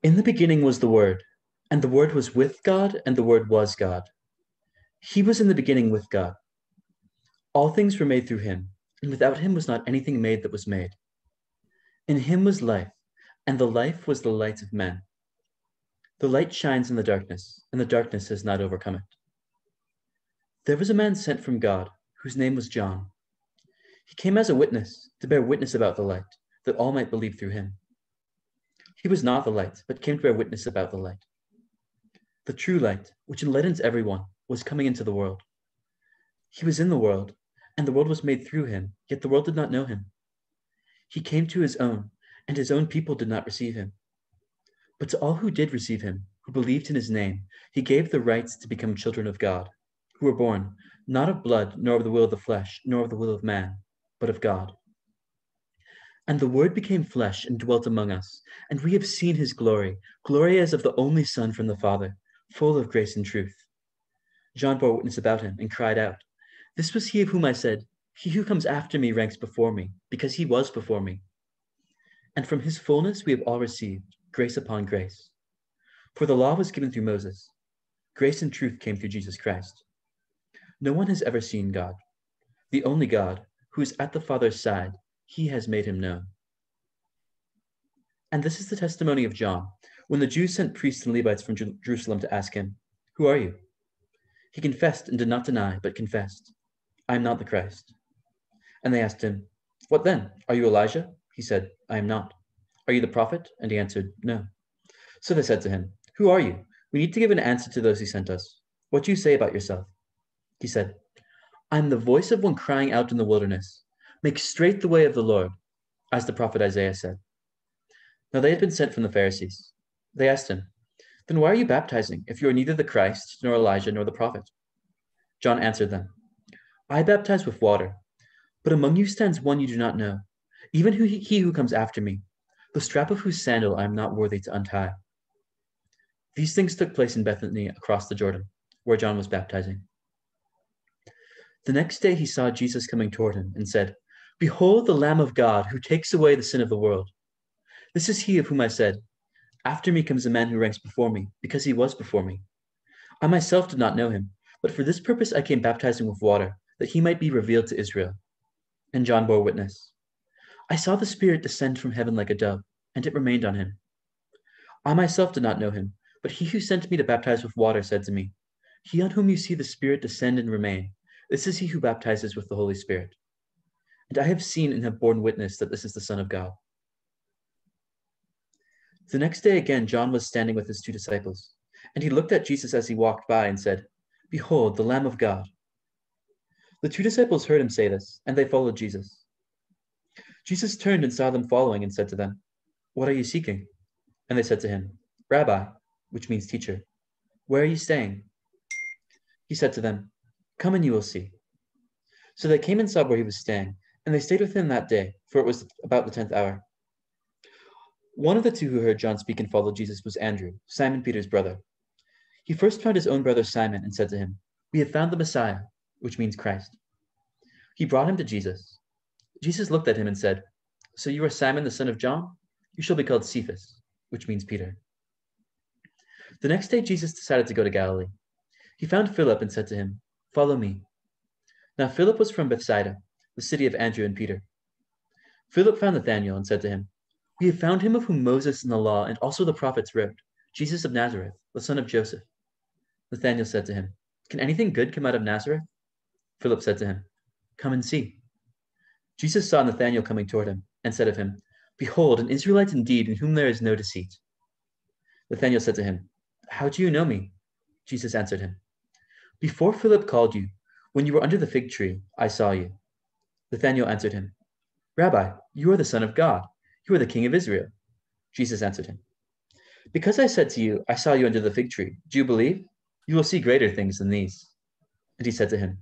In the beginning was the Word, and the Word was with God, and the Word was God. He was in the beginning with God. All things were made through him, and without him was not anything made that was made. In him was life, and the life was the light of men. The light shines in the darkness, and the darkness has not overcome it. There was a man sent from God, whose name was John. He came as a witness, to bear witness about the light, that all might believe through him. He was not the light, but came to bear witness about the light. The true light, which enlightens everyone, was coming into the world. He was in the world, and the world was made through him, yet the world did not know him. He came to his own, and his own people did not receive him. But to all who did receive him, who believed in his name, he gave the right to become children of God, who were born not of blood, nor of the will of the flesh, nor of the will of man, but of God. And the Word became flesh and dwelt among us, and we have seen his glory, glory as of the only Son from the Father, full of grace and truth. John bore witness about him and cried out, "This was he of whom I said, 'He who comes after me ranks before me, because he was before me.' And from his fullness we have all received grace upon grace. For the law was given through Moses. Grace and truth came through Jesus Christ. No one has ever seen God. The only God, who is at the Father's side, he has made him known." And this is the testimony of John, when the Jews sent priests and Levites from Jerusalem to ask him, "Who are you?" He confessed and did not deny, but confessed, "I am not the Christ." And they asked him, "What then? Are you Elijah?" He said, "I am not." "Are you the prophet?" And he answered, "No." So they said to him, "Who are you? We need to give an answer to those who sent us. What do you say about yourself?" He said, "I am the voice of one crying out in the wilderness, 'Make straight the way of the Lord,' as the prophet Isaiah said." Now they had been sent from the Pharisees. They asked him, "Then why are you baptizing, if you are neither the Christ, nor Elijah, nor the prophet?" John answered them, "I baptize with water, but among you stands one you do not know, even he who comes after me, the strap of whose sandal I am not worthy to untie." These things took place in Bethany across the Jordan, where John was baptizing. The next day he saw Jesus coming toward him and said, "Behold the Lamb of God who takes away the sin of the world. This is he of whom I said, 'After me comes a man who ranks before me, because he was before me.' I myself did not know him, but for this purpose I came baptizing with water, that he might be revealed to Israel." And John bore witness, "I saw the Spirit descend from heaven like a dove, and it remained on him. I myself did not know him, but he who sent me to baptize with water said to me, 'He on whom you see the Spirit descend and remain, this is he who baptizes with the Holy Spirit.' And I have seen and have borne witness that this is the Son of God." The next day again John was standing with his two disciples, and he looked at Jesus as he walked by and said, "Behold, the Lamb of God." The two disciples heard him say this, and they followed Jesus. Jesus turned and saw them following and said to them, "What are you seeking?" And they said to him, "Rabbi," which means teacher, "where are you staying?" He said to them, "Come and you will see." So they came and saw where he was staying, and they stayed with him that day, for it was about the 10th hour. One of the two who heard John speak and followed Jesus was Andrew, Simon Peter's brother. He first found his own brother Simon and said to him, "We have found the Messiah," which means Christ. He brought him to Jesus. Jesus looked at him and said, "So you are Simon the son of John? You shall be called Cephas," which means Peter. The next day Jesus decided to go to Galilee. He found Philip and said to him, "Follow me." Now Philip was from Bethsaida, the city of Andrew and Peter. Philip found Nathanael and said to him, "We have found him of whom Moses and the law and also the prophets wrote, Jesus of Nazareth, the son of Joseph." Nathanael said to him, "Can anything good come out of Nazareth?" Philip said to him, "Come and see." Jesus saw Nathanael coming toward him and said of him, "Behold, an Israelite indeed, in whom there is no deceit." Nathanael said to him, "How do you know me?" Jesus answered him, "Before Philip called you, when you were under the fig tree, I saw you." Nathanael answered him, "Rabbi, you are the Son of God. You are the King of Israel." Jesus answered him, "Because I said to you, I saw you under the fig tree, do you believe? You will see greater things than these." And he said to him,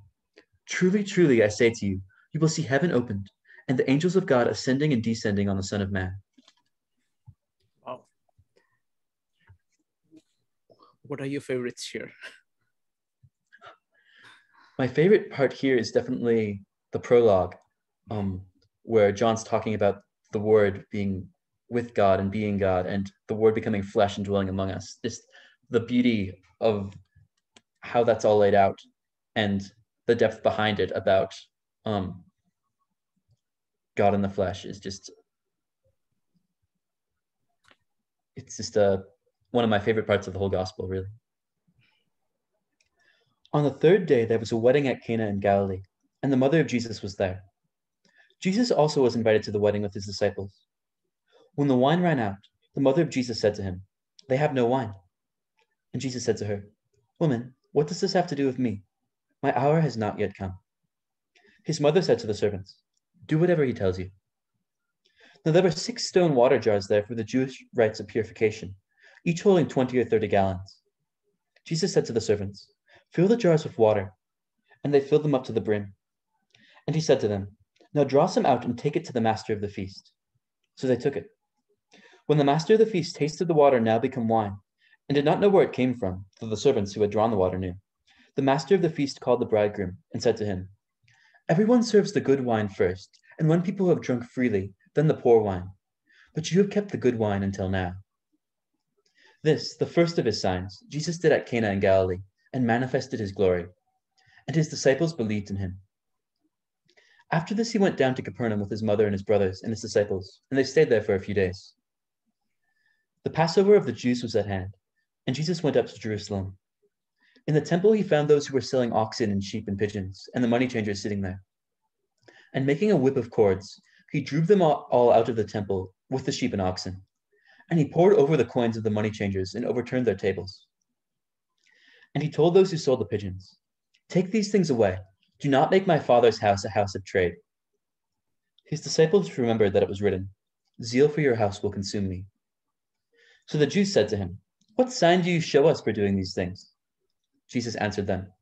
"Truly, truly, I say to you, you will see heaven opened, and the angels of God ascending and descending on the Son of Man." Wow. What are your favorites here? My favorite part here is definitely the prologue, where John's talking about the Word being with God and being God, and the Word becoming flesh and dwelling among us. Just the beauty of how that's all laid out and the depth behind it about God in the flesh is just, it's just one of my favorite parts of the whole gospel, really. On the third day, there was a wedding at Cana in Galilee, and the mother of Jesus was there. Jesus also was invited to the wedding with his disciples. When the wine ran out, the mother of Jesus said to him, "They have no wine." And Jesus said to her, "Woman, what does this have to do with me? My hour has not yet come." His mother said to the servants, "Do whatever he tells you." Now there were 6 stone water jars there for the Jewish rites of purification, each holding 20 or 30 gallons. Jesus said to the servants, "Fill the jars with water," and they filled them up to the brim. And he said to them, "Now draw some out and take it to the master of the feast." So they took it. When the master of the feast tasted the water now become wine, and did not know where it came from, though the servants who had drawn the water knew, the master of the feast called the bridegroom and said to him, "Everyone serves the good wine first, and when people have drunk freely, then the poor wine. But you have kept the good wine until now." This, the first of his signs, Jesus did at Cana in Galilee, and manifested his glory, and his disciples believed in him. After this, he went down to Capernaum with his mother and his brothers and his disciples, and they stayed there for a few days. The Passover of the Jews was at hand, and Jesus went up to Jerusalem. In the temple, he found those who were selling oxen and sheep and pigeons, and the money changers sitting there. And making a whip of cords, he drove them all out of the temple with the sheep and oxen. And he poured over the coins of the money changers and overturned their tables. And he told those who sold the pigeons, "Take these things away. Do not make my Father's house a house of trade." His disciples remembered that it was written, "Zeal for your house will consume me." So the Jews said to him, "What sign do you show us for doing these things?" Jesus answered them,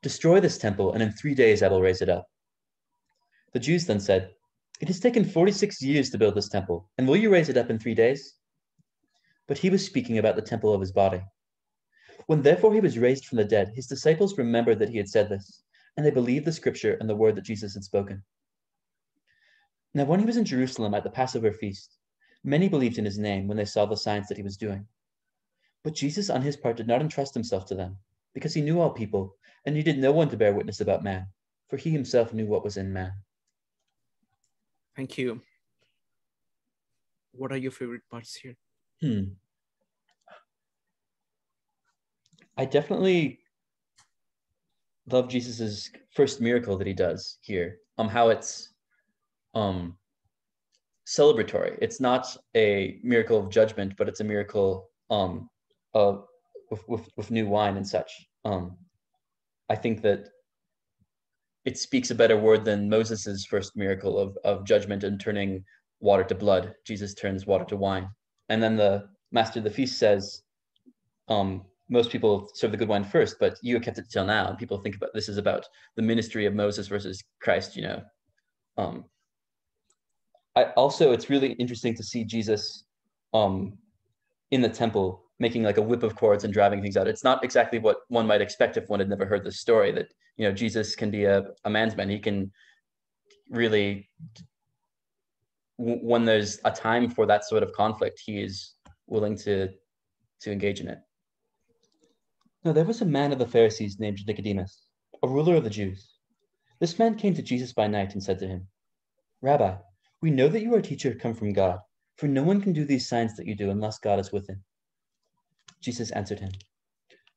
"Destroy this temple, and in 3 days I will raise it up." The Jews then said, "It has taken 46 years to build this temple, and will you raise it up in 3 days?" But he was speaking about the temple of his body. When therefore he was raised from the dead, his disciples remembered that he had said this, and they believed the scripture and the word that Jesus had spoken. Now when he was in Jerusalem at the Passover feast, many believed in his name when they saw the signs that he was doing. But Jesus on his part did not entrust himself to them, because he knew all people, and needed no one to bear witness about man, for he himself knew what was in man. Thank you. What are your favorite parts here? I definitely love Jesus's first miracle that he does here. How it's celebratory. It's not a miracle of judgment, but it's a miracle of with new wine and such. I think that it speaks a better word than Moses's first miracle of judgment and turning water to blood. Jesus turns water to wine, and then the master of the feast says, most people serve the good wine first, but you have kept it till now. And people think about this is about the ministry of Moses versus Christ, it's really interesting to see Jesus in the temple making like a whip of cords and driving things out. It's not exactly what one might expect if one had never heard this story, that Jesus can be a man's man. He can really, when there's a time for that sort of conflict, he is willing to engage in it. Now there was a man of the Pharisees named Nicodemus, a ruler of the Jews. This man came to Jesus by night and said to him, "Rabbi, we know that you are a teacher come from God, for no one can do these signs that you do unless God is with him." Jesus answered him,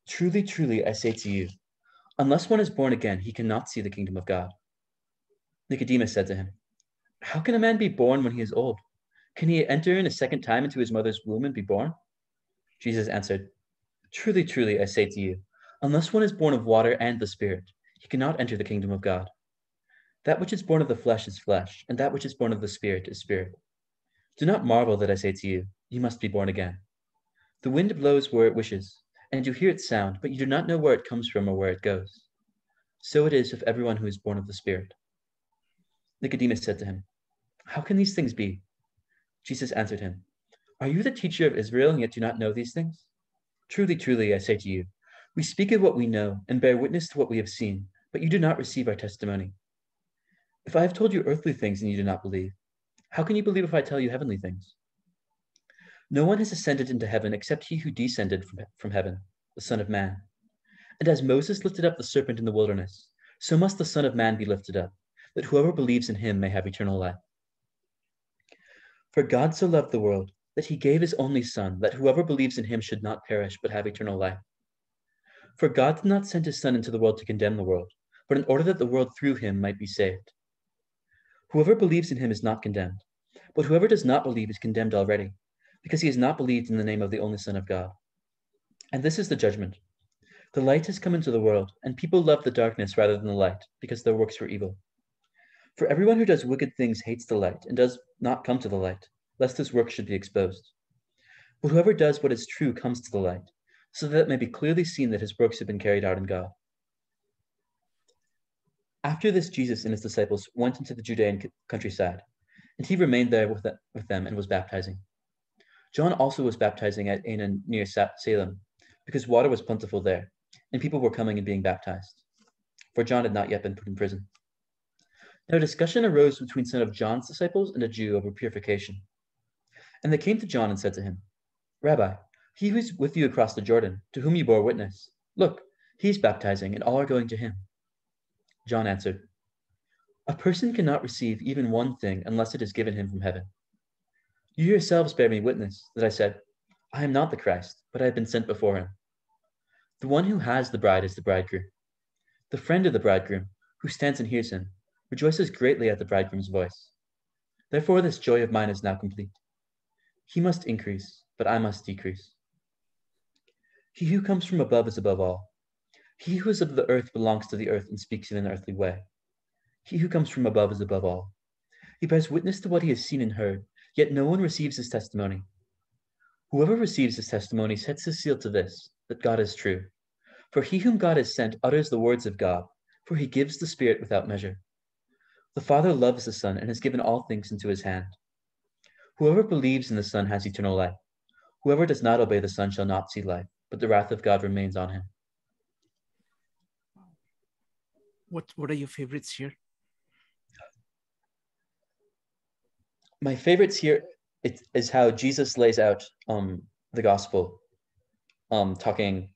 "Truly, truly, I say to you, unless one is born again, he cannot see the kingdom of God." Nicodemus said to him, "How can a man be born when he is old? Can he enter in a second time into his mother's womb and be born?" Jesus answered, "Truly, truly, I say to you, unless one is born of water and the Spirit, he cannot enter the kingdom of God. That which is born of the flesh is flesh, and that which is born of the Spirit is spirit. Do not marvel that I say to you, you must be born again. The wind blows where it wishes, and you hear its sound, but you do not know where it comes from or where it goes. So it is with everyone who is born of the Spirit." Nicodemus said to him, "How can these things be?" Jesus answered him, "Are you the teacher of Israel, and yet do not know these things? Truly, truly, I say to you, we speak of what we know and bear witness to what we have seen, but you do not receive our testimony. If I have told you earthly things and you do not believe, how can you believe if I tell you heavenly things? No one has ascended into heaven except he who descended from heaven, the Son of Man. And as Moses lifted up the serpent in the wilderness, so must the Son of Man be lifted up, that whoever believes in him may have eternal life. For God so loved the world that he gave his only Son, that whoever believes in him should not perish, but have eternal life. For God did not send his Son into the world to condemn the world, but in order that the world through him might be saved. Whoever believes in him is not condemned, but whoever does not believe is condemned already, because he has not believed in the name of the only Son of God. And this is the judgment. The light has come into the world, and people love the darkness rather than the light, because their works were evil. For everyone who does wicked things hates the light, and does not come to the light, lest his work should be exposed. But whoever does what is true comes to the light, so that it may be clearly seen that his works have been carried out in God. After this, Jesus and his disciples went into the Judean countryside, and he remained there with them and was baptizing. John also was baptizing at Aenon near Salem, because water was plentiful there, and people were coming and being baptized, for John had not yet been put in prison. Now a discussion arose between some of John's disciples and a Jew over purification. And they came to John and said to him, Rabbi, he who is with you across the Jordan, to whom you bore witness, look, he is baptizing, and all are going to him. John answered, A person cannot receive even one thing unless it is given him from heaven. You yourselves bear me witness that I said, I am not the Christ, but I have been sent before him. The one who has the bride is the bridegroom. The friend of the bridegroom, who stands and hears him, rejoices greatly at the bridegroom's voice. Therefore this joy of mine is now complete. He must increase, but I must decrease. He who comes from above is above all. He who is of the earth belongs to the earth and speaks in an earthly way. He who comes from above is above all. He bears witness to what he has seen and heard, yet no one receives his testimony. Whoever receives his testimony sets his seal to this, that God is true. For he whom God has sent utters the words of God, for he gives the Spirit without measure. The Father loves the Son and has given all things into his hand. Whoever believes in the Son has eternal life. Whoever does not obey the Son shall not see life, but the wrath of God remains on him. What are your favorites here? My favorites here is how Jesus lays out the gospel, talking,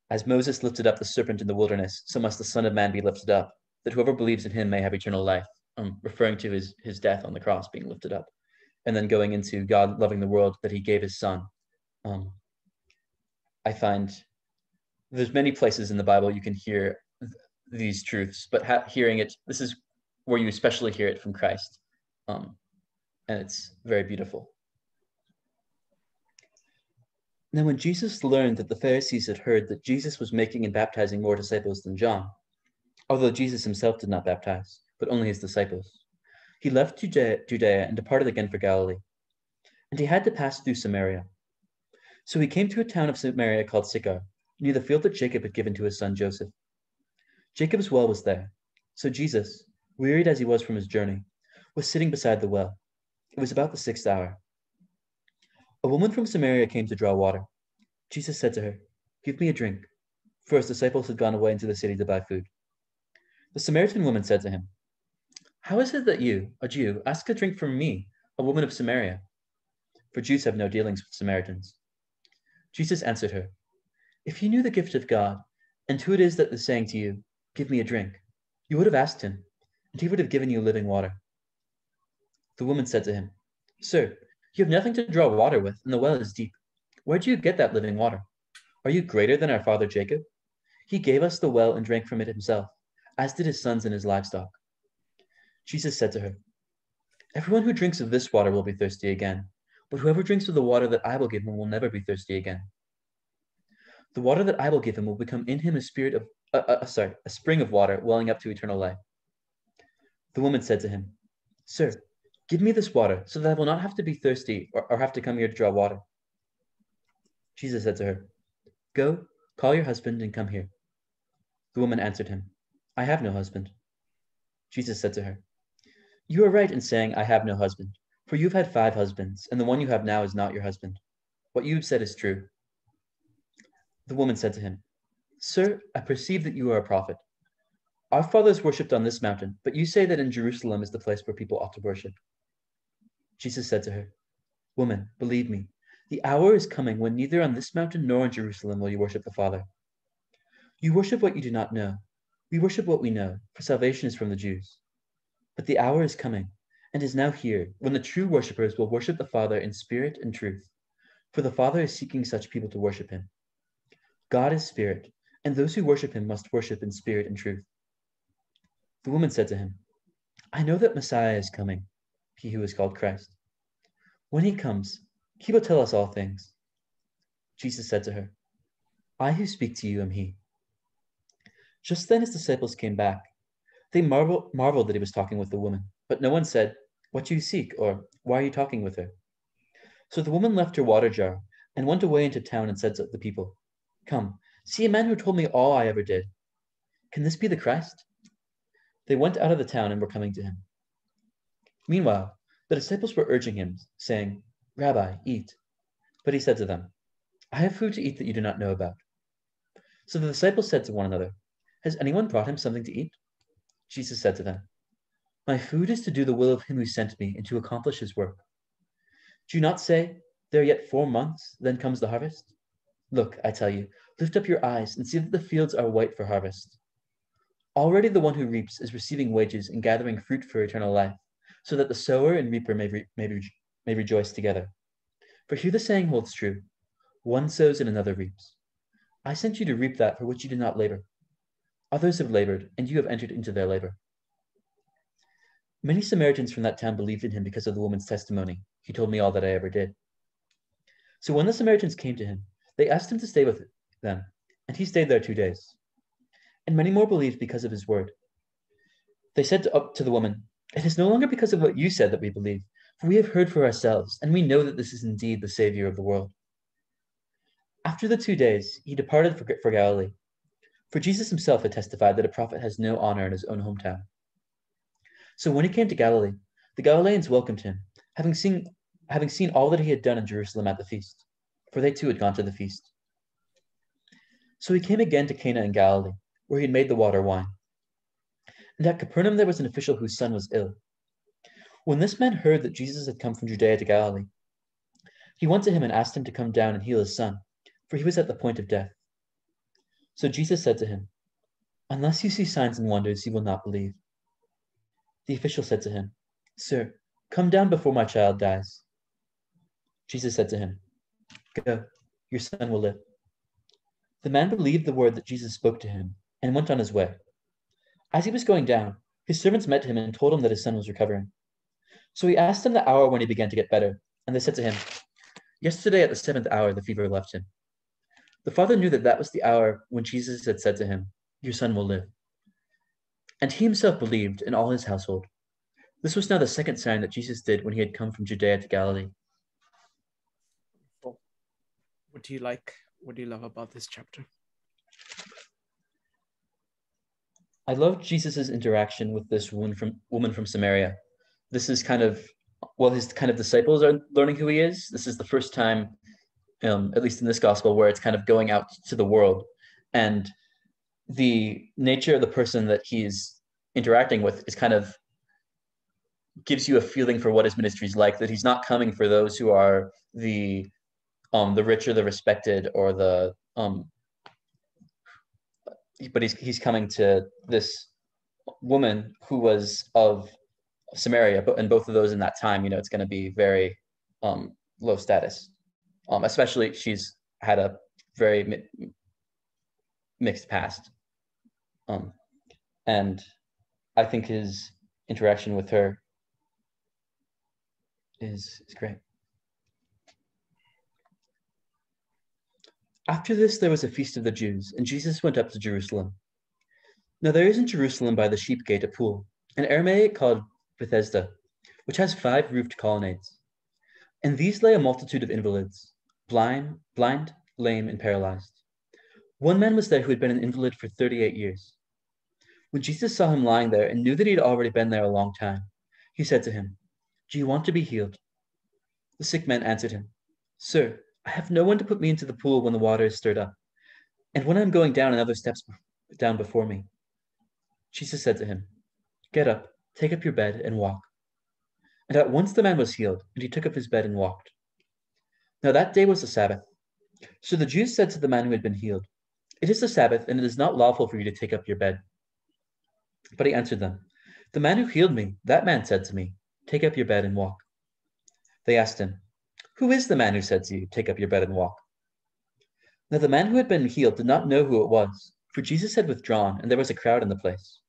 as Moses lifted up the serpent in the wilderness, so must the Son of Man be lifted up, that whoever believes in him may have eternal life, referring to his death on the cross being lifted up, and then going into God loving the world that he gave his Son. I find there's many places in the Bible you can hear these truths, but hearing it, this is where you especially hear it from Christ, and it's very beautiful. Now, when Jesus learned that the Pharisees had heard that Jesus was making and baptizing more disciples than John, although Jesus himself did not baptize, but only his disciples, he left Judea and departed again for Galilee. And he had to pass through Samaria. So he came to a town of Samaria called Sychar, near the field that Jacob had given to his son Joseph. Jacob's well was there. So Jesus, wearied as he was from his journey, was sitting beside the well. It was about the 6th hour. A woman from Samaria came to draw water. Jesus said to her, Give me a drink, for his disciples had gone away into the city to buy food. The Samaritan woman said to him, How is it that you, a Jew, ask a drink from me, a woman of Samaria? For Jews have no dealings with Samaritans. Jesus answered her, If you knew the gift of God, and who it is that is saying to you, Give me a drink, you would have asked him, and he would have given you living water. The woman said to him, Sir, you have nothing to draw water with, and the well is deep. Where do you get that living water? Are you greater than our father Jacob? He gave us the well and drank from it himself, as did his sons and his livestock. Jesus said to her, Everyone who drinks of this water will be thirsty again, but whoever drinks of the water that I will give him will never be thirsty again. The water that I will give him will become in him a spring of water welling up to eternal life. The woman said to him, Sir, give me this water so that I will not have to be thirsty or have to come here to draw water. Jesus said to her, Go, call your husband and come here. The woman answered him, I have no husband. Jesus said to her, You are right in saying, I have no husband, for you've had 5 husbands, and the one you have now is not your husband. What you have said is true. The woman said to him, Sir, I perceive that you are a prophet. Our fathers worshipped on this mountain, but you say that in Jerusalem is the place where people ought to worship. Jesus said to her, Woman, believe me, The hour is coming when neither on this mountain nor in Jerusalem will you worship the Father. You worship what you do not know. We worship what we know, for salvation is from the Jews. But the hour is coming, and is now here, when the true worshippers will worship the Father in spirit and truth, for the Father is seeking such people to worship him. God is spirit, and those who worship him must worship in spirit and truth. The woman said to him, I know that Messiah is coming, he who is called Christ. When he comes, he will tell us all things. Jesus said to her, I who speak to you am he. Just then his disciples came back. They marveled that he was talking with the woman, but no one said, What do you seek? Or why are you talking with her? So the woman left her water jar and went away into town and said to the people, Come, see a man who told me all I ever did. Can this be the Christ? They went out of the town and were coming to him. Meanwhile, the disciples were urging him, saying, Rabbi, eat. But he said to them, I have food to eat that you do not know about. So the disciples said to one another, Has anyone brought him something to eat? Jesus said to them, My food is to do the will of him who sent me and to accomplish his work. Do you not say, There are yet 4 months, then comes the harvest? Look, I tell you, lift up your eyes and see that the fields are white for harvest. Already the one who reaps is receiving wages and gathering fruit for eternal life, so that the sower and reaper may rejoice together. For here the saying holds true, one sows and another reaps. I sent you to reap that for which you did not labor. Others have labored, and you have entered into their labor. Many Samaritans from that town believed in him because of the woman's testimony. He told me all that I ever did. So when the Samaritans came to him, they asked him to stay with them, and he stayed there 2 days. And many more believed because of his word. They said to the woman, It is no longer because of what you said that we believe, for we have heard for ourselves, and we know that this is indeed the Savior of the world. After the 2 days, he departed for Galilee. For Jesus himself had testified that a prophet has no honor in his own hometown. So when he came to Galilee, the Galileans welcomed him, having seen all that he had done in Jerusalem at the feast, for they too had gone to the feast. So he came again to Cana in Galilee, where he had made the water wine. And at Capernaum there was an official whose son was ill. When this man heard that Jesus had come from Judea to Galilee, he went to him and asked him to come down and heal his son, for he was at the point of death. So Jesus said to him, Unless you see signs and wonders, you will not believe. The official said to him, Sir, come down before my child dies. Jesus said to him, Go, your son will live. The man believed the word that Jesus spoke to him and went on his way. As he was going down, his servants met him and told him that his son was recovering. So he asked them the hour when he began to get better, and they said to him, Yesterday at the 7th hour the fever left him. The father knew that that was the hour when Jesus had said to him, Your son will live. And he himself believed, and all his household. This was now the second sign that Jesus did when he had come from Judea to Galilee. What do you like? What do you love about this chapter? I love Jesus's interaction with this woman from Samaria. This is his kind of disciples are learning who he is. This is the first time, at least in this gospel, where it's kind of going out to the world. And the nature of the person that he's interacting with is kind of gives you a feeling for what his ministry is like, that he's not coming for those who are the rich or the respected or but he's coming to this woman who was of Samaria, and both of those in that time, it's going to be very low status. Especially she's had a very mixed past. And I think his interaction with her is great. After this, there was a feast of the Jews, and Jesus went up to Jerusalem. Now there is in Jerusalem by the sheep gate a pool, an Aramaic called Bethesda, which has 5 roofed colonnades. And these lay a multitude of invalids, blind, lame, and paralyzed. One man was there who had been an invalid for 38 years. When Jesus saw him lying there and knew that he had already been there a long time, he said to him, Do you want to be healed? The sick man answered him, Sir, I have no one to put me into the pool when the water is stirred up, and when I am going down, another steps down before me. Jesus said to him, Get up, take up your bed, and walk. And at once the man was healed, and he took up his bed and walked. Now that day was the Sabbath. So the Jews said to the man who had been healed, "It is the Sabbath, and it is not lawful for you to take up your bed." But he answered them, "The man who healed me, that man said to me, 'Take up your bed and walk.'" They asked him, "Who is the man who said to you, 'Take up your bed and walk'?" Now the man who had been healed did not know who it was, for Jesus had withdrawn, and there was a crowd in the place.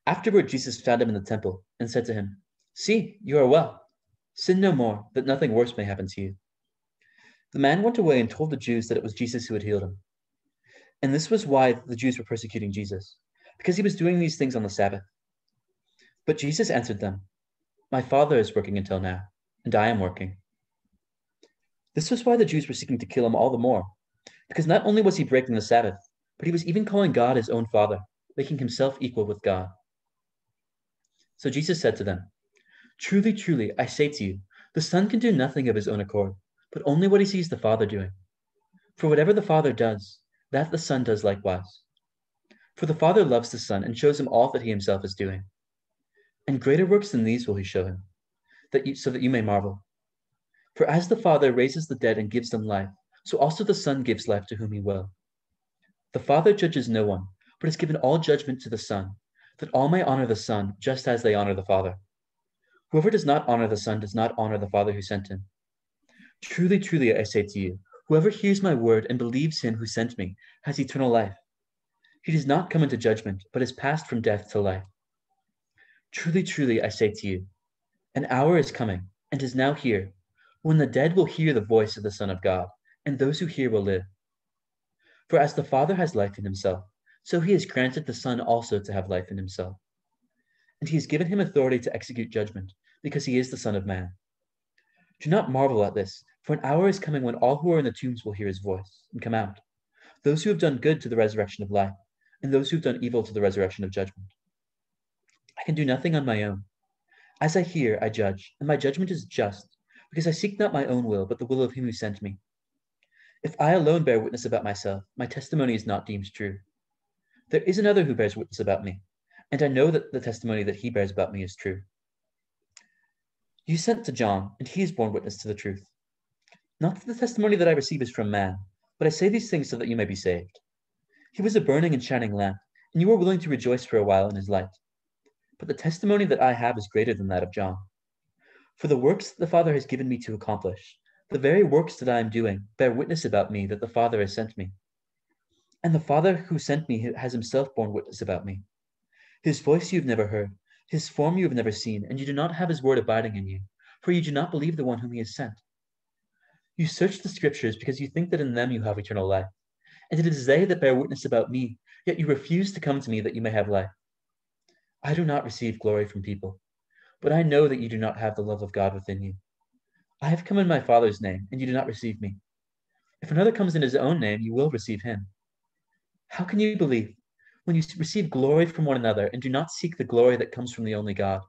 Afterward, Jesus found him in the temple and said to him, "See, you are well. Sin no more, that nothing worse may happen to you." The man went away and told the Jews that it was Jesus who had healed him. And this was why the Jews were persecuting Jesus, because he was doing these things on the Sabbath. But Jesus answered them, "My Father is working until now, and I am working." This was why the Jews were seeking to kill him all the more, because not only was he breaking the Sabbath, but he was even calling God his own Father, making himself equal with God. So Jesus said to them, "Truly, truly, I say to you, the Son can do nothing of his own accord, but only what he sees the Father doing. For whatever the Father does, that the Son does likewise. For the Father loves the Son and shows him all that he himself is doing. And greater works than these will he show him, so that you may marvel. For as the Father raises the dead and gives them life, so also the Son gives life to whom he will. The Father judges no one, but has given all judgment to the Son, that all may honor the Son just as they honor the Father. Whoever does not honor the Son does not honor the Father who sent him. Truly, truly, I say to you, whoever hears my word and believes him who sent me has eternal life. He does not come into judgment, but is passed from death to life. Truly, truly, I say to you, an hour is coming, and is now here, when the dead will hear the voice of the Son of God, and those who hear will live. For as the Father has life in himself, so he has granted the Son also to have life in himself. And he has given him authority to execute judgment, because he is the Son of Man. Do not marvel at this, for an hour is coming when all who are in the tombs will hear his voice and come out, those who have done good to the resurrection of life, and those who have done evil to the resurrection of judgment. I can do nothing on my own. As I hear, I judge, and my judgment is just, because I seek not my own will, but the will of him who sent me. If I alone bear witness about myself, my testimony is not deemed true. There is another who bears witness about me, and I know that the testimony that he bears about me is true. You sent to John, and he has borne witness to the truth. Not that the testimony that I receive is from man, but I say these things so that you may be saved. He was a burning and shining lamp, and you were willing to rejoice for a while in his light. But the testimony that I have is greater than that of John. For the works that the Father has given me to accomplish, the very works that I am doing, bear witness about me that the Father has sent me. And the Father who sent me has himself borne witness about me. His voice you have never heard, his form you have never seen, and you do not have his word abiding in you, for you do not believe the one whom he has sent. You search the scriptures because you think that in them you have eternal life, and it is they that bear witness about me, yet you refuse to come to me that you may have life. I do not receive glory from people, but I know that you do not have the love of God within you. I have come in my Father's name, and you do not receive me. If another comes in his own name, you will receive him. How can you believe when you receive glory from one another and do not seek the glory that comes from the only God?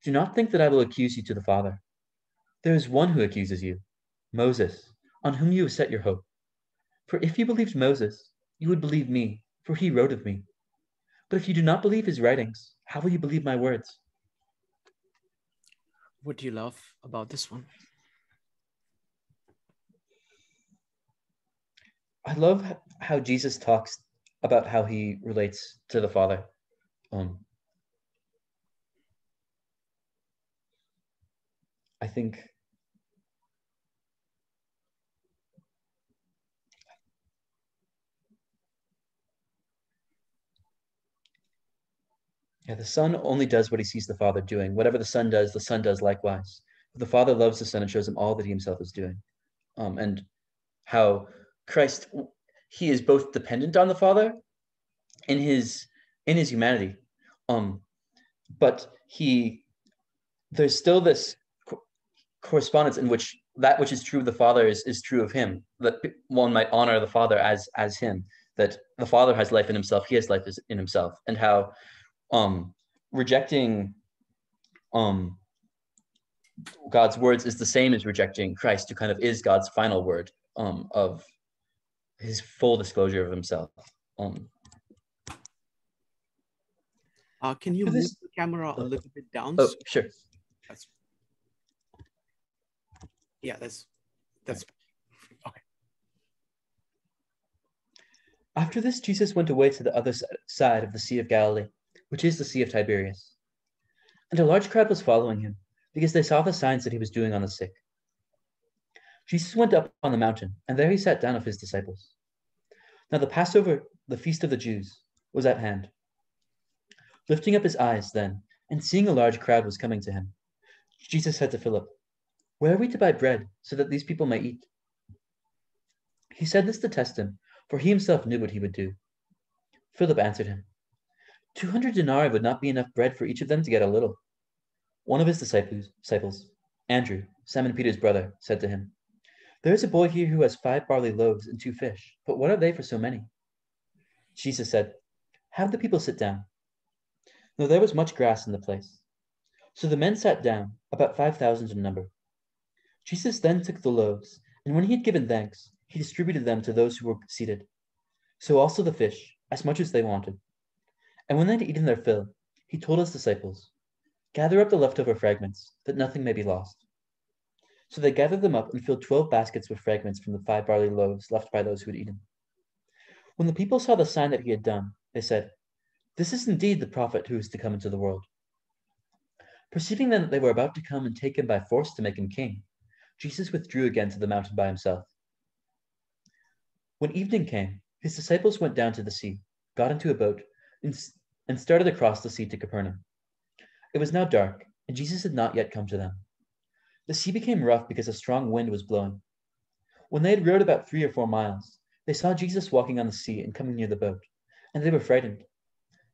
Do not think that I will accuse you to the Father. There is one who accuses you, Moses, on whom you have set your hope. For if you believed Moses, you would believe me, for he wrote of me. But if you do not believe his writings, how will you believe my words? What do you love about this one? I love how Jesus talks about how he relates to the Father. I think the Son only does what he sees the Father doing. Whatever the Son does likewise. The Father loves the Son and shows him all that he himself is doing. And how Christ, he is both dependent on the Father in his humanity, but there's still this correspondence in which that which is true of the Father is true of him, that one might honor the Father as him, that the Father has life in himself, he has life in himself, and how rejecting God's words is the same as rejecting Christ, who kind of is God's final word of his full disclosure of himself. Can you move the camera a little bit down? Oh, sure. Yeah, that's okay. After this, Jesus went away to the other side of the Sea of Galilee, which is the Sea of Tiberias. And a large crowd was following him, because they saw the signs that he was doing on the sick. Jesus went up on the mountain, and there he sat down with his disciples. Now the Passover, the feast of the Jews, was at hand. Lifting up his eyes then, and seeing a large crowd was coming to him, Jesus said to Philip, "Where are we to buy bread, so that these people may eat?" He said this to test him, for he himself knew what he would do. Philip answered him, 200 denarii would not be enough bread for each of them to get a little. One of his disciples, Andrew, Simon Peter's brother, said to him, "There is a boy here who has 5 barley loaves and 2 fish, but what are they for so many?" Jesus said, "Have the people sit down." Now there was much grass in the place. So the men sat down, about 5,000 in number. Jesus then took the loaves, and when he had given thanks, he distributed them to those who were seated. So also the fish, as much as they wanted. And when they had eaten their fill, he told his disciples, "Gather up the leftover fragments, that nothing may be lost." So they gathered them up and filled 12 baskets with fragments from the 5 barley loaves left by those who had eaten. When the people saw the sign that he had done, they said, "This is indeed the prophet who is to come into the world." Perceiving then that they were about to come and take him by force to make him king, Jesus withdrew again to the mountain by himself. When evening came, his disciples went down to the sea, got into a boat, and started across the sea to Capernaum. It was now dark, and Jesus had not yet come to them. The sea became rough because a strong wind was blowing. When they had rowed about 3 or 4 miles, they saw Jesus walking on the sea and coming near the boat, and they were frightened.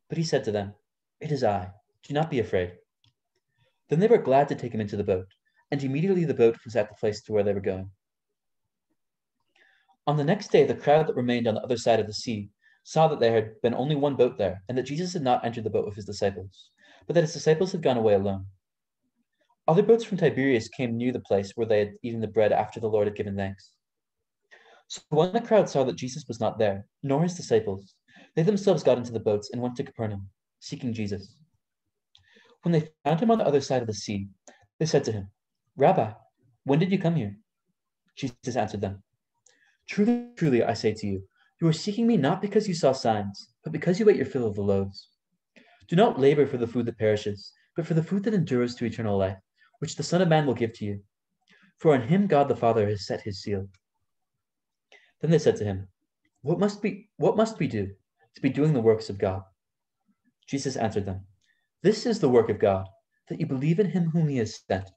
But he said to them, "It is I. Do not be afraid." Then they were glad to take him into the boat, and immediately the boat was at the place to where they were going. On the next day, the crowd that remained on the other side of the sea saw that there had been only one boat there, and that Jesus had not entered the boat with his disciples, but that his disciples had gone away alone. Other boats from Tiberias came near the place where they had eaten the bread after the Lord had given thanks. So when the crowd saw that Jesus was not there, nor his disciples, they themselves got into the boats and went to Capernaum, seeking Jesus. When they found him on the other side of the sea, they said to him, "Rabbi, when did you come here?" Jesus answered them, "Truly, truly, I say to you, you are seeking me not because you saw signs, but because you ate your fill of the loaves. Do not labor for the food that perishes, but for the food that endures to eternal life, which the Son of Man will give to you. For on him God the Father has set his seal." Then they said to him, what must we do to be doing the works of God?" Jesus answered them, "This is the work of God, that you believe in him whom he has sent."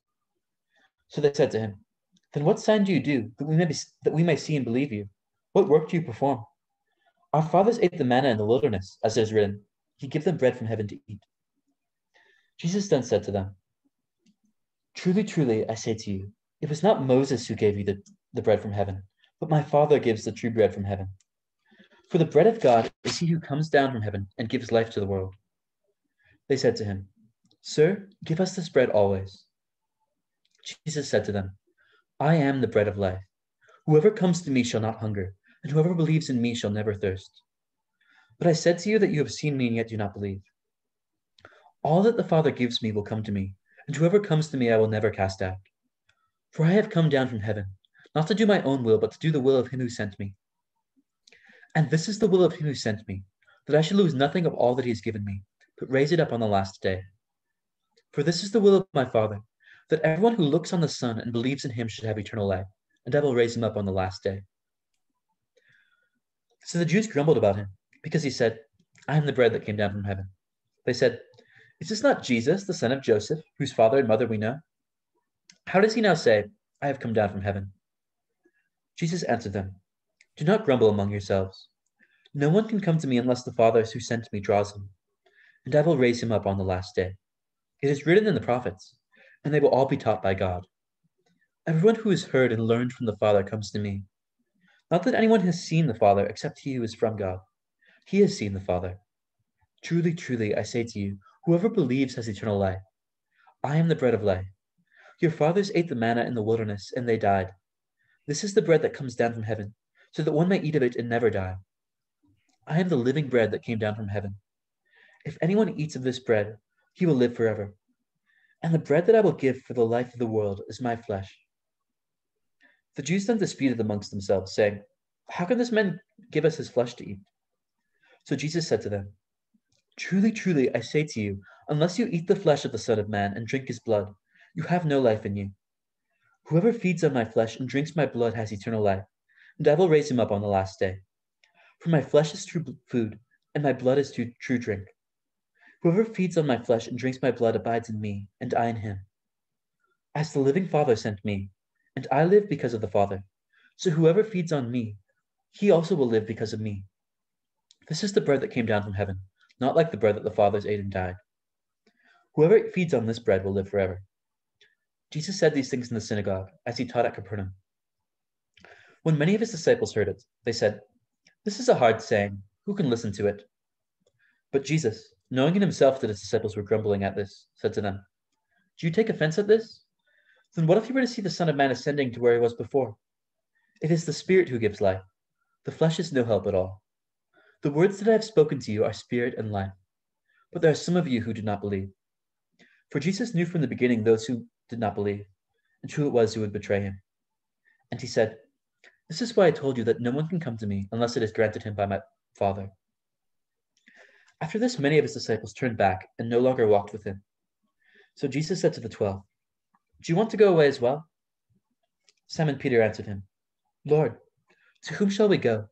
So they said to him, "Then what sign do you do, that we may see and believe you? What work do you perform? Our fathers ate the manna in the wilderness, as it is written, he gave them bread from heaven to eat." Jesus then said to them, "Truly, truly, I say to you, it was not Moses who gave you the bread from heaven, but my Father gives the true bread from heaven. For the bread of God is he who comes down from heaven and gives life to the world." They said to him, "Sir, give us this bread always." Jesus said to them, "I am the bread of life. Whoever comes to me shall not hunger, and whoever believes in me shall never thirst. But I said to you that you have seen me and yet do not believe. All that the Father gives me will come to me, and whoever comes to me I will never cast out. For I have come down from heaven, not to do my own will, but to do the will of him who sent me. And this is the will of him who sent me, that I should lose nothing of all that he has given me, but raise it up on the last day. For this is the will of my Father, that everyone who looks on the Son and believes in him should have eternal life, and I will raise him up on the last day." So the Jews grumbled about him, because he said, "I am the bread that came down from heaven." They said, "Is this not Jesus, the son of Joseph, whose father and mother we know? How does he now say, 'I have come down from heaven'?" Jesus answered them, "Do not grumble among yourselves. No one can come to me unless the Father who sent me draws him, and I will raise him up on the last day. It is written in the prophets, and they will all be taught by God. Everyone who has heard and learned from the Father comes to me. Not that anyone has seen the Father except he who is from God. He has seen the Father. Truly, truly, I say to you, whoever believes has eternal life. I am the bread of life. Your fathers ate the manna in the wilderness, and they died. This is the bread that comes down from heaven, so that one may eat of it and never die. I am the living bread that came down from heaven. If anyone eats of this bread, he will live forever. And the bread that I will give for the life of the world is my flesh. The Jews then disputed amongst themselves, saying, "How can this man give us his flesh to eat?" So Jesus said to them, "Truly, truly, I say to you, unless you eat the flesh of the Son of Man and drink his blood, you have no life in you. Whoever feeds on my flesh and drinks my blood has eternal life, and I will raise him up on the last day. For my flesh is true food, and my blood is true drink. Whoever feeds on my flesh and drinks my blood abides in me, and I in him. As the living Father sent me, and I live because of the Father, so whoever feeds on me, he also will live because of me. This is the bread that came down from heaven, not like the bread that the fathers ate and died. Whoever feeds on this bread will live forever." Jesus said these things in the synagogue as he taught at Capernaum. When many of his disciples heard it, they said, "This is a hard saying. Who can listen to it?" But Jesus, knowing in himself that his disciples were grumbling at this, said to them, "Do you take offense at this? Then what if you were to see the Son of Man ascending to where he was before? It is the Spirit who gives life. The flesh is no help at all. The words that I have spoken to you are spirit and life. But there are some of you who do not believe." For Jesus knew from the beginning those who did not believe, and who it was who would betray him. And he said, "This is why I told you that no one can come to me unless it is granted him by my Father." After this, many of his disciples turned back and no longer walked with him. So Jesus said to the 12, "Do you want to go away as well?" Simon Peter answered him, "Lord, to whom shall we go?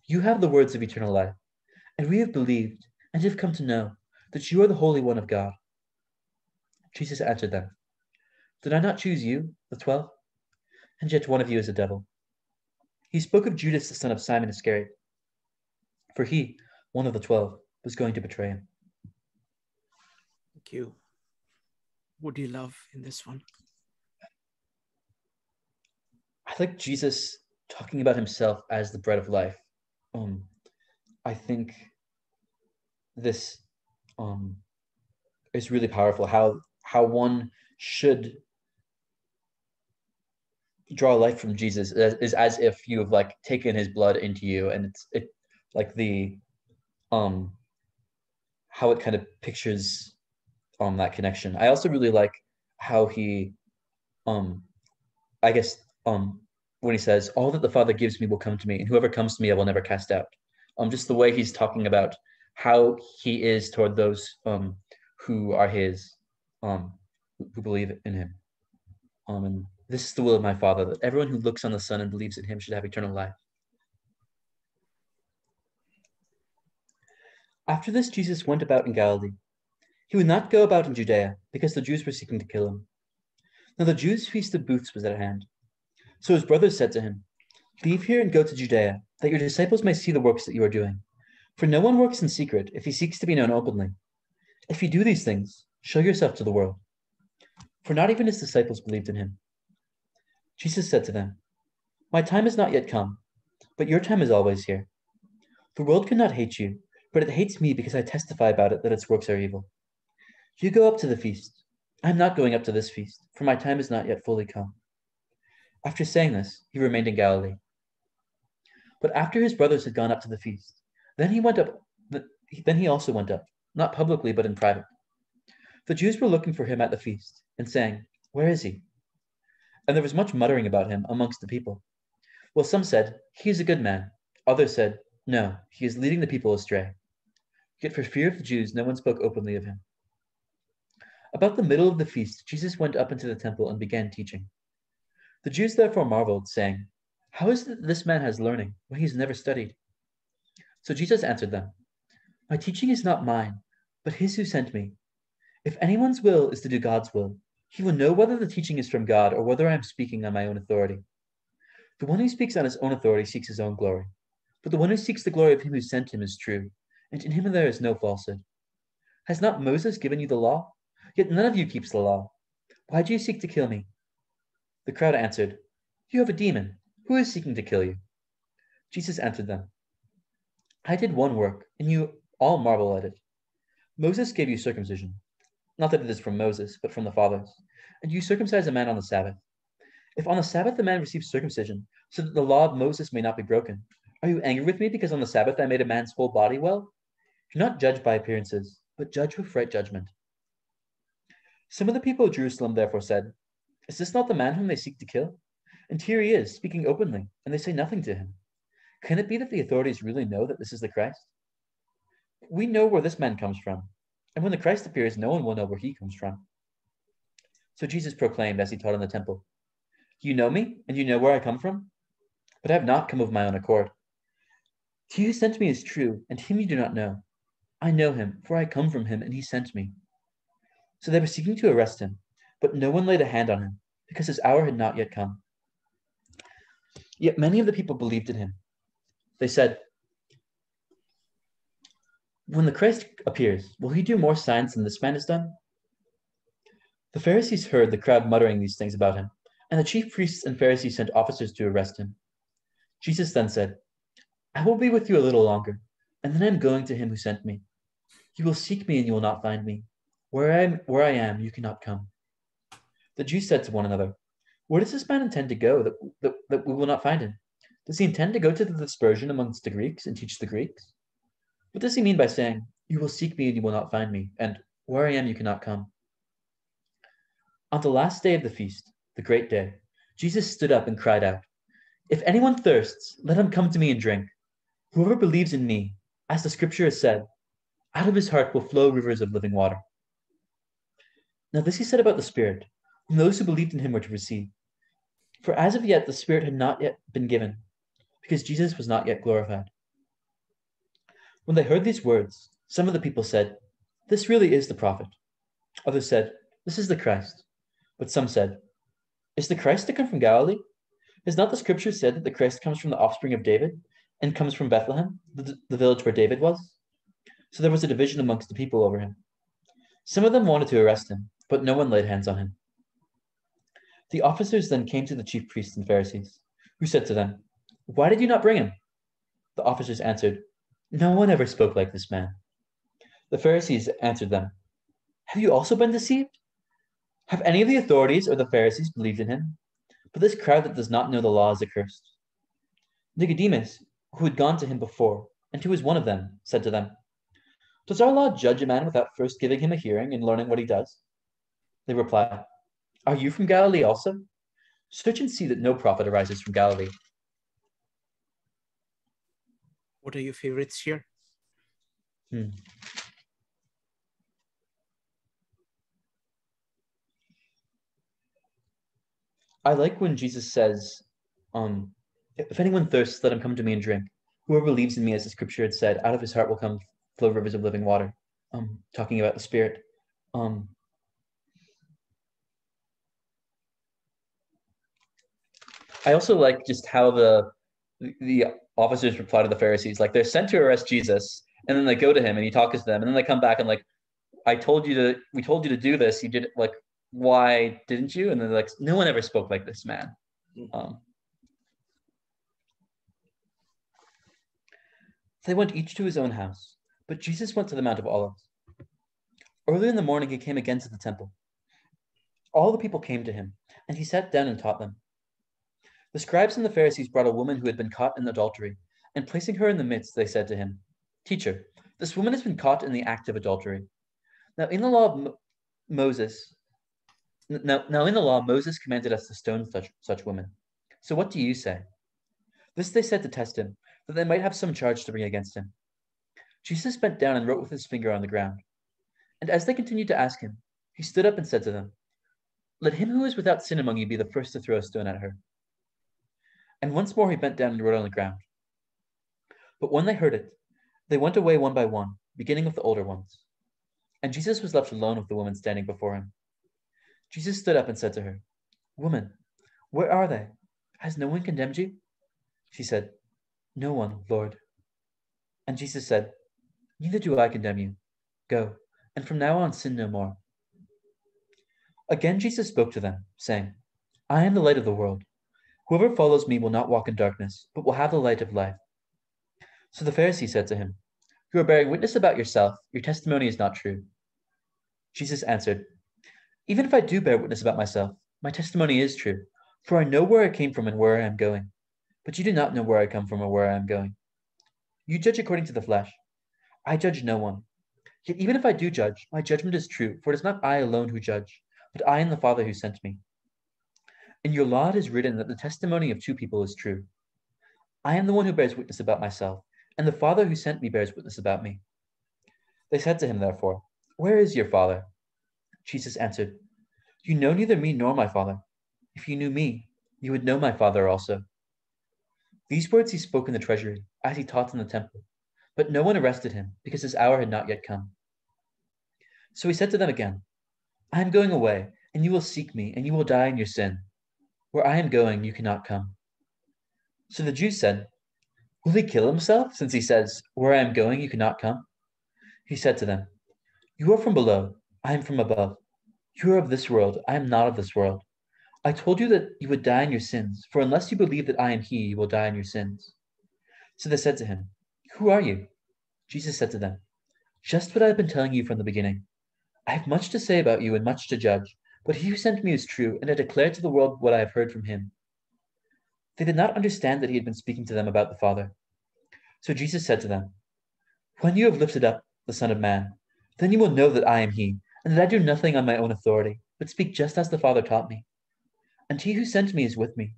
You have the words of eternal life, and we have believed and have come to know that you are the Holy One of God." Jesus answered them, "Did I not choose you, the 12? And yet one of you is a devil." He spoke of Judas, the son of Simon Iscariot, for he, one of the 12, was going to betray him. Thank you. What do you love in this one? I like Jesus talking about himself as the bread of life. I think this is really powerful. How one should draw life from Jesus is as if you have like taken his blood into you, and it like the how it kind of pictures that connection. I also really like how he I guess when he says, "All that the Father gives me will come to me, and whoever comes to me I will never cast out." Just the way he's talking about how he is toward those who are his, who believe in him. And this is the will of my Father, that everyone who looks on the Son and believes in him should have eternal life. After this, Jesus went about in Galilee. He would not go about in Judea, because the Jews were seeking to kill him. Now the Jews' feast of booths was at hand. So his brothers said to him, "Leave here and go to Judea, that your disciples may see the works that you are doing. For no one works in secret if he seeks to be known openly. If you do these things, show yourself to the world." For not even his disciples believed in him. Jesus said to them, "My time has not yet come, but your time is always here. The world cannot hate you, but it hates me because I testify about it that its works are evil. You go up to the feast. I am not going up to this feast, for my time is not yet fully come." After saying this, he remained in Galilee. But after his brothers had gone up to the feast, then he also went up, not publicly, but in private. The Jews were looking for him at the feast, and saying, "Where is he?" And there was much muttering about him amongst the people. Well, some said, "He is a good man." Others said, "No, he is leading the people astray." Yet for fear of the Jews, no one spoke openly of him. About the middle of the feast, Jesus went up into the temple and began teaching. The Jews therefore marveled, saying, "How is it that this man has learning, when he has never studied?" So Jesus answered them, "My teaching is not mine, but his who sent me. If anyone's will is to do God's will, he will know whether the teaching is from God or whether I am speaking on my own authority. The one who speaks on his own authority seeks his own glory, but the one who seeks the glory of him who sent him is true, and in him there is no falsehood. Has not Moses given you the law? Yet none of you keeps the law. Why do you seek to kill me?" The crowd answered, "You have a demon. Who is seeking to kill you?" Jesus answered them, "I did one work, and you all marvel at it. Moses gave you circumcision. Not that it is from Moses, but from the fathers. And you circumcise a man on the Sabbath. If on the Sabbath a man receives circumcision, so that the law of Moses may not be broken, are you angry with me because on the Sabbath I made a man's whole body well? Do not judge by appearances, but judge with right judgment." Some of the people of Jerusalem therefore said, "Is this not the man whom they seek to kill? And here he is, speaking openly, and they say nothing to him. Can it be that the authorities really know that this is the Christ? We know where this man comes from, and when the Christ appears, no one will know where he comes from." So Jesus proclaimed as he taught in the temple, "You know me, and you know where I come from, but I have not come of my own accord. He who sent me is true, and him you do not know. I know him, for I come from him, and he sent me." So they were seeking to arrest him, but no one laid a hand on him, because his hour had not yet come. Yet many of the people believed in him. They said, "When the Christ appears, will he do more signs than this man has done?" The Pharisees heard the crowd muttering these things about him, and the chief priests and Pharisees sent officers to arrest him. Jesus then said, "I will be with you a little longer, and then I am going to him who sent me. You will seek me and you will not find me. Where I am, you cannot come." The Jews said to one another, "Where does this man intend to go that we will not find him? Does he intend to go to the dispersion amongst the Greeks and teach the Greeks? What does he mean by saying, 'You will seek me and you will not find me,' and 'Where I am, you cannot come'?" On the last day of the feast, the great day, Jesus stood up and cried out, "If anyone thirsts, let him come to me and drink. Whoever believes in me, as the scripture has said, out of his heart will flow rivers of living water." Now this he said about the Spirit, whom those who believed in him were to receive. For as of yet the Spirit had not yet been given, because Jesus was not yet glorified. When they heard these words, some of the people said, "This really is the prophet." Others said, "This is the Christ." But some said, "Is the Christ to come from Galilee? Has not the scripture said that the Christ comes from the offspring of David and comes from Bethlehem, the village where David was?" So there was a division amongst the people over him. Some of them wanted to arrest him, but no one laid hands on him. The officers then came to the chief priests and Pharisees, who said to them, "Why did you not bring him?" The officers answered, "No one ever spoke like this man." The Pharisees answered them, "Have you also been deceived? Have any of the authorities or the Pharisees believed in him? But this crowd that does not know the law is accursed." Nicodemus, who had gone to him before, and who was one of them, said to them, "Does our law judge a man without first giving him a hearing and learning what he does?" They replied, "Are you from Galilee also? Search and see that no prophet arises from Galilee." What are your favorites here? I like when Jesus says, "If anyone thirsts, let him come to me and drink. Whoever believes in me, as the scripture had said, out of his heart will come flow rivers of living water." Talking about the Spirit. I also like just how the officers reply to the Pharisees. Like they're sent to arrest Jesus, and then they go to him and he talks to them, and then they come back and like, we told you to do this. You did it. Like, why didn't you? And they're like, no one ever spoke like this man. They went each to his own house, but Jesus went to the Mount of Olives. Early in the morning, he came again to the temple. All the people came to him, and he sat down and taught them. The scribes and the Pharisees brought a woman who had been caught in adultery, and placing her in the midst, they said to him, "Teacher, this woman has been caught in the act of adultery. Now in the law of Moses, Moses commanded us to stone such women. So what do you say?" This they said to test him, that they might have some charge to bring against him. Jesus bent down and wrote with his finger on the ground. And as they continued to ask him, he stood up and said to them, "Let him who is without sin among you be the first to throw a stone at her." And once more he bent down and wrote on the ground. But when they heard it, they went away one by one, beginning with the older ones. And Jesus was left alone with the woman standing before him. Jesus stood up and said to her, "Woman, where are they? Has no one condemned you?" She said, "No one, Lord." And Jesus said, "Neither do I condemn you. Go, and from now on sin no more." Again Jesus spoke to them, saying, "I am the light of the world. Whoever follows me will not walk in darkness, but will have the light of life." So the Pharisees said to him, "You are bearing witness about yourself. Your testimony is not true." Jesus answered, "Even if I do bear witness about myself, my testimony is true, for I know where I came from and where I am going. But you do not know where I come from or where I am going. You judge according to the flesh. I judge no one. Yet even if I do judge, my judgment is true, for it is not I alone who judge, but I and the Father who sent me. In your law it is written that the testimony of two people is true. I am the one who bears witness about myself, and the Father who sent me bears witness about me. They said to him, therefore, where is your Father? Jesus answered, you know neither me nor my Father. If you knew me, you would know my Father also. These words he spoke in the treasury, as he taught in the temple, but no one arrested him, because his hour had not yet come. So he said to them again, I am going away, and you will seek me, and you will die in your sin. Where I am going, you cannot come. So the Jews said, will he kill himself, since he says, where I am going, you cannot come? He said to them, you are from below, I am from above. You are of this world, I am not of this world. I told you that you would die in your sins, for unless you believe that I am he, you will die in your sins. So they said to him, who are you? Jesus said to them, just what I have been telling you from the beginning. I have much to say about you and much to judge, but he who sent me is true, and I declare to the world what I have heard from him. They did not understand that he had been speaking to them about the Father. So Jesus said to them, when you have lifted up the Son of Man, then you will know that I am he, and that I do nothing on my own authority, but speak just as the Father taught me. And he who sent me is with me.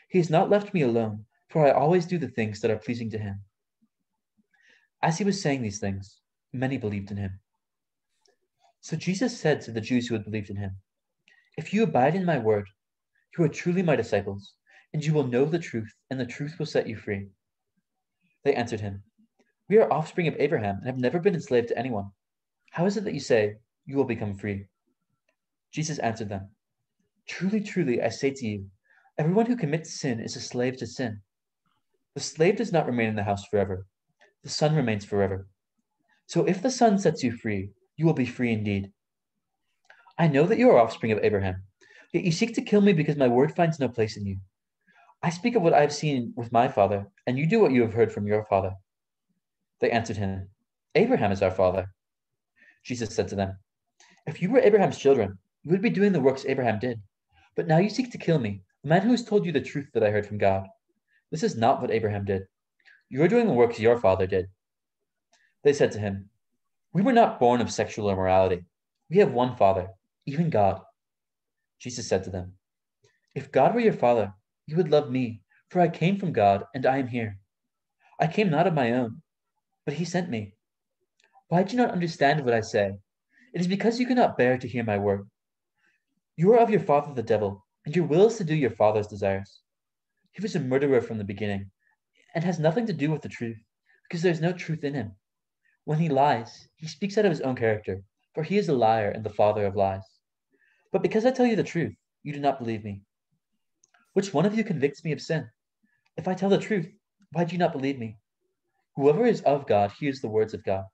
He has not left me alone, for I always do the things that are pleasing to him. As he was saying these things, many believed in him. So Jesus said to the Jews who had believed in him, if you abide in my word, you are truly my disciples, and you will know the truth, and the truth will set you free. They answered him, we are offspring of Abraham and have never been enslaved to anyone. How is it that you say, you will become free? Jesus answered them, truly, truly, I say to you, everyone who commits sin is a slave to sin. The slave does not remain in the house forever. The Son remains forever. So if the Son sets you free, you will be free indeed. I know that you are offspring of Abraham, yet you seek to kill me because my word finds no place in you. I speak of what I have seen with my father, and you do what you have heard from your father. They answered him, Abraham is our father. Jesus said to them, if you were Abraham's children, you would be doing the works Abraham did. But now you seek to kill me, the man who has told you the truth that I heard from God. This is not what Abraham did. You are doing the works your father did. They said to him, we were not born of sexual immorality. We have one Father, even God. Jesus said to them, if God were your Father, you would love me, for I came from God, and I am here. I came not of my own, but he sent me. Why do you not understand what I say? It is because you cannot bear to hear my word. You are of your father the devil, and your will is to do your father's desires. He was a murderer from the beginning, and has nothing to do with the truth, because there is no truth in him. When he lies, he speaks out of his own character, for he is a liar and the father of lies. But because I tell you the truth, you do not believe me. Which one of you convicts me of sin? If I tell the truth, why do you not believe me? Whoever is of God hears the words of God.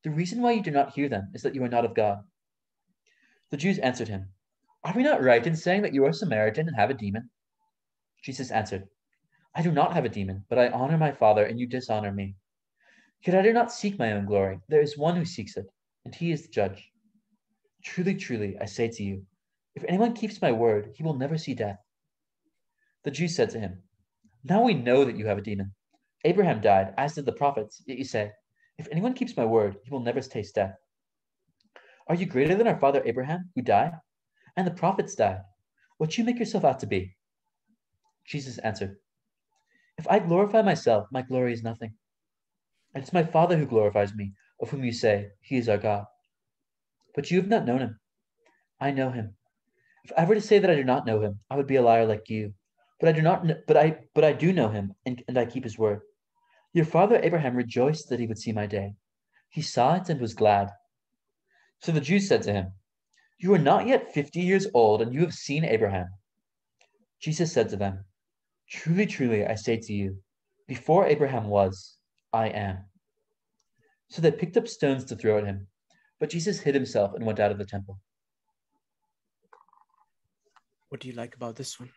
The reason why you do not hear them is that you are not of God. The Jews answered him, are we not right in saying that you are a Samaritan and have a demon? Jesus answered, I do not have a demon, but I honor my Father, and you dishonor me. Yet I do not seek my own glory. There is one who seeks it, and he is the judge. Truly, truly, I say to you, if anyone keeps my word, he will never see death. The Jews said to him, now we know that you have a demon. Abraham died, as did the prophets, yet you say, if anyone keeps my word, he will never taste death. Are you greater than our father Abraham, who died? And the prophets died. What you make yourself out to be? Jesus answered, if I glorify myself, my glory is nothing. It is my Father who glorifies me, of whom you say, he is our God. But you have not known him. I know him. If I were to say that I do not know him, I would be a liar like you. But I do not. But I do know him, and I keep his word. Your father Abraham rejoiced that he would see my day. He saw it and was glad. So the Jews said to him, you are not yet 50 years old, and you have seen Abraham. Jesus said to them, truly, truly, I say to you, before Abraham was, I am. So they picked up stones to throw at him, but Jesus hid himself and went out of the temple. What do you like about this one?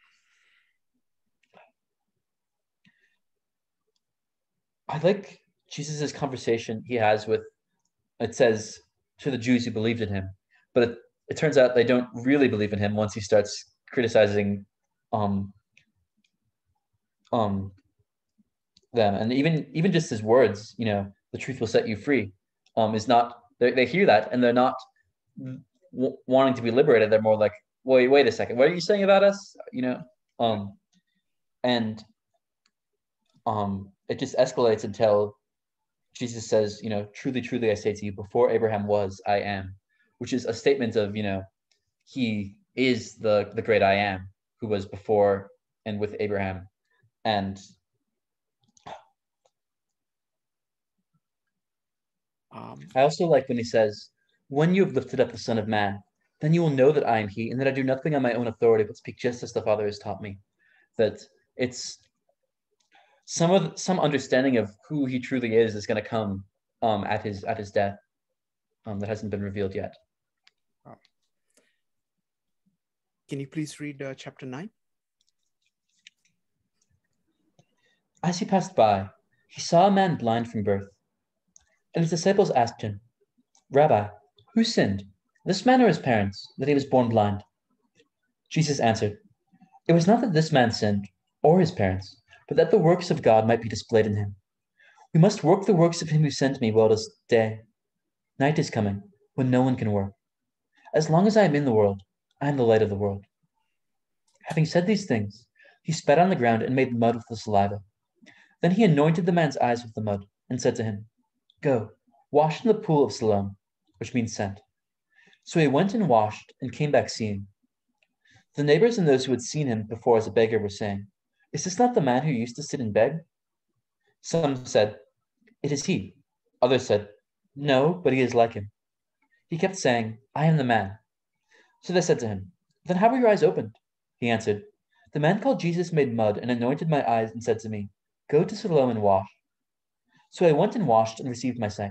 I like Jesus' conversation he has with, it says, to the Jews who believed in him, but it turns out they don't really believe in him once he starts criticizing um, um, them. And even just his words, the truth will set you free, is not, they hear that and they're not wanting to be liberated. They're more like, wait a second. What are you saying about us? And it just escalates until Jesus says, truly, truly, I say to you, before Abraham was, I am, which is a statement of, he is the great I am who was before and with Abraham. And I also like when he says, when you have lifted up the Son of Man, then you will know that I am he, and that I do nothing on my own authority, but speak just as the Father has taught me. That it's some understanding of who he truly is going to come at his death that hasn't been revealed yet. Can you please read chapter 9? As he passed by, he saw a man blind from birth. And his disciples asked him, Rabbi, who sinned, this man or his parents, that he was born blind? Jesus answered, it was not that this man sinned, or his parents, but that the works of God might be displayed in him. We must work the works of him who sent me while it is day. Night is coming, when no one can work. As long as I am in the world, I am the light of the world. Having said these things, he spat on the ground and made mud with the saliva. Then he anointed the man's eyes with the mud, and said to him, Go, wash in the pool of Siloam, which means sent. So he went and washed, and came back seeing. The neighbors and those who had seen him before as a beggar were saying, Is this not the man who used to sit and beg? Some said, It is he. Others said, No, but he is like him. He kept saying, I am the man. So they said to him, Then how were your eyes opened? He answered, The man called Jesus made mud and anointed my eyes and said to me, Go to Siloam and wash. So I went and washed and received my sight.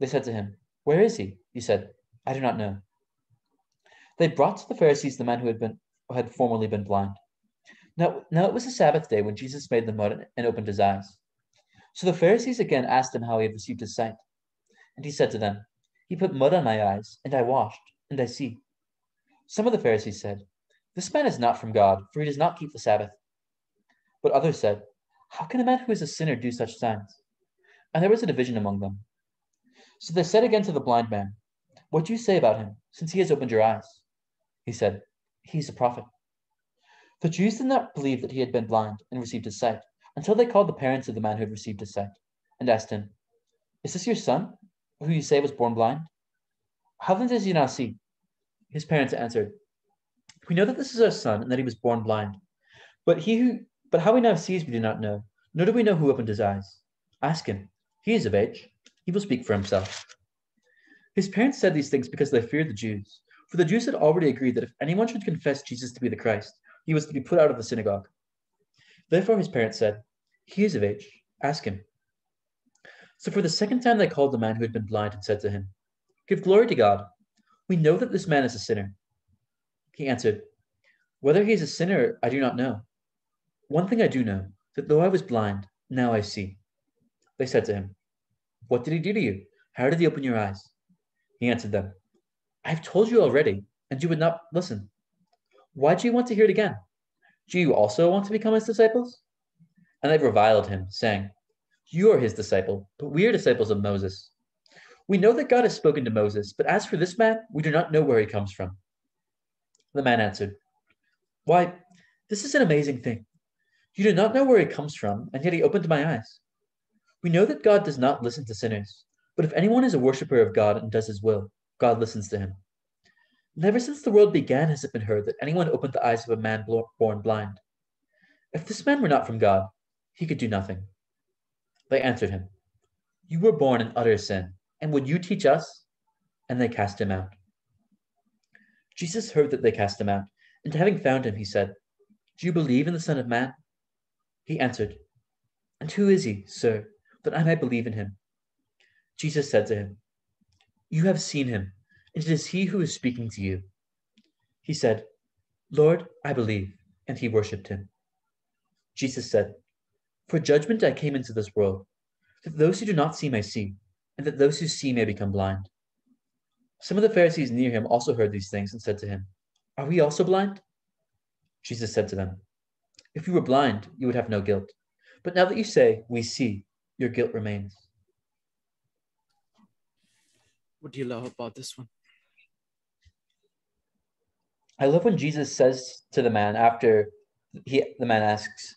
They said to him, Where is he? He said, I do not know. They brought to the Pharisees the man who had formerly been blind. Now it was the Sabbath day when Jesus made the mud and opened his eyes. So the Pharisees again asked him how he had received his sight. And he said to them, He put mud on my eyes, and I washed, and I see. Some of the Pharisees said, This man is not from God, for he does not keep the Sabbath. But others said, How can a man who is a sinner do such signs? And there was a division among them. So they said again to the blind man, What do you say about him, since he has opened your eyes? He said, He is a prophet. The Jews did not believe that he had been blind and received his sight, until they called the parents of the man who had received his sight, and asked him, Is this your son, who you say was born blind? How then does he now see? His parents answered, We know that this is our son, and that he was born blind. But how he now sees we do not know, nor do we know who opened his eyes. Ask him. He is of age. He will speak for himself. His parents said these things because they feared the Jews, for the Jews had already agreed that if anyone should confess Jesus to be the Christ, he was to be put out of the synagogue. Therefore his parents said, He is of age. Ask him. So for the second time they called the man who had been blind and said to him, Give glory to God. We know that this man is a sinner. He answered, Whether he is a sinner, I do not know. One thing I do know, that though I was blind, now I see. They said to him, What did he do to you? How did he open your eyes? He answered them, I have told you already, and you would not listen. Why do you want to hear it again? Do you also want to become his disciples? And they reviled him, saying, You are his disciple, but we are disciples of Moses. We know that God has spoken to Moses, but as for this man, we do not know where he comes from. The man answered, Why, this is an amazing thing. You do not know where he comes from, and yet he opened my eyes. We know that God does not listen to sinners, but if anyone is a worshiper of God and does his will, God listens to him. Never since the world began has it been heard that anyone opened the eyes of a man born blind. If this man were not from God, he could do nothing. They answered him, You were born in utter sin, and would you teach us? And they cast him out. Jesus heard that they cast him out, and having found him, he said, Do you believe in the Son of Man? He answered, And who is he, sir, that I might believe in him? Jesus said to him, You have seen him, and it is he who is speaking to you. He said, Lord, I believe, and he worshipped him. Jesus said, For judgment I came into this world, that those who do not see may see, and that those who see may become blind. Some of the Pharisees near him also heard these things and said to him, Are we also blind? Jesus said to them, If you were blind, you would have no guilt. But now that you say, We see, your guilt remains. What do you love about this one? I love when Jesus says to the man after the man asks,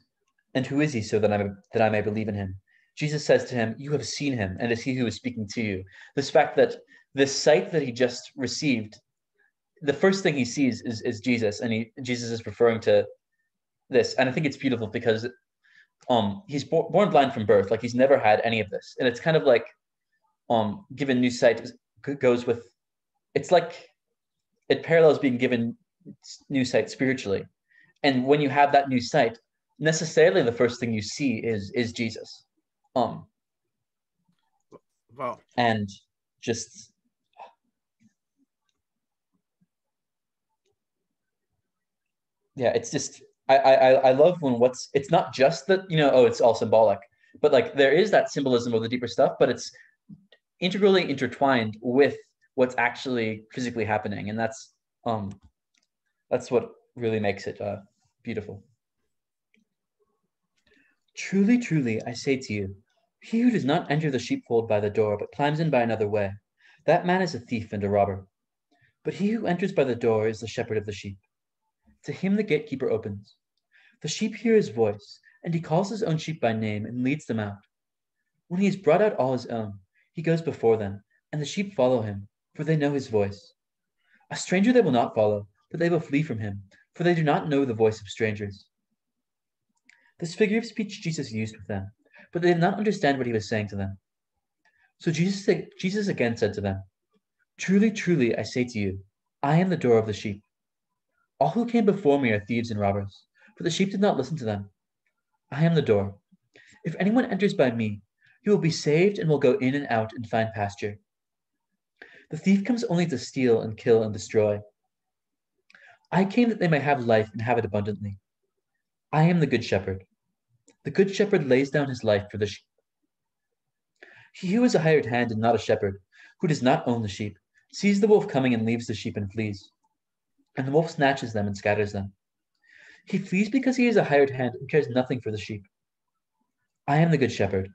"And who is he, so that I may believe in him?" Jesus says to him, "You have seen him, and it's he who is speaking to you." This fact that this sight that he just received, the first thing he sees is Jesus, and Jesus is referring to this, and I think it's beautiful because he's born blind from birth, like he's never had any of this, and it's kind of like given new sight goes with, it's like it parallels being given new sight spiritually. And when you have that new sight, necessarily the first thing you see is Jesus. Wow. And just yeah, it's just I love when it's not just that, oh, it's all symbolic, but like there is that symbolism of the deeper stuff, but it's integrally intertwined with what's actually physically happening, and that's what really makes it beautiful. Truly, truly, I say to you, he who does not enter the sheepfold by the door, but climbs in by another way, that man is a thief and a robber. But he who enters by the door is the shepherd of the sheep. To him the gatekeeper opens. The sheep hear his voice, and he calls his own sheep by name and leads them out. When he has brought out all his own, he goes before them, and the sheep follow him, for they know his voice. A stranger they will not follow, but they will flee from him, for they do not know the voice of strangers. This figure of speech Jesus used with them, but they did not understand what he was saying to them. So Jesus again said to them, "Truly, truly, I say to you, I am the door of the sheep. All who came before me are thieves and robbers, but the sheep did not listen to them. I am the door. If anyone enters by me, he will be saved and will go in and out and find pasture. The thief comes only to steal and kill and destroy. I came that they may have life and have it abundantly. I am the good shepherd. The good shepherd lays down his life for the sheep. He who is a hired hand and not a shepherd, who does not own the sheep, sees the wolf coming and leaves the sheep and flees. And the wolf snatches them and scatters them. He flees because he is a hired hand and cares nothing for the sheep. I am the good shepherd.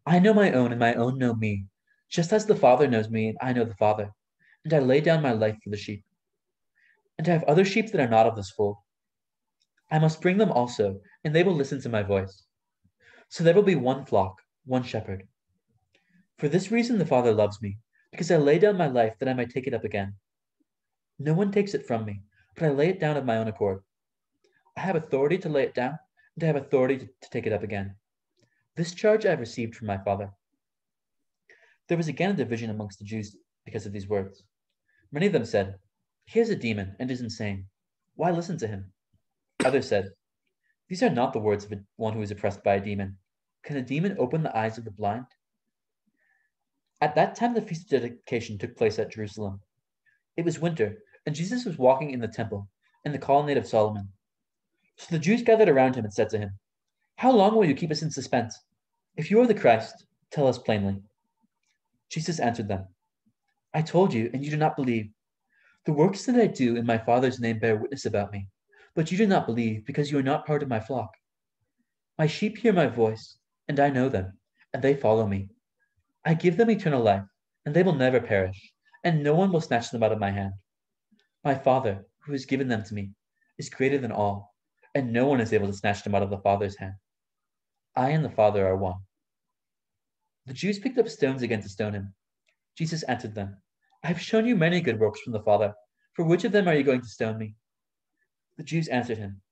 I know my own, and my own know me, just as the Father knows me, and I know the Father. And I lay down my life for the sheep. And I have other sheep that are not of this fold. I must bring them also, and they will listen to my voice. So there will be one flock, one shepherd. For this reason the Father loves me, because I lay down my life that I might take it up again. No one takes it from me, but I lay it down of my own accord. I have authority to lay it down, and I have authority to take it up again. This charge I have received from my Father." There was again a division amongst the Jews because of these words. Many of them said, "He has a demon and is insane. Why listen to him?" Others said, "These are not the words of one who is oppressed by a demon. Can a demon open the eyes of the blind?" At that time, the feast of dedication took place at Jerusalem. It was winter, and Jesus was walking in the temple, in the colonnade of Solomon. So the Jews gathered around him and said to him, "How long will you keep us in suspense? If you are the Christ, tell us plainly." Jesus answered them, "I told you, and you do not believe. The works that I do in my Father's name bear witness about me, but you do not believe because you are not part of my flock. My sheep hear my voice, and I know them, and they follow me. I give them eternal life, and they will never perish, and no one will snatch them out of my hand. My Father, who has given them to me, is greater than all, and no one is able to snatch them out of the Father's hand. I and the Father are one." The Jews picked up stones again to stone him. Jesus answered them, "I have shown you many good works from the Father. For which of them are you going to stone me?" The Jews answered him,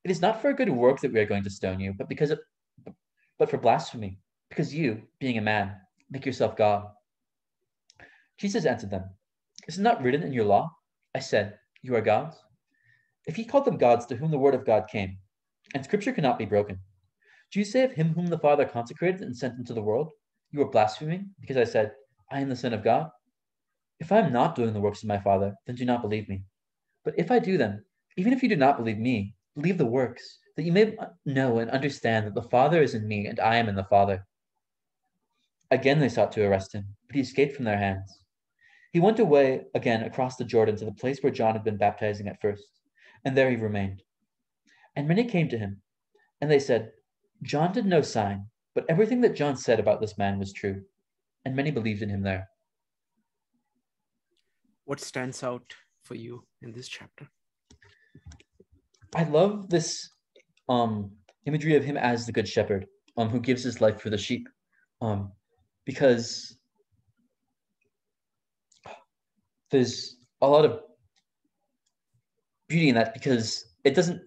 "It is not for a good work that we are going to stone you, but for blasphemy, because you, being a man, make yourself God." Jesus answered them, "Is it not written in your law? I said, you are gods." If he called them gods to whom the word of God came, and scripture cannot be broken, do you say of him whom the Father consecrated and sent into the world, you are blaspheming because I said, I am the Son of God? If I am not doing the works of my Father, then do not believe me. But if I do them, even if you do not believe me, believe the works, that you may know and understand that the Father is in me and I am in the Father. Again they sought to arrest him, but he escaped from their hands. He went away again across the Jordan to the place where John had been baptizing at first, and there he remained. And many came to him, and they said, "John did no sign, but everything that John said about this man was true." And many believed in him there. What stands out for you in this chapter? I love this imagery of him as the good shepherd, who gives his life for the sheep. Because there's a lot of beauty in that, because it doesn't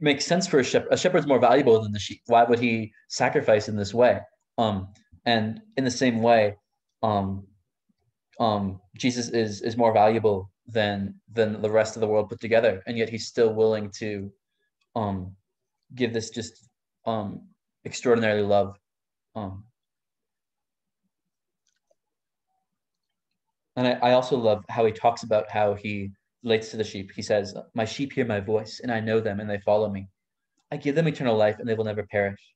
make sense for a shepherd. A shepherd's more valuable than the sheep. Why would he sacrifice in this way? And in the same way, um, Jesus is more valuable than the rest of the world put together, and yet he's still willing to give this just extraordinary love. And I also love how he talks about how he relates to the sheep. He says, "My sheep hear my voice, and I know them, and they follow me. I give them eternal life, and they will never perish."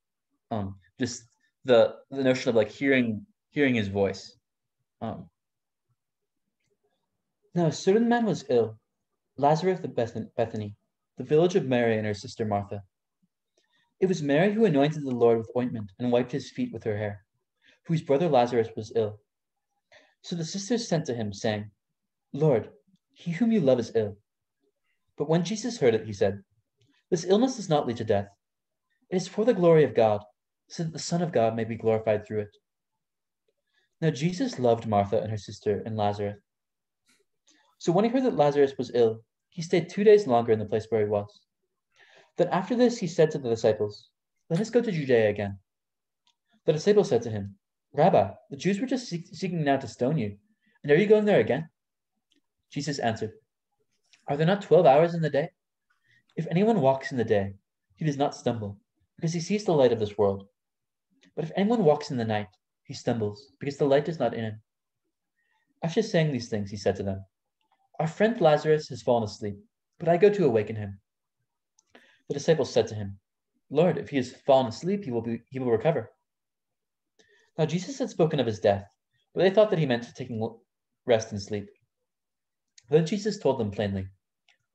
Just the notion of like hearing his voice. Now a certain man was ill, Lazarus of Bethany, the village of Mary and her sister Martha. It was Mary who anointed the Lord with ointment and wiped his feet with her hair, whose brother Lazarus was ill. So the sisters sent to him, saying, "Lord, he whom you love is ill." But when Jesus heard it, he said, "This illness does not lead to death. It is for the glory of God, so that the Son of God may be glorified through it." Now Jesus loved Martha and her sister and Lazarus. So when he heard that Lazarus was ill, he stayed 2 days longer in the place where he was. Then after this he said to the disciples, "Let us go to Judea again." The disciples said to him, "Rabbi, the Jews were just seeking now to stone you, and are you going there again?" Jesus answered, "Are there not 12 hours in the day? If anyone walks in the day, he does not stumble, because he sees the light of this world. But if anyone walks in the night, he stumbles, because the light is not in him." After saying these things, he said to them, "Our friend Lazarus has fallen asleep, but I go to awaken him." The disciples said to him, "Lord, if he has fallen asleep, he will recover." Now Jesus had spoken of his death, but they thought that he meant taking rest and sleep. Then Jesus told them plainly,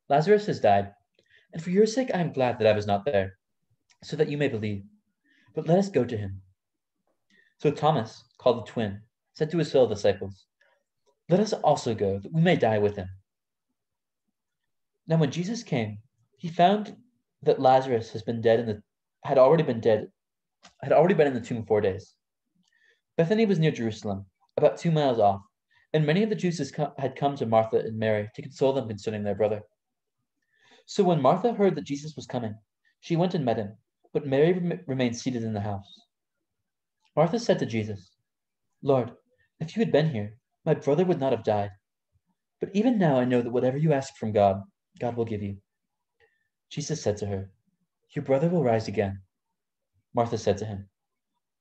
"Lazarus has died, and for your sake I am glad that I was not there, so that you may believe. But let us go to him." So Thomas, called the twin, said to his fellow disciples, "Let us also go, that we may die with him." Now when Jesus came, he found that Lazarus had already been in the tomb 4 days. Bethany was near Jerusalem, about 2 miles off, and many of the Jews had come to Martha and Mary to console them concerning their brother. So when Martha heard that Jesus was coming, she went and met him, but Mary remained seated in the house. Martha said to Jesus, "Lord, if you had been here, my brother would not have died. But even now I know that whatever you ask from God, God will give you." Jesus said to her, "Your brother will rise again." Martha said to him,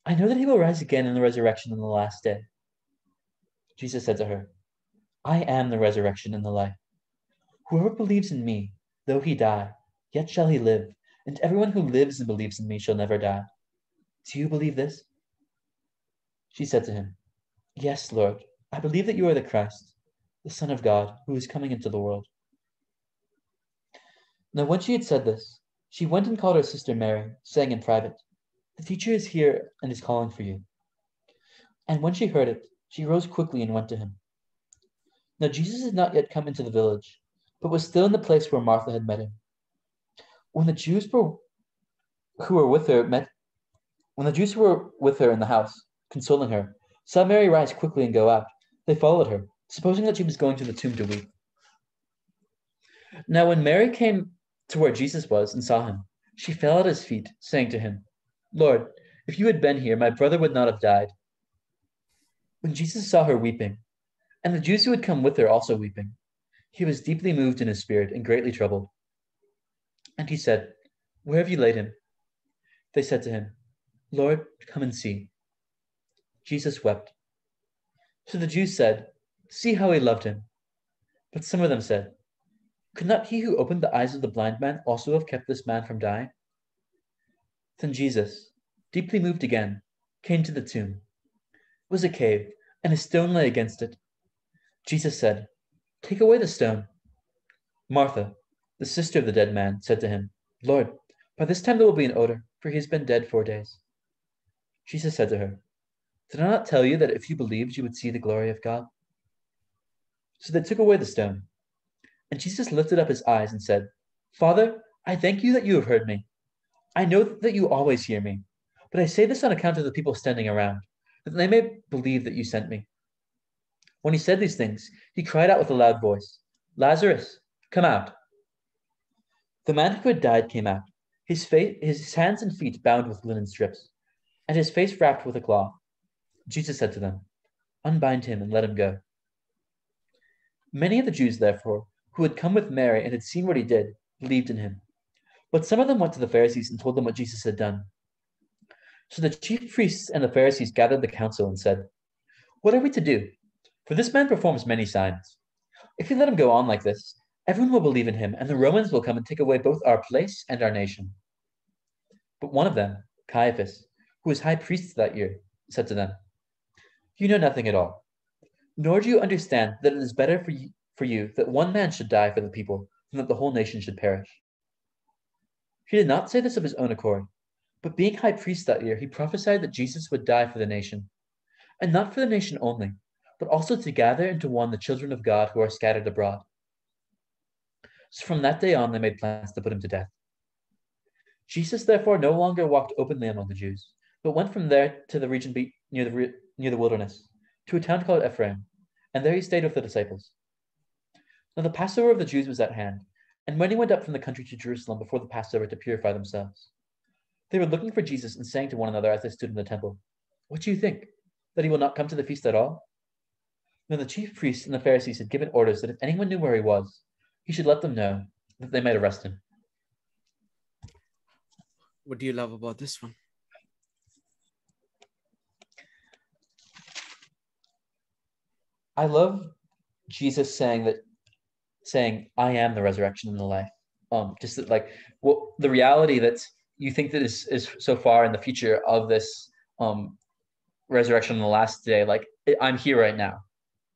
"I know that he will rise again in the resurrection on the last day." Jesus said to her, "I am the resurrection and the life. Whoever believes in me, though he die, yet shall he live, and everyone who lives and believes in me shall never die. Do you believe this?" She said to him, "Yes, Lord, I believe that you are the Christ, the Son of God, who is coming into the world." Now when she had said this, she went and called her sister Mary, saying in private, "The teacher is here and is calling for you." And when she heard it, she rose quickly and went to him. Now Jesus had not yet come into the village, but was still in the place where Martha had met him. When the Jews who were with her met When the Jews who were with her in the house, consoling her, saw Mary rise quickly and go out, they followed her, supposing that she was going to the tomb to weep. Now when Mary came to where Jesus was and saw him, she fell at his feet, saying to him, "Lord, if you had been here, my brother would not have died." When Jesus saw her weeping, and the Jews who had come with her also weeping, he was deeply moved in his spirit and greatly troubled. And he said, "Where have you laid him?" They said to him, "Lord, come and see." Jesus wept. So the Jews said, "See how he loved him." But some of them said, "Could not he who opened the eyes of the blind man also have kept this man from dying?" Then Jesus, deeply moved again, came to the tomb. It was a cave, and a stone lay against it. Jesus said, "Take away the stone." Martha, the sister of the dead man, said to him, "Lord, by this time there will be an odor, for he has been dead 4 days." Jesus said to her, "Did I not tell you that if you believed, you would see the glory of God?" So they took away the stone. And Jesus lifted up his eyes and said, Father, I thank you that you have heard me. I know that you always hear me, but I say this on account of the people standing around, that they may believe that you sent me. When he said these things, he cried out with a loud voice, Lazarus, come out. The man who had died came out, his hands and feet bound with linen strips, and his face wrapped with a cloth. Jesus said to them, Unbind him and let him go. Many of the Jews, therefore, who had come with Mary and had seen what he did, believed in him. But some of them went to the Pharisees and told them what Jesus had done. So the chief priests and the Pharisees gathered the council and said, What are we to do? For this man performs many signs. If we let him go on like this, everyone will believe in him, and the Romans will come and take away both our place and our nation. But one of them, Caiaphas, who was high priest that year, said to them, You know nothing at all, nor do you understand that it is better for you that one man should die for the people than that the whole nation should perish. He did not say this of his own accord, but being high priest that year, he prophesied that Jesus would die for the nation, and not for the nation only, but also to gather into one the children of God who are scattered abroad. So from that day on, they made plans to put him to death. Jesus therefore no longer walked openly among the Jews, but went from there to the region near the wilderness, to a town called Ephraim, and there he stayed with the disciples. Now the Passover of the Jews was at hand, and many went up from the country to Jerusalem before the Passover to purify themselves. They were looking for Jesus and saying to one another as they stood in the temple, What do you think? That he will not come to the feast at all? Now the chief priests and the Pharisees had given orders that if anyone knew where he was, he should let them know, that they might arrest him. What do you love about this one? I love Jesus saying, I am the resurrection and the life. Just that, like, what the reality that you think that is so far in the future of this resurrection on the last day, like I'm here right now.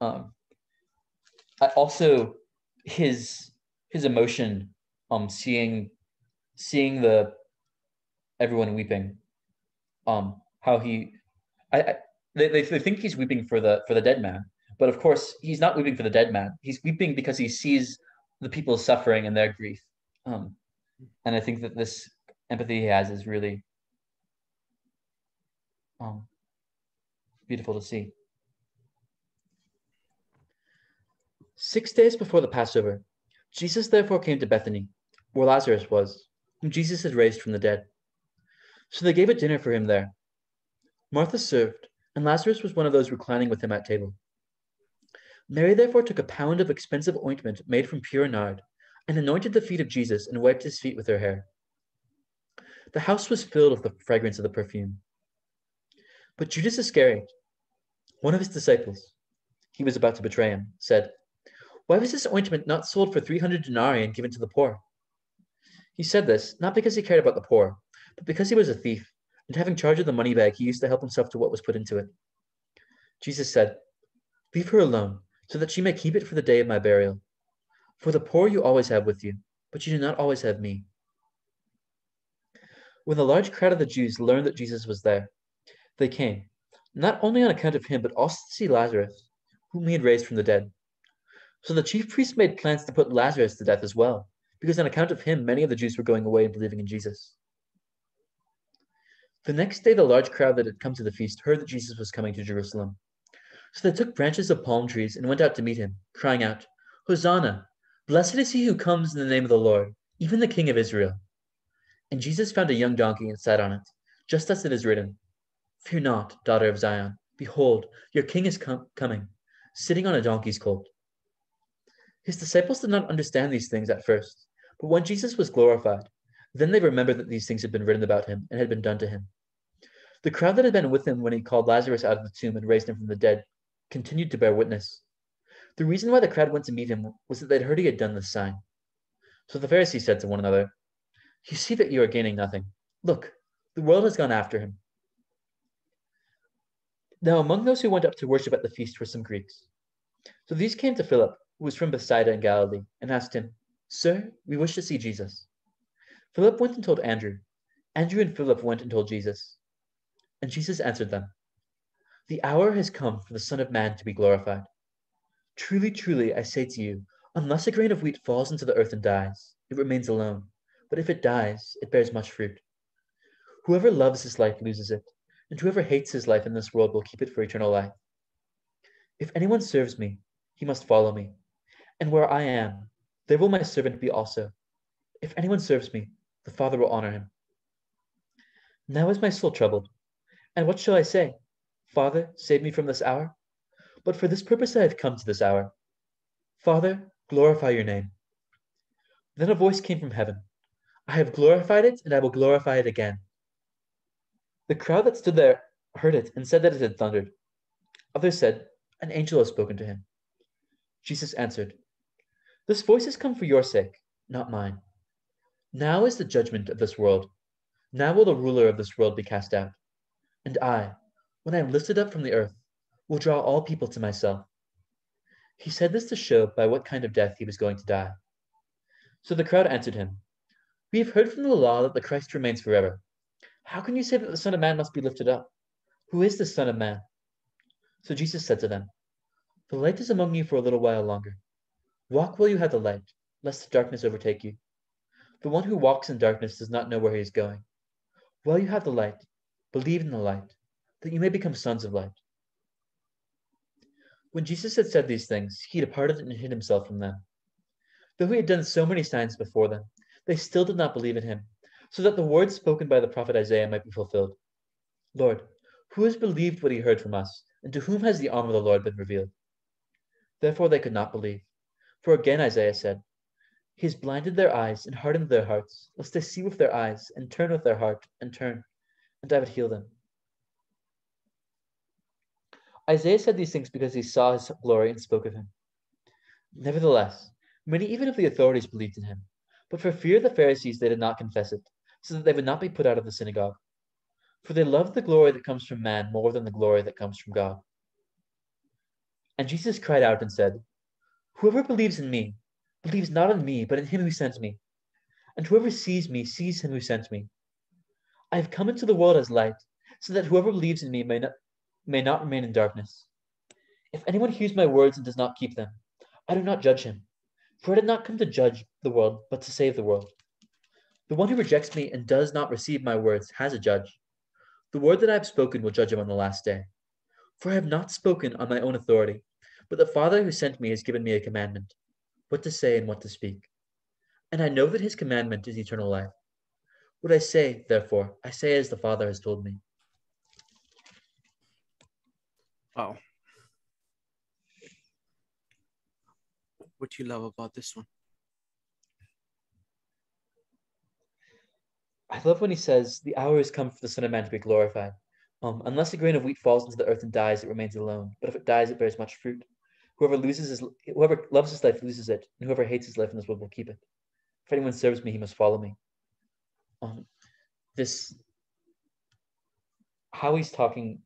I also his emotion, seeing the everyone weeping, how he, they think he's weeping for the dead man, but of course he's not weeping for the dead man. He's weeping because he sees the people suffering and their grief, and I think that this empathy he has is really beautiful to see. 6 days before the Passover, Jesus therefore came to Bethany, where Lazarus was, whom Jesus had raised from the dead. So they gave a dinner for him there. Martha served, and Lazarus was one of those reclining with him at table. Mary therefore took a pound of expensive ointment made from pure nard, and anointed the feet of Jesus and wiped his feet with her hair. The house was filled with the fragrance of the perfume. But Judas Iscariot, one of his disciples, he was about to betray him, said, Why was this ointment not sold for 300 denarii and given to the poor? He said this not because he cared about the poor, but because he was a thief, and having charge of the money bag, he used to help himself to what was put into it. Jesus said, Leave her alone, so that she may keep it for the day of my burial. For the poor you always have with you, but you do not always have me. When the large crowd of the Jews learned that Jesus was there, they came, not only on account of him, but also to see Lazarus, whom he had raised from the dead. So the chief priests made plans to put Lazarus to death as well, because on account of him, many of the Jews were going away and believing in Jesus. The next day, the large crowd that had come to the feast heard that Jesus was coming to Jerusalem. So they took branches of palm trees and went out to meet him, crying out, Hosanna! Blessed is he who comes in the name of the Lord, even the King of Israel. And Jesus found a young donkey and sat on it, just as it is written, Fear not, daughter of Zion. Behold, your king is coming, sitting on a donkey's colt. His disciples did not understand these things at first, but when Jesus was glorified, then they remembered that these things had been written about him and had been done to him. The crowd that had been with him when he called Lazarus out of the tomb and raised him from the dead continued to bear witness. The reason why the crowd went to meet him was that they'd heard he had done this sign. So the Pharisees said to one another, You see that you are gaining nothing. Look, the world has gone after him. Now among those who went up to worship at the feast were some Greeks. So these came to Philip, who was from Bethsaida in Galilee, and asked him, Sir, we wish to see Jesus. Philip went and told Andrew. Andrew and Philip went and told Jesus. And Jesus answered them, The hour has come for the Son of Man to be glorified. Truly, truly, I say to you, unless a grain of wheat falls into the earth and dies, it remains alone, but if it dies, it bears much fruit. Whoever loves his life loses it, and whoever hates his life in this world will keep it for eternal life. If anyone serves me, he must follow me, and where I am, there will my servant be also. If anyone serves me, the Father will honor him. Now is my soul troubled, and what shall I say? Father, save me from this hour? But for this purpose I have come to this hour. Father, glorify your name. Then a voice came from heaven. I have glorified it, and I will glorify it again. The crowd that stood there heard it and said that it had thundered. Others said, an angel has spoken to him. Jesus answered, this voice has come for your sake, not mine. Now is the judgment of this world. Now will the ruler of this world be cast out. And I, when I am lifted up from the earth, will draw all people to myself. He said this to show by what kind of death he was going to die. So the crowd answered him, we have heard from the law that the Christ remains forever. How can you say that the Son of Man must be lifted up? Who is the Son of Man? So Jesus said to them, the light is among you for a little while longer. Walk while you have the light, lest the darkness overtake you. The one who walks in darkness does not know where he is going. While you have the light, believe in the light, that you may become sons of light. When Jesus had said these things, he departed and hid himself from them. Though he had done so many signs before them, they still did not believe in him, so that the words spoken by the prophet Isaiah might be fulfilled. Lord, who has believed what he heard from us, and to whom has the arm of the Lord been revealed? Therefore they could not believe. For again Isaiah said, he has blinded their eyes and hardened their hearts, lest they see with their eyes, and turn with their heart, and turn, and I would heal them. Isaiah said these things because he saw his glory and spoke of him. Nevertheless, many even of the authorities believed in him, but for fear of the Pharisees they did not confess it, so that they would not be put out of the synagogue. For they loved the glory that comes from man more than the glory that comes from God. And Jesus cried out and said, whoever believes in me, believes not in me, but in him who sent me. And whoever sees me, sees him who sent me. I have come into the world as light, so that whoever believes in me may not remain in darkness. If anyone hears my words and does not keep them, I do not judge him. For I did not come to judge the world, but to save the world. The one who rejects me and does not receive my words has a judge. The word that I have spoken will judge him on the last day. For I have not spoken on my own authority, but the Father who sent me has given me a commandment, what to say and what to speak. And I know that his commandment is eternal life. What I say, therefore, I say as the Father has told me. Wow. What you love about this one? I love when he says, the hour has come for the Son of Man to be glorified. Unless a grain of wheat falls into the earth and dies, it remains alone. But if it dies, it bears much fruit. Whoever loves his life loses it, and whoever hates his life in this world will keep it. If anyone serves me, he must follow me. How he's talking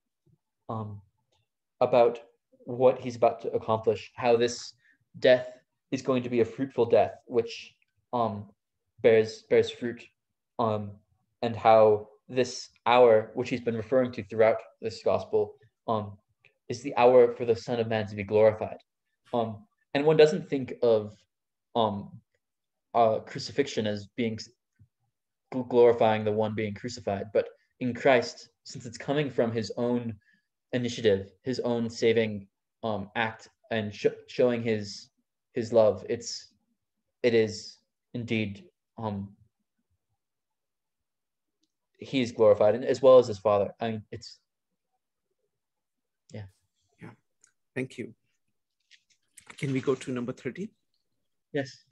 about what he's about to accomplish, how this death is going to be a fruitful death, which bears fruit, and how this hour, which he's been referring to throughout this gospel, is the hour for the Son of Man to be glorified. And one doesn't think of crucifixion as being glorifying the one being crucified, but in Christ, since it's coming from his own initiative, his own saving act, and showing his love, it is indeed he is glorified, and as well as his Father. I mean, it's yeah. Thank you. Can we go to number 13? Yes.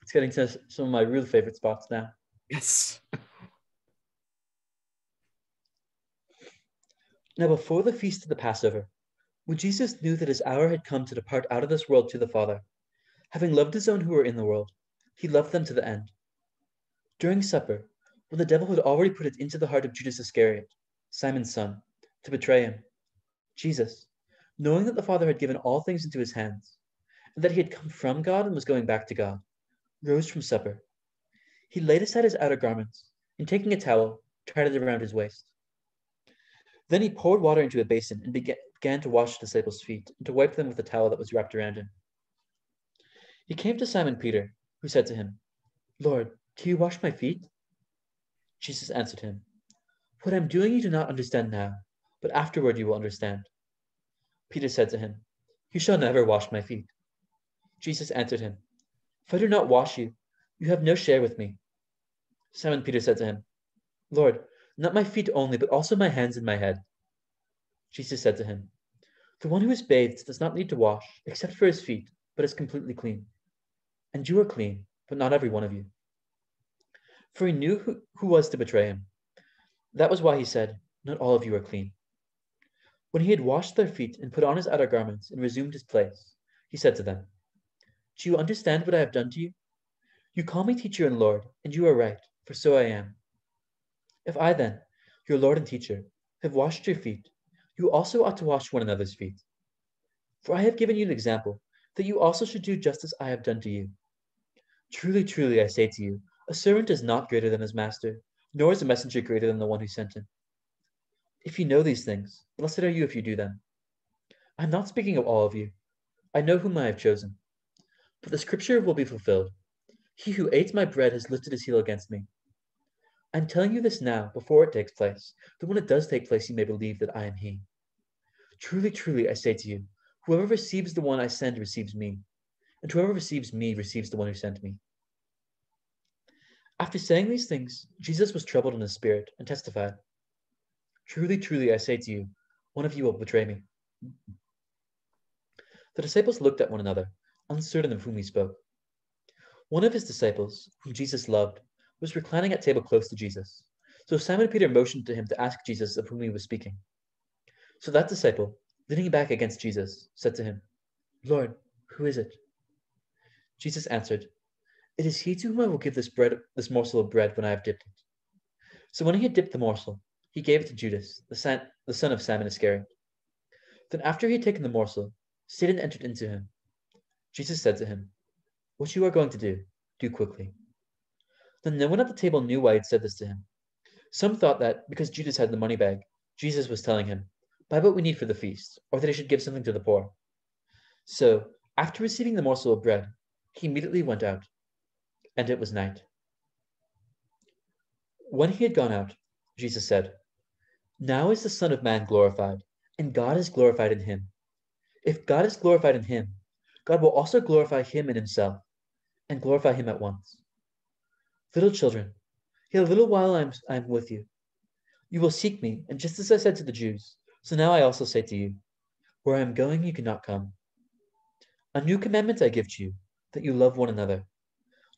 It's getting to some of my real favorite spots now. Yes. Now, before the feast of the Passover, when Jesus knew that his hour had come to depart out of this world to the Father, having loved his own who were in the world, he loved them to the end. During supper, when the devil had already put it into the heart of Judas Iscariot, Simon's son, to betray him, Jesus, knowing that the Father had given all things into his hands, and that he had come from God and was going back to God, rose from supper. He laid aside his outer garments, and taking a towel, tied it around his waist. Then he poured water into a basin and began to wash the disciples' feet and to wipe them with the towel that was wrapped around him. He came to Simon Peter, who said to him, Lord, do you wash my feet? Jesus answered him, What I'm doing you do not understand now, but afterward you will understand. Peter said to him, You shall never wash my feet. Jesus answered him, If I do not wash you, you have no share with me. Simon Peter said to him, Lord, not my feet only, but also my hands and my head. Jesus said to him, The one who is bathed does not need to wash, except for his feet, but is completely clean. And you are clean, but not every one of you. For he knew who was to betray him. That was why he said, Not all of you are clean. When he had washed their feet and put on his outer garments and resumed his place, he said to them, Do you understand what I have done to you? You call me teacher and Lord, and you are right, for so I am. If I then, your Lord and teacher, have washed your feet, you also ought to wash one another's feet. For I have given you an example, that you also should do just as I have done to you. Truly, truly, I say to you, a servant is not greater than his master, nor is a messenger greater than the one who sent him. If you know these things, blessed are you if you do them. I am not speaking of all of you. I know whom I have chosen. But the scripture will be fulfilled. He who ate my bread has lifted his heel against me. I'm telling you this now, before it takes place, that when it does take place, you may believe that I am he. Truly, truly, I say to you, whoever receives the one I send receives me, and whoever receives me receives the one who sent me. After saying these things, Jesus was troubled in his spirit and testified, Truly, truly, I say to you, one of you will betray me. The disciples looked at one another, uncertain of whom he spoke. One of his disciples, whom Jesus loved, was reclining at table close to Jesus. So Simon Peter motioned to him to ask Jesus of whom he was speaking. So that disciple, leaning back against Jesus, said to him, Lord, who is it? Jesus answered, It is he to whom I will give this morsel of bread when I have dipped it. So when he had dipped the morsel, he gave it to Judas, the son of Simon Iscariot. Then after he had taken the morsel, Satan entered into him. Jesus said to him, What you are going to do quickly. Then no one at the table knew why he had said this to him. Some thought that, because Judas had the money bag, Jesus was telling him, Buy what we need for the feast, or that he should give something to the poor. So, after receiving the morsel of bread, he immediately went out, and it was night. When he had gone out, Jesus said, Now is the Son of Man glorified, and God is glorified in him. If God is glorified in him, God will also glorify him in himself, and glorify him at once. Little children, yet a little while I am with you. You will seek me, and just as I said to the Jews, so now I also say to you, where I am going you cannot come. A new commandment I give to you, that you love one another.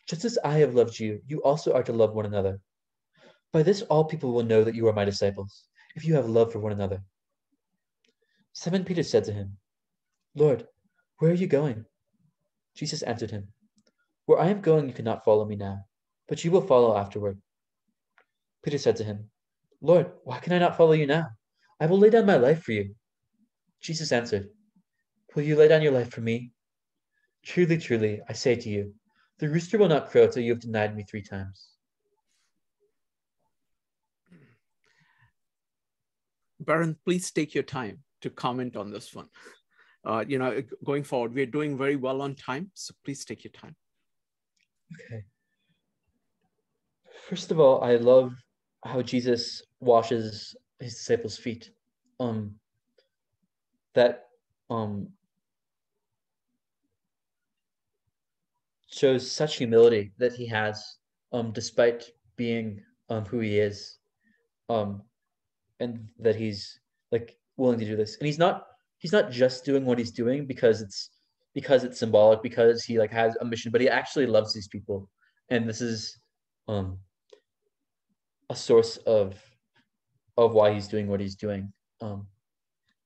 Just as I have loved you, you also are to love one another. By this all people will know that you are my disciples, if you have love for one another. Simon Peter said to him, Lord, where are you going? Jesus answered him, Where I am going you cannot follow me now, but you will follow afterward. Peter said to him, Lord, why can I not follow you now? I will lay down my life for you. Jesus answered, Will you lay down your life for me? Truly, truly, I say to you, the rooster will not crow till you have denied me 3 times. Beren, please take your time to comment on this one. Going forward, we're doing very well on time, so please take your time. Okay. First of all, I love how Jesus washes his disciples' feet. That shows such humility that he has, despite being who he is, and that he's like willing to do this. And he's not just doing what he's doing because it's symbolic, because he like has a mission, but he actually loves these people. And this is um a source of why he's doing what he's doing.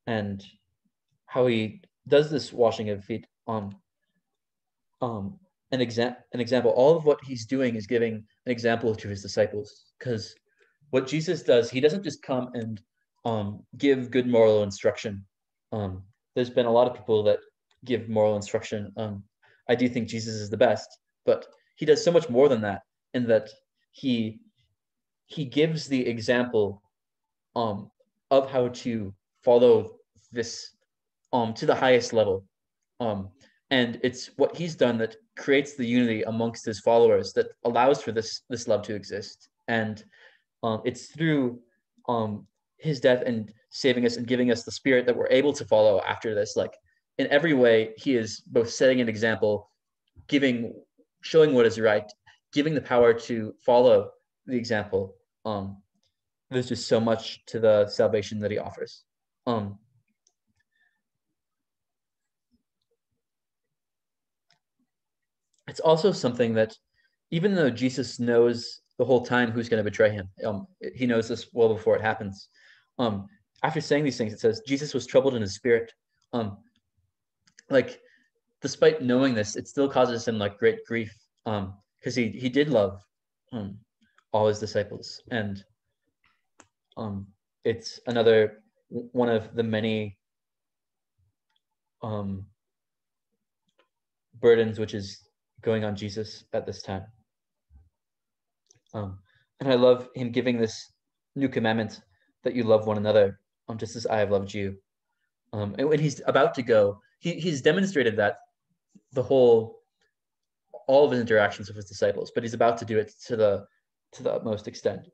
And how he does this washing of feet. Um, an example. All of what he's doing is giving an example to his disciples, because what Jesus does, he doesn't just come and give good moral instruction. There's been a lot of people that give moral instruction. I do think Jesus is the best, but he does so much more than that, in that he he gives the example of how to follow this to the highest level. And it's what he's done that creates the unity amongst his followers that allows for this love to exist. And it's through his death and saving us and giving us the spirit that we're able to follow after this. Like in every way, he is both setting an example, showing what is right, giving the power to follow the example. There's just so much to the salvation that he offers. It's also something that, even though Jesus knows the whole time who's going to betray him, he knows this well before it happens. After saying these things, it says Jesus was troubled in his spirit. Like, despite knowing this, it still causes him like great grief, because he did love all his disciples, and it's another one of the many burdens which is going on Jesus at this time. And I love him giving this new commandment that you love one another, just as I have loved you. And when he's about to go, he's demonstrated that all of his interactions with his disciples, but he's about to do it to the utmost extent.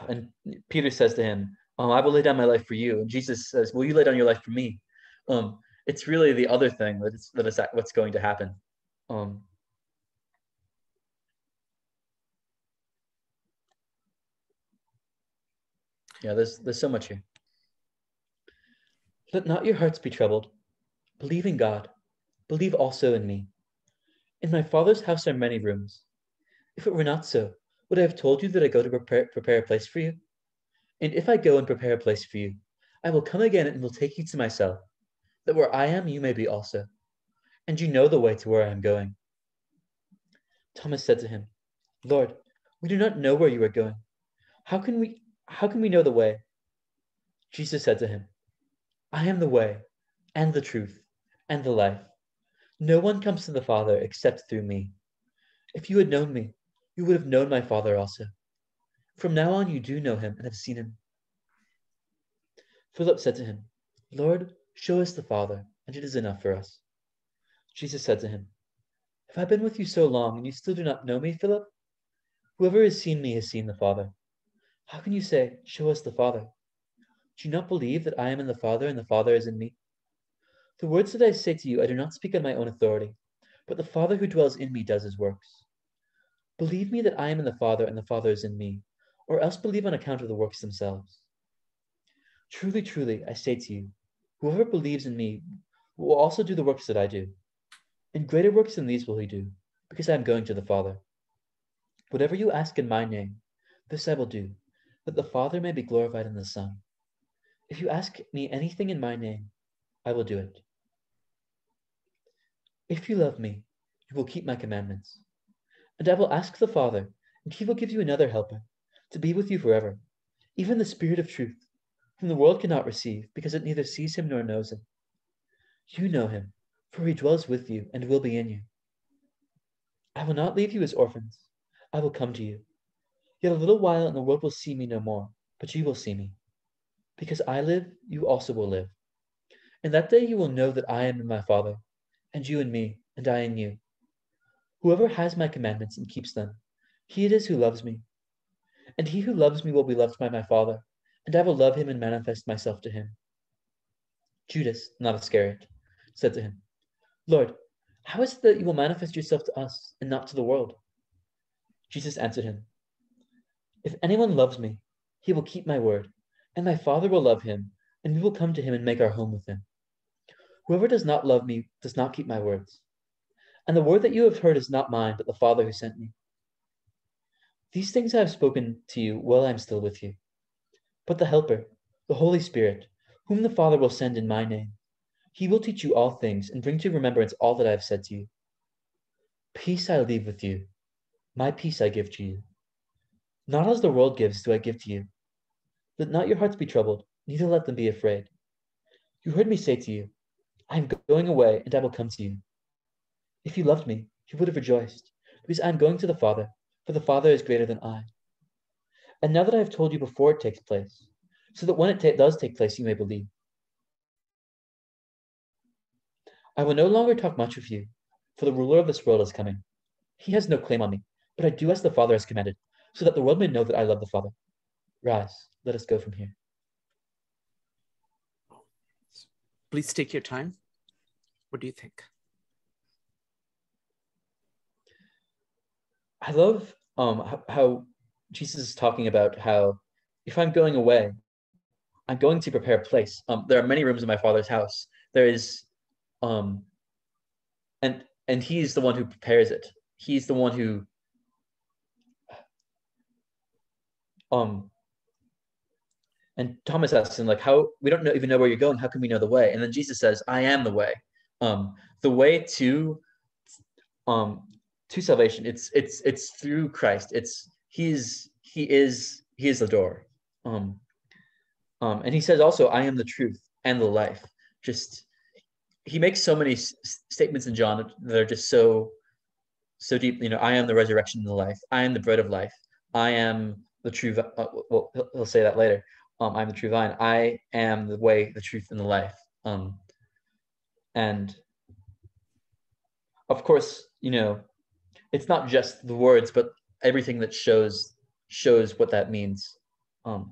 And Peter says to him, I will lay down my life for you. And Jesus says, will you lay down your life for me? It's really the other thing that is what's going to happen. Yeah, there's so much here. Let not your hearts be troubled. Believe in God. Believe also in me. In my Father's house are many rooms. If it were not so, would I have told you that I go to prepare a place for you? And if I go and prepare a place for you, I will come again and will take you to myself, that where I am, you may be also. And you know the way to where I am going. Thomas said to him, Lord, we do not know where you are going. How can we know the way? Jesus said to him, I am the way, and the truth, and the life. No one comes to the Father except through me. If you had known me, you would have known my Father also. From now on you do know him and have seen him. Philip said to him, Lord, show us the Father, and it is enough for us. Jesus said to him, Have I been with you so long, and you still do not know me, Philip? Whoever has seen me has seen the Father. How can you say, Show us the Father? Do you not believe that I am in the Father, and the Father is in me? The words that I say to you, I do not speak on my own authority, but the Father who dwells in me does his works. Believe me that I am in the Father, and the Father is in me, or else believe on account of the works themselves. Truly, truly, I say to you, whoever believes in me will also do the works that I do. And greater works than these will he do, because I am going to the Father. Whatever you ask in my name, this I will do, that the Father may be glorified in the Son. If you ask me anything in my name, I will do it. If you love me, you will keep my commandments. And I will ask the Father, and he will give you another helper, to be with you forever, even the Spirit of truth, whom the world cannot receive, because it neither sees him nor knows him. You know him, for he dwells with you and will be in you. I will not leave you as orphans. I will come to you. Yet a little while, and the world will see me no more, but you will see me. Because I live, you also will live. And that day you will know that I am in my Father, and you in me, and I in you. Whoever has my commandments and keeps them, he it is who loves me. And he who loves me will be loved by my Father, and I will love him and manifest myself to him. Judas, not Iscariot, said to him, Lord, how is it that you will manifest yourself to us and not to the world? Jesus answered him, If anyone loves me, he will keep my word, and my Father will love him, and we will come to him and make our home with him. Whoever does not love me does not keep my words. And the word that you have heard is not mine, but the Father who sent me. These things I have spoken to you while I am still with you. But the Helper, the Holy Spirit, whom the Father will send in my name, he will teach you all things and bring to remembrance all that I have said to you. Peace I leave with you. My peace I give to you. Not as the world gives do I give to you. Let not your hearts be troubled, neither let them be afraid. You heard me say to you, I am going away, and I will come to you. If you loved me, you would have rejoiced, because I am going to the Father, for the Father is greater than I. And now that I have told you before it takes place, so that when it does take place, you may believe. I will no longer talk much with you, for the ruler of this world is coming. He has no claim on me, but I do as the Father has commanded, so that the world may know that I love the Father. Rise, let us go from here. Please take your time. What do you think? I love how Jesus is talking about how if I'm going away, I'm going to prepare a place. There are many rooms in my Father's house. There is, and he's the one who prepares it. He's the one who, and Thomas asks him, like, how we don't even know where you're going. How can we know the way? And then Jesus says, I am the way. The way to salvation. It's through Christ. He is the door. And he says also, I am the truth and the life. Just he makes so many statements in John that are just so deep. I am the resurrection and the life. I am the bread of life. I am the true. Well, he'll say that later. I'm the true vine. I am the way, the truth, and the life. And of course, it's not just the words, but everything that shows what that means. And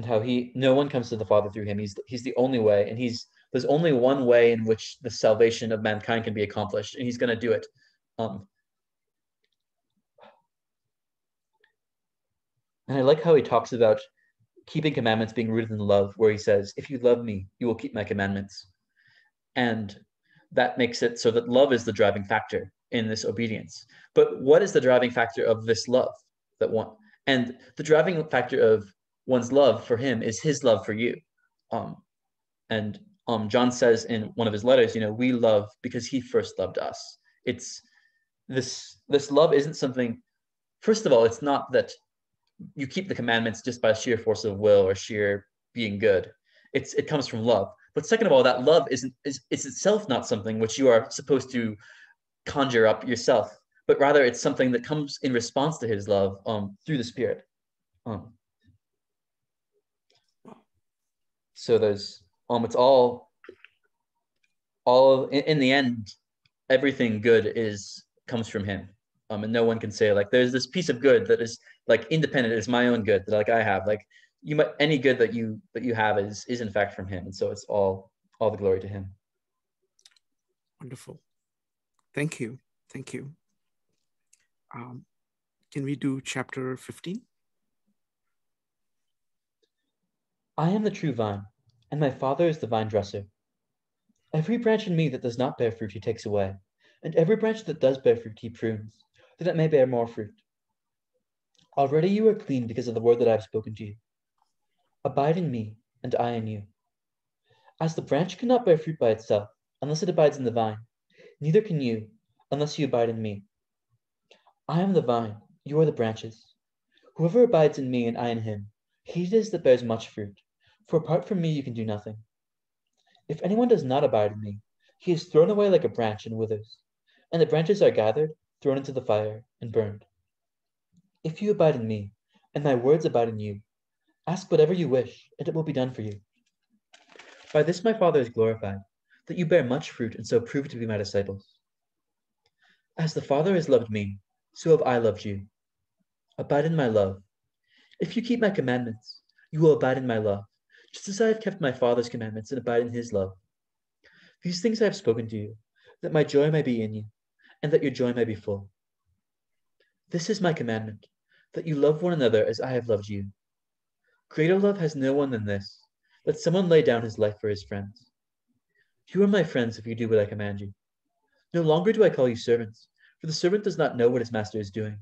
how no one comes to the Father through him. He's the only way, and there's only one way in which the salvation of mankind can be accomplished, and he's going to do it. And I like how he talks about keeping commandments being rooted in love, where he says, if you love me, you will keep my commandments. And that makes it so that love is the driving factor in this obedience. But what is the driving factor of this love and the driving factor of one's love for him is his love for you. And John says in one of his letters, we love because he first loved us. It's this love isn't something, first of all, it's not that you keep the commandments just by sheer force of will or sheer being good. It comes from love. But second of all, that love is itself not something which you are supposed to conjure up yourself, but rather it's something that comes in response to his love through the Spirit. So there's it's all in the end, everything good comes from him. And no one can say like there's this piece of good that is like independent, is my own good that like I have. Like any good that you have is in fact from him. And so it's all the glory to him. Wonderful. Thank you. Can we do chapter 15? I am the true vine, and my Father is the vine dresser. Every branch in me that does not bear fruit he takes away, and every branch that does bear fruit he prunes, that it may bear more fruit. Already you are clean because of the word that I have spoken to you. Abide in me, and I in you. As the branch cannot bear fruit by itself, unless it abides in the vine, neither can you, unless you abide in me. I am the vine, you are the branches. Whoever abides in me and I in him, he it is that bears much fruit, for apart from me you can do nothing. If anyone does not abide in me, he is thrown away like a branch and withers, and the branches are gathered, thrown into the fire, and burned. If you abide in me, and my words abide in you, ask whatever you wish, and it will be done for you. By this my Father is glorified, that you bear much fruit and so prove to be my disciples. As the Father has loved me, so have I loved you. Abide in my love. If you keep my commandments, you will abide in my love, just as I have kept my Father's commandments and abide in his love. These things I have spoken to you, that my joy may be in you, and that your joy may be full. This is my commandment, that you love one another as I have loved you. Greater love has no one than this, that someone lay down his life for his friends. You are my friends if you do what I command you. No longer do I call you servants, for the servant does not know what his master is doing.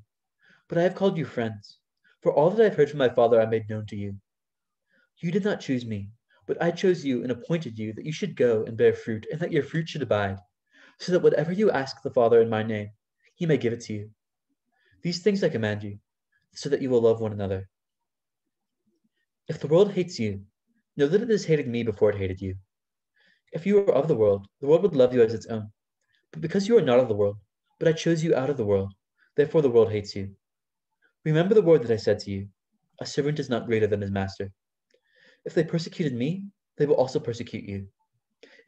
But I have called you friends, for all that I have heard from my Father I made known to you. You did not choose me, but I chose you and appointed you that you should go and bear fruit, and that your fruit should abide, so that whatever you ask the Father in my name, he may give it to you. These things I command you, so that you will love one another. If the world hates you, know that it has hated me before it hated you. If you were of the world would love you as its own. But because you are not of the world, but I chose you out of the world, therefore the world hates you. Remember the word that I said to you, a servant is not greater than his master. If they persecuted me, they will also persecute you.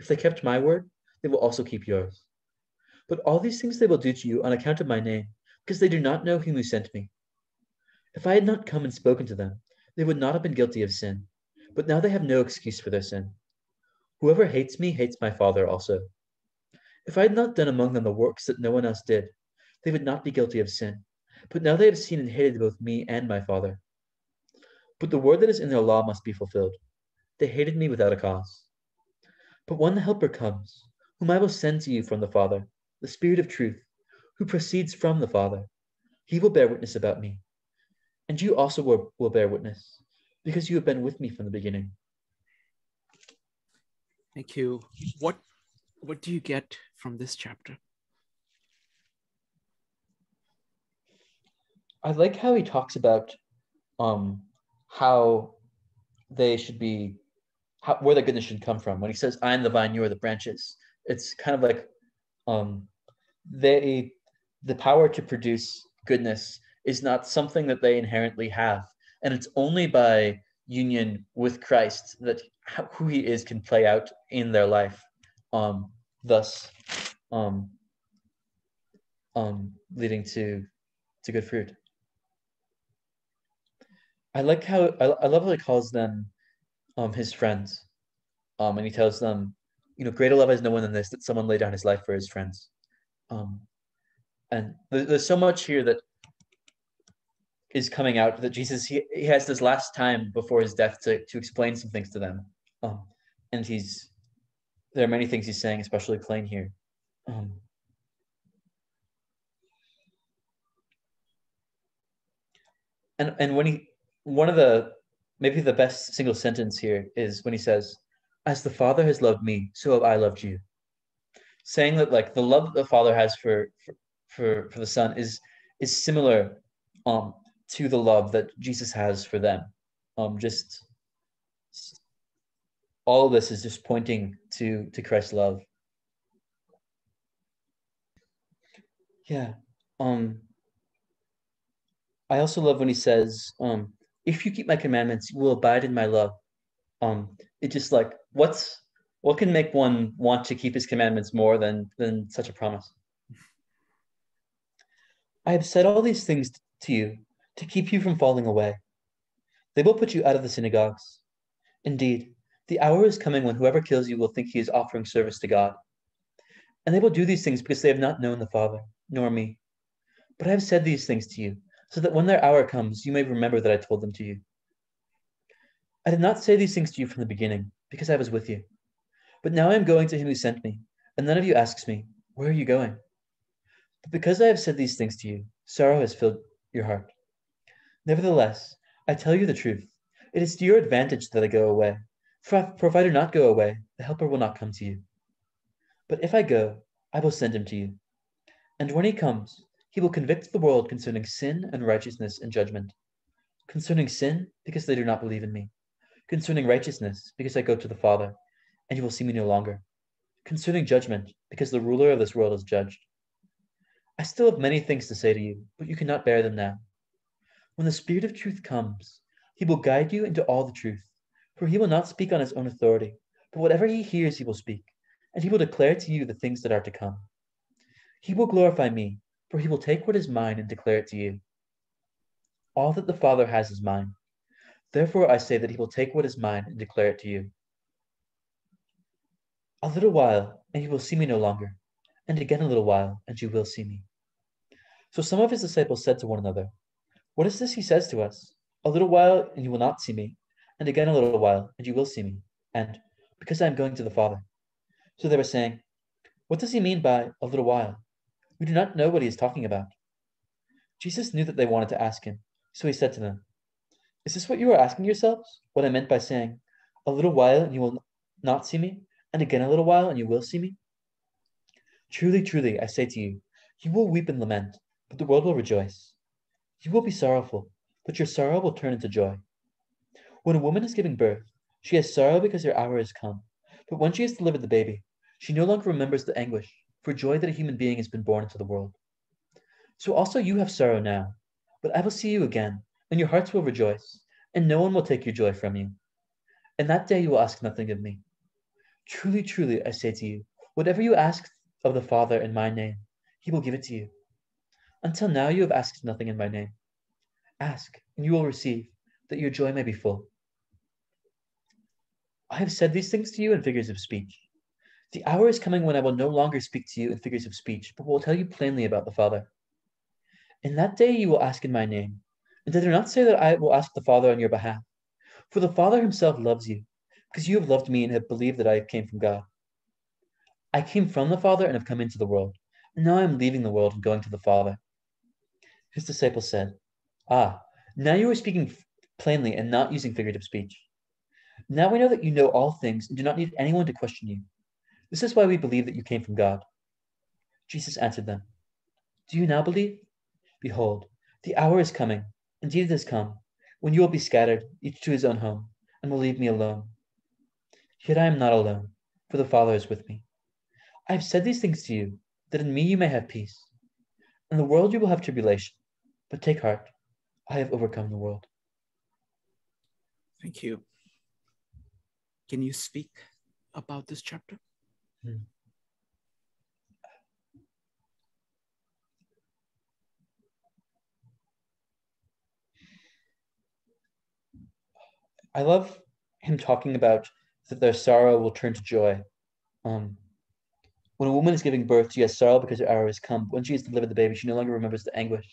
If they kept my word, they will also keep yours. But all these things they will do to you on account of my name, because they do not know him who sent me. If I had not come and spoken to them, they would not have been guilty of sin. But now they have no excuse for their sin. Whoever hates me hates my Father also. If I had not done among them the works that no one else did, they would not be guilty of sin. But now they have seen and hated both me and my Father. But the word that is in their law must be fulfilled. They hated me without a cause. But when the Helper comes, whom I will send to you from the Father, the Spirit of truth, who proceeds from the Father, he will bear witness about me. And you also will bear witness, because you have been with me from the beginning. Thank you. What do you get from this chapter? I like how he talks about how they should be, where their goodness should come from. When he says, "I am the vine, you are the branches," it's kind of like they the power to produce goodness is not something that they inherently have, and it's only by union with Christ that who he is can play out in their life. Thus, um, leading to good fruit. I like how I love how he calls them his friends. And he tells them, greater love has no one than this, that someone lay down his life for his friends. And there's so much here that is coming out that Jesus he has this last time before his death to explain some things to them. And there are many things he's saying, especially plain here. And when one of the maybe the best single sentence here is when he says, "As the Father has loved me, so have I loved you." Saying that like the love the Father has for the Son is similar to the love that Jesus has for them. Just all of this is just pointing to Christ's love. Yeah. I also love when he says, if you keep my commandments, you will abide in my love. It just like what can make one want to keep his commandments more than such a promise? I have said all these things to you to keep you from falling away. They will put you out of the synagogues. Indeed, the hour is coming when whoever kills you will think he is offering service to God. And they will do these things because they have not known the Father, nor me. But I have said these things to you, so that when their hour comes, you may remember that I told them to you. I did not say these things to you from the beginning, because I was with you. But now I am going to him who sent me, and none of you asks me, where are you going? But because I have said these things to you, sorrow has filled your heart. Nevertheless, I tell you the truth. It is to your advantage that I go away. For if I do not go away, the Helper will not come to you. But if I go, I will send him to you. And when he comes, he will convict the world concerning sin and righteousness and judgment. Concerning sin, because they do not believe in me. Concerning righteousness, because I go to the Father, and you will see me no longer. Concerning judgment, because the ruler of this world is judged. I still have many things to say to you, but you cannot bear them now. When the Spirit of truth comes, he will guide you into all the truth, for he will not speak on his own authority, but whatever he hears he will speak, and he will declare to you the things that are to come. He will glorify me, for he will take what is mine and declare it to you. All that the Father has is mine. Therefore I say that he will take what is mine and declare it to you. A little while, and you will see me no longer, and again a little while, and you will see me. So some of his disciples said to one another, what is this he says to us? A little while, and you will not see me, and again a little while, and you will see me, and because I am going to the Father. So they were saying, what does he mean by a little while? We do not know what he is talking about. Jesus knew that they wanted to ask him, so he said to them, is this what you are asking yourselves? What I meant by saying, a little while, and you will not see me, and again a little while, and you will see me? Truly, truly, I say to you, you will weep and lament, but the world will rejoice. You will be sorrowful, but your sorrow will turn into joy. When a woman is giving birth, she has sorrow because her hour has come. But when she has delivered the baby, she no longer remembers the anguish for joy that a human being has been born into the world. So also you have sorrow now, but I will see you again, and your hearts will rejoice, and no one will take your joy from you. In that day you will ask nothing of me. Truly, truly, I say to you, whatever you ask of the Father in my name, he will give it to you. Until now you have asked nothing in my name. Ask, and you will receive, that your joy may be full. I have said these things to you in figures of speech. The hour is coming when I will no longer speak to you in figures of speech, but will tell you plainly about the Father. In that day you will ask in my name, and I do not say that I will ask the Father on your behalf, for the Father himself loves you, because you have loved me and have believed that I came from God. I came from the Father and have come into the world, and now I am leaving the world and going to the Father. His disciples said, Ah, now you are speaking plainly and not using figurative speech. Now we know that you know all things and do not need anyone to question you. This is why we believe that you came from God. Jesus answered them, Do you now believe? Behold, the hour is coming, indeed it has come, when you will be scattered, each to his own home, and will leave me alone. Yet I am not alone, for the Father is with me. I have said these things to you, that in me you may have peace. In the world you will have tribulation, but take heart, I have overcome the world. Thank you. Can you speak about this chapter? I love him talking about that their sorrow will turn to joy. When a woman is giving birth, she has sorrow because her hour has come. When she has delivered the baby, she no longer remembers the anguish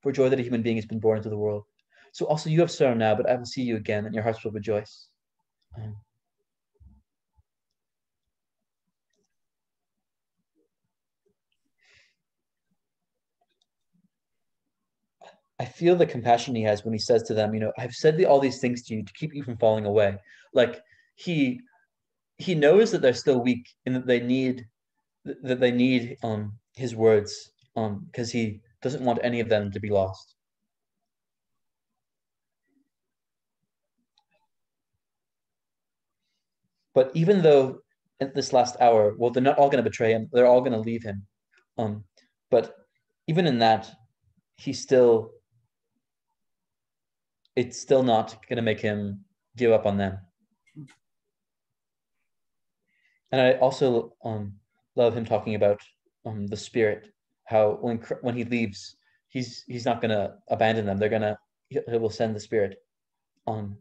for joy that a human being has been born into the world. So also you have sorrow now, but I will see you again, and your hearts will rejoice. I feel the compassion he has when he says to them, I've said all these things to you to keep you from falling away. Like he he knows that they're still weak and that they need his words because he doesn't want any of them to be lost. But even though at this last hour, well, they're not all going to betray him, they're all going to leave him. Um, but even in that, he's still it's still not going to make him give up on them. And I also love him talking about the Spirit, how when he leaves, he's not going to abandon them. He will send the Spirit, um,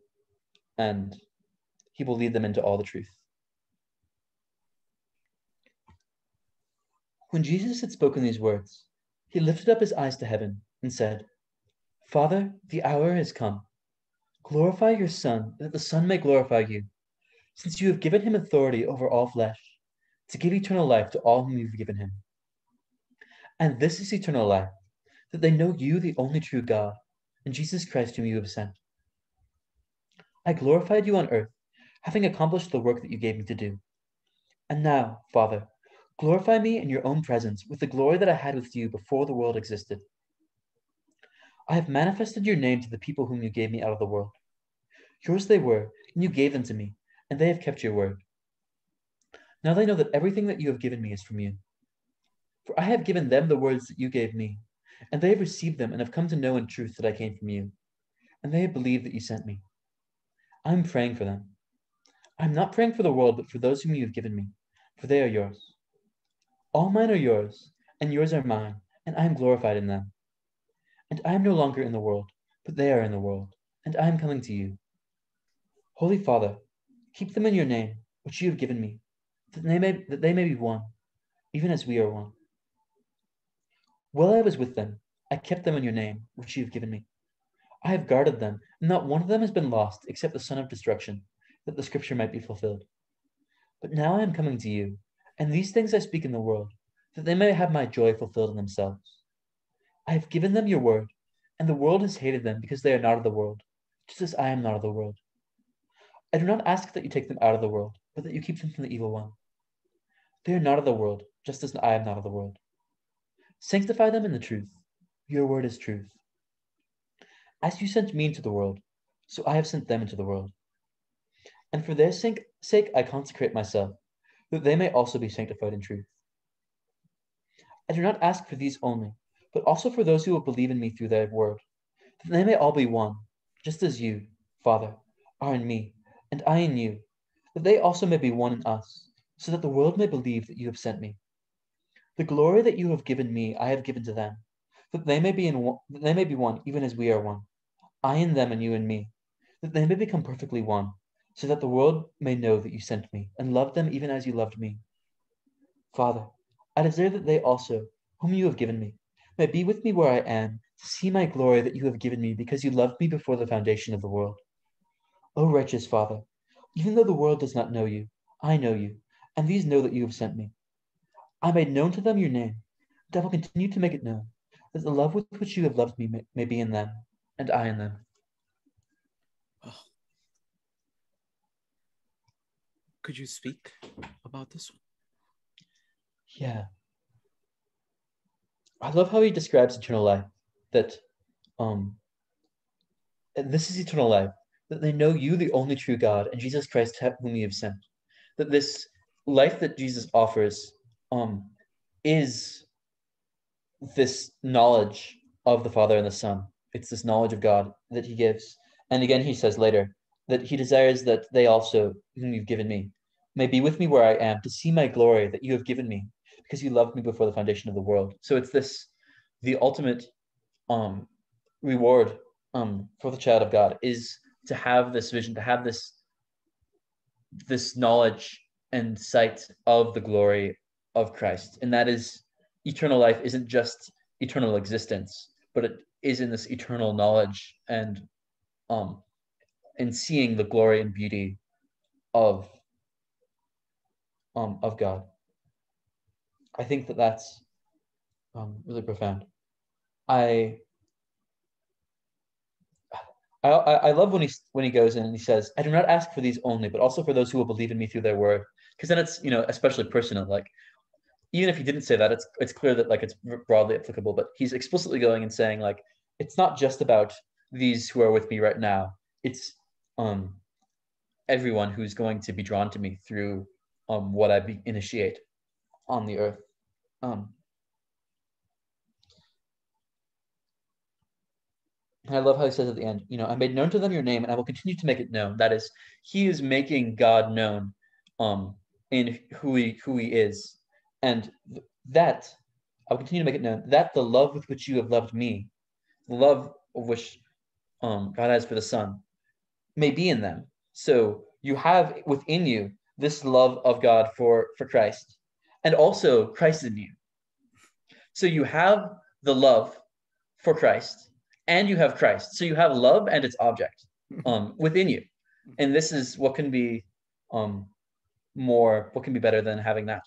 and he will lead them into all the truth. When Jesus had spoken these words, he lifted up his eyes to heaven and said, Father, the hour has come. Glorify your Son, that the Son may glorify you, since you have given him authority over all flesh, to give eternal life to all whom you've given him. And this is eternal life, that they know you, the only true God, and Jesus Christ whom you have sent. I glorified you on earth, having accomplished the work that you gave me to do. And now, Father, glorify me in your own presence with the glory that I had with you before the world existed. I have manifested your name to the people whom you gave me out of the world. Yours they were, and you gave them to me, and they have kept your word. Now they know that everything that you have given me is from you. For I have given them the words that you gave me, and they have received them and have come to know in truth that I came from you, and they have believed that you sent me. I am praying for them. I am not praying for the world, but for those whom you have given me, for they are yours. All mine are yours, and yours are mine, and I am glorified in them. And I am no longer in the world, but they are in the world, and I am coming to you. Holy Father, keep them in your name, which you have given me, that they may be one, even as we are one. While I was with them, I kept them in your name, which you have given me. I have guarded them, and not one of them has been lost except the son of destruction, that the scripture might be fulfilled. But now I am coming to you, and these things I speak in the world, that they may have my joy fulfilled in themselves. I have given them your word, and the world has hated them because they are not of the world, just as I am not of the world. I do not ask that you take them out of the world, but that you keep them from the evil one. They are not of the world, just as I am not of the world. Sanctify them in the truth. Your word is truth. As you sent me into the world, so I have sent them into the world. And for their sake I consecrate myself, that they may also be sanctified in truth. I do not ask for these only, but also for those who will believe in me through their word, that they may all be one, just as you, Father, are in me, and I in you, that they also may be one in us, so that the world may believe that you have sent me. The glory that you have given me, I have given to them, that they may be that they may be one, even as we are one. I in them, and you in me, that they may become perfectly one, so that the world may know that you sent me, and loved them even as you loved me. Father, I desire that they also, whom you have given me, may be with me where I am, to see my glory that you have given me, because you loved me before the foundation of the world. O righteous Father, even though the world does not know you, I know you, and these know that you have sent me. I made known to them your name, and I will continue to make it known, that the love with which you have loved me may be in them, and I in them. Oh. Could you speak about this one? Yeah. I love how he describes eternal life, that this is eternal life, that they know you, the only true God, and Jesus Christ, whom you have sent. That this life that Jesus offers is this knowledge of the Father and the Son. It's this knowledge of God that he gives. And again, he says later that he desires that they also, whom you've given me, may be with me where I am, to see my glory that you have given me, because you loved me before the foundation of the world. So it's this, the ultimate reward for the child of God is to have this vision, to have this knowledge and sight of the glory of Christ. And that is, eternal life isn't just eternal existence, but it is in this eternal knowledge and in seeing the glory and beauty of God. I think that that's really profound. I I love when he goes in and he says, "I do not ask for these only, but also for those who will believe in me through their word." Because then it's, especially personal. Like, even if he didn't say that, it's clear that like it's broadly applicable. But he's explicitly going and saying like, it's not just about these who are with me right now. It's everyone who's going to be drawn to me through what I initiate on the earth. And I love how he says at the end, I made known to them your name, and I will continue to make it known. That is, he is making God known in who he is. And that I will continue to make it known, that the love with which you have loved me, the love of which God has for the Son, may be in them. So you have within you this love of God for Christ, and also Christ in you. So you have the love for Christ, and you have Christ. So you have love and its object within you. And this is what can be what can be better than having that.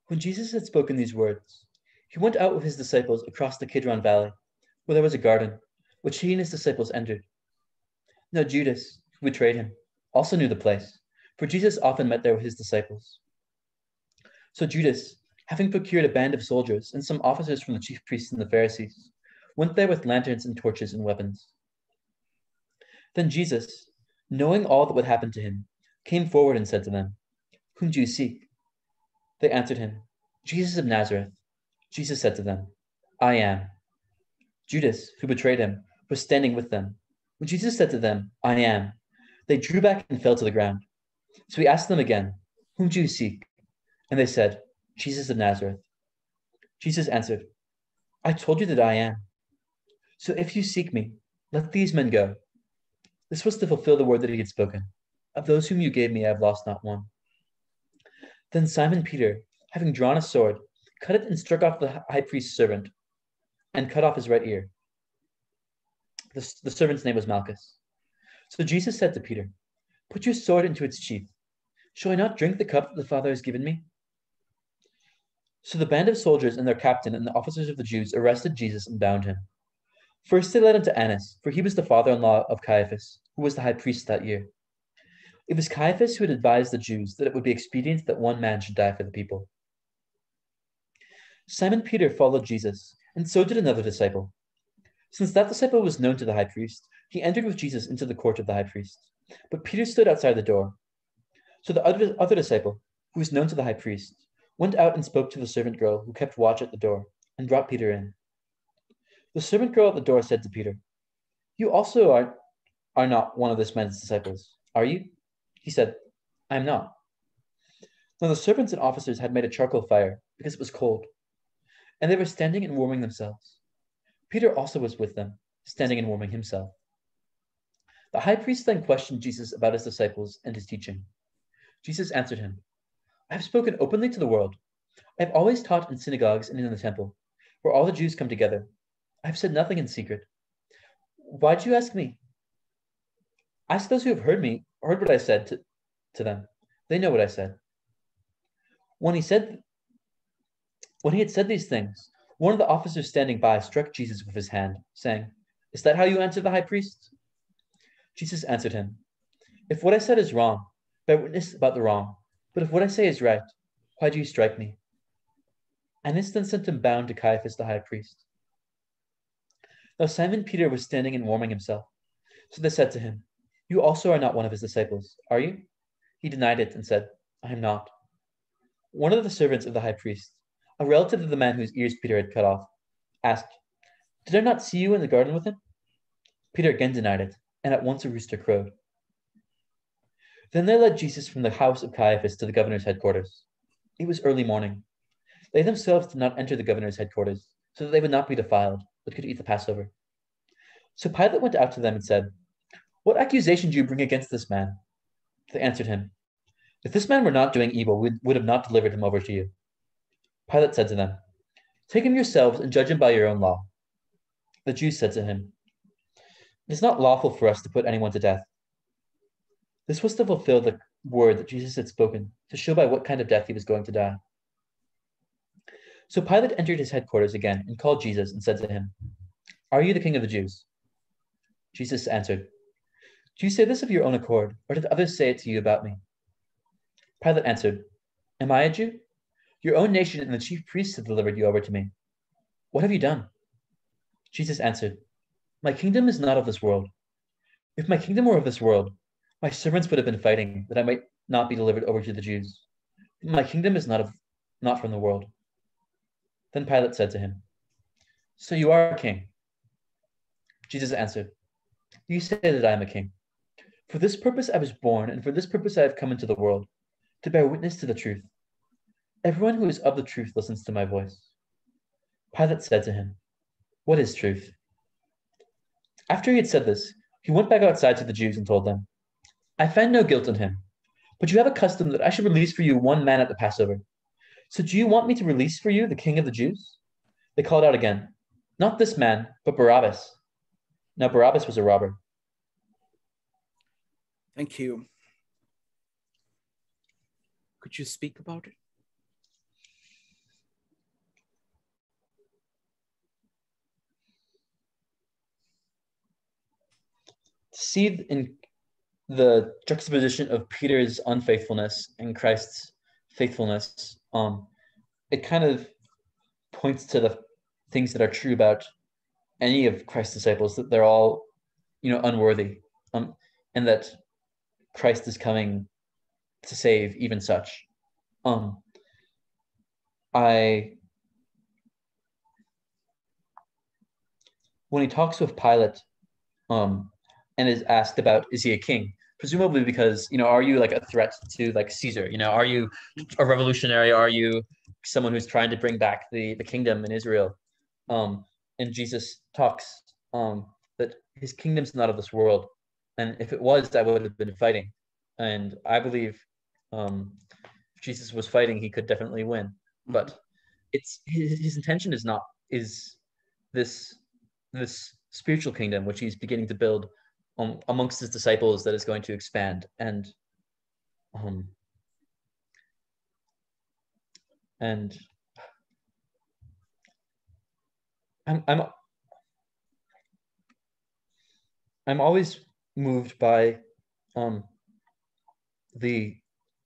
When Jesus had spoken these words, he went out with his disciples across the Kidron Valley, where there was a garden, which he and his disciples entered. Now Judas, who betrayed him, also knew the place, for Jesus often met there with his disciples. So Judas, having procured a band of soldiers and some officers from the chief priests and the Pharisees, went there with lanterns and torches and weapons. Then Jesus, knowing all that would happen to him, came forward and said to them, "Whom do you seek?" They answered him, "Jesus of Nazareth." Jesus said to them, "I am." Judas, who betrayed him, was standing with them. When Jesus said to them, "I am," they drew back and fell to the ground. So he asked them again, "Whom do you seek?" And they said, "Jesus of Nazareth." Jesus answered, "I told you that I am. So if you seek me, let these men go." This was to fulfill the word that he had spoken. "Of those whom you gave me, I have lost not one." Then Simon Peter, having drawn a sword, cut it and struck off the high priest's servant and cut off his right ear. The servant's name was Malchus. So Jesus said to Peter, "Put your sword into its sheath. Shall I not drink the cup that the Father has given me?" So the band of soldiers and their captain and the officers of the Jews arrested Jesus and bound him. First they led him to Annas, for he was the father-in-law of Caiaphas, who was the high priest that year. It was Caiaphas who had advised the Jews that it would be expedient that one man should die for the people. Simon Peter followed Jesus, and so did another disciple. Since that disciple was known to the high priest, he entered with Jesus into the court of the high priest. But Peter stood outside the door. So the other disciple, who was known to the high priest, went out and spoke to the servant girl who kept watch at the door, and brought Peter in. The servant girl at the door said to Peter, You also are not one of this man's disciples, are you? He said, I am not. Now the servants and officers had made a charcoal fire because it was cold, and they were standing and warming themselves. Peter also was with them, standing and warming himself. The high priest then questioned Jesus about his disciples and his teaching. Jesus answered him, I have spoken openly to the world. I have always taught in synagogues and in the temple, where all the Jews come together. I have said nothing in secret. Why do you ask me? Ask those who have heard what I said to them. They know what I said. When he had said these things, one of the officers standing by struck Jesus with his hand, saying, Is that how you answer the high priest? Jesus answered him, If what I said is wrong, bear witness about the wrong. But if what I say is right, why do you strike me? Annas then sent him bound to Caiaphas the high priest. Now Simon Peter was standing and warming himself. So they said to him, You also are not one of his disciples, are you? He denied it and said, I am not. One of the servants of the high priest, a relative of the man whose ears Peter had cut off, asked, Did I not see you in the garden with him? Peter again denied it, and at once a rooster crowed. Then they led Jesus from the house of Caiaphas to the governor's headquarters. It was early morning. They themselves did not enter the governor's headquarters, so that they would not be defiled, but could eat the Passover. So Pilate went out to them and said, What accusation do you bring against this man? They answered him, If this man were not doing evil, we would have not delivered him over to you. Pilate said to them, Take him yourselves and judge him by your own law. The Jews said to him, It is not lawful for us to put anyone to death. This was to fulfill the word that Jesus had spoken, to show by what kind of death he was going to die. So Pilate entered his headquarters again and called Jesus and said to him, Are you the king of the Jews? Jesus answered, Do you say this of your own accord, or did others say it to you about me? Pilate answered, Am I a Jew? Your own nation and the chief priests have delivered you over to me. What have you done? Jesus answered, My kingdom is not of this world. If my kingdom were of this world, my servants would have been fighting that I might not be delivered over to the Jews. But my kingdom is not from the world. Then Pilate said to him, So you are a king? Jesus answered, You say that I am a king. For this purpose I was born, and for this purpose I have come into the world, to bear witness to the truth. Everyone who is of the truth listens to my voice. Pilate said to him, What is truth? After he had said this, he went back outside to the Jews and told them, I find no guilt in him, but you have a custom that I should release for you one man at the Passover. So do you want me to release for you the king of the Jews? They called out again, Not this man, but Barabbas. Now Barabbas was a robber. Thank you. Could you speak about it? See in the juxtaposition of Peter's unfaithfulness and Christ's faithfulness, it kind of points to the things that are true about any of Christ's disciples, that they're all, unworthy, and that Christ is coming to save even such. When he talks with Pilate, and is asked about, is he a king? Presumably because, are you like a threat to like Caesar? Are you a revolutionary? Are you someone who's trying to bring back the kingdom in Israel? And Jesus talks that his kingdom's not of this world. And if it was, I would have been fighting. And I believe if Jesus was fighting, he could definitely win. But it's his intention is this spiritual kingdom which he's beginning to build amongst his disciples, that is going to expand. And I'm always moved by the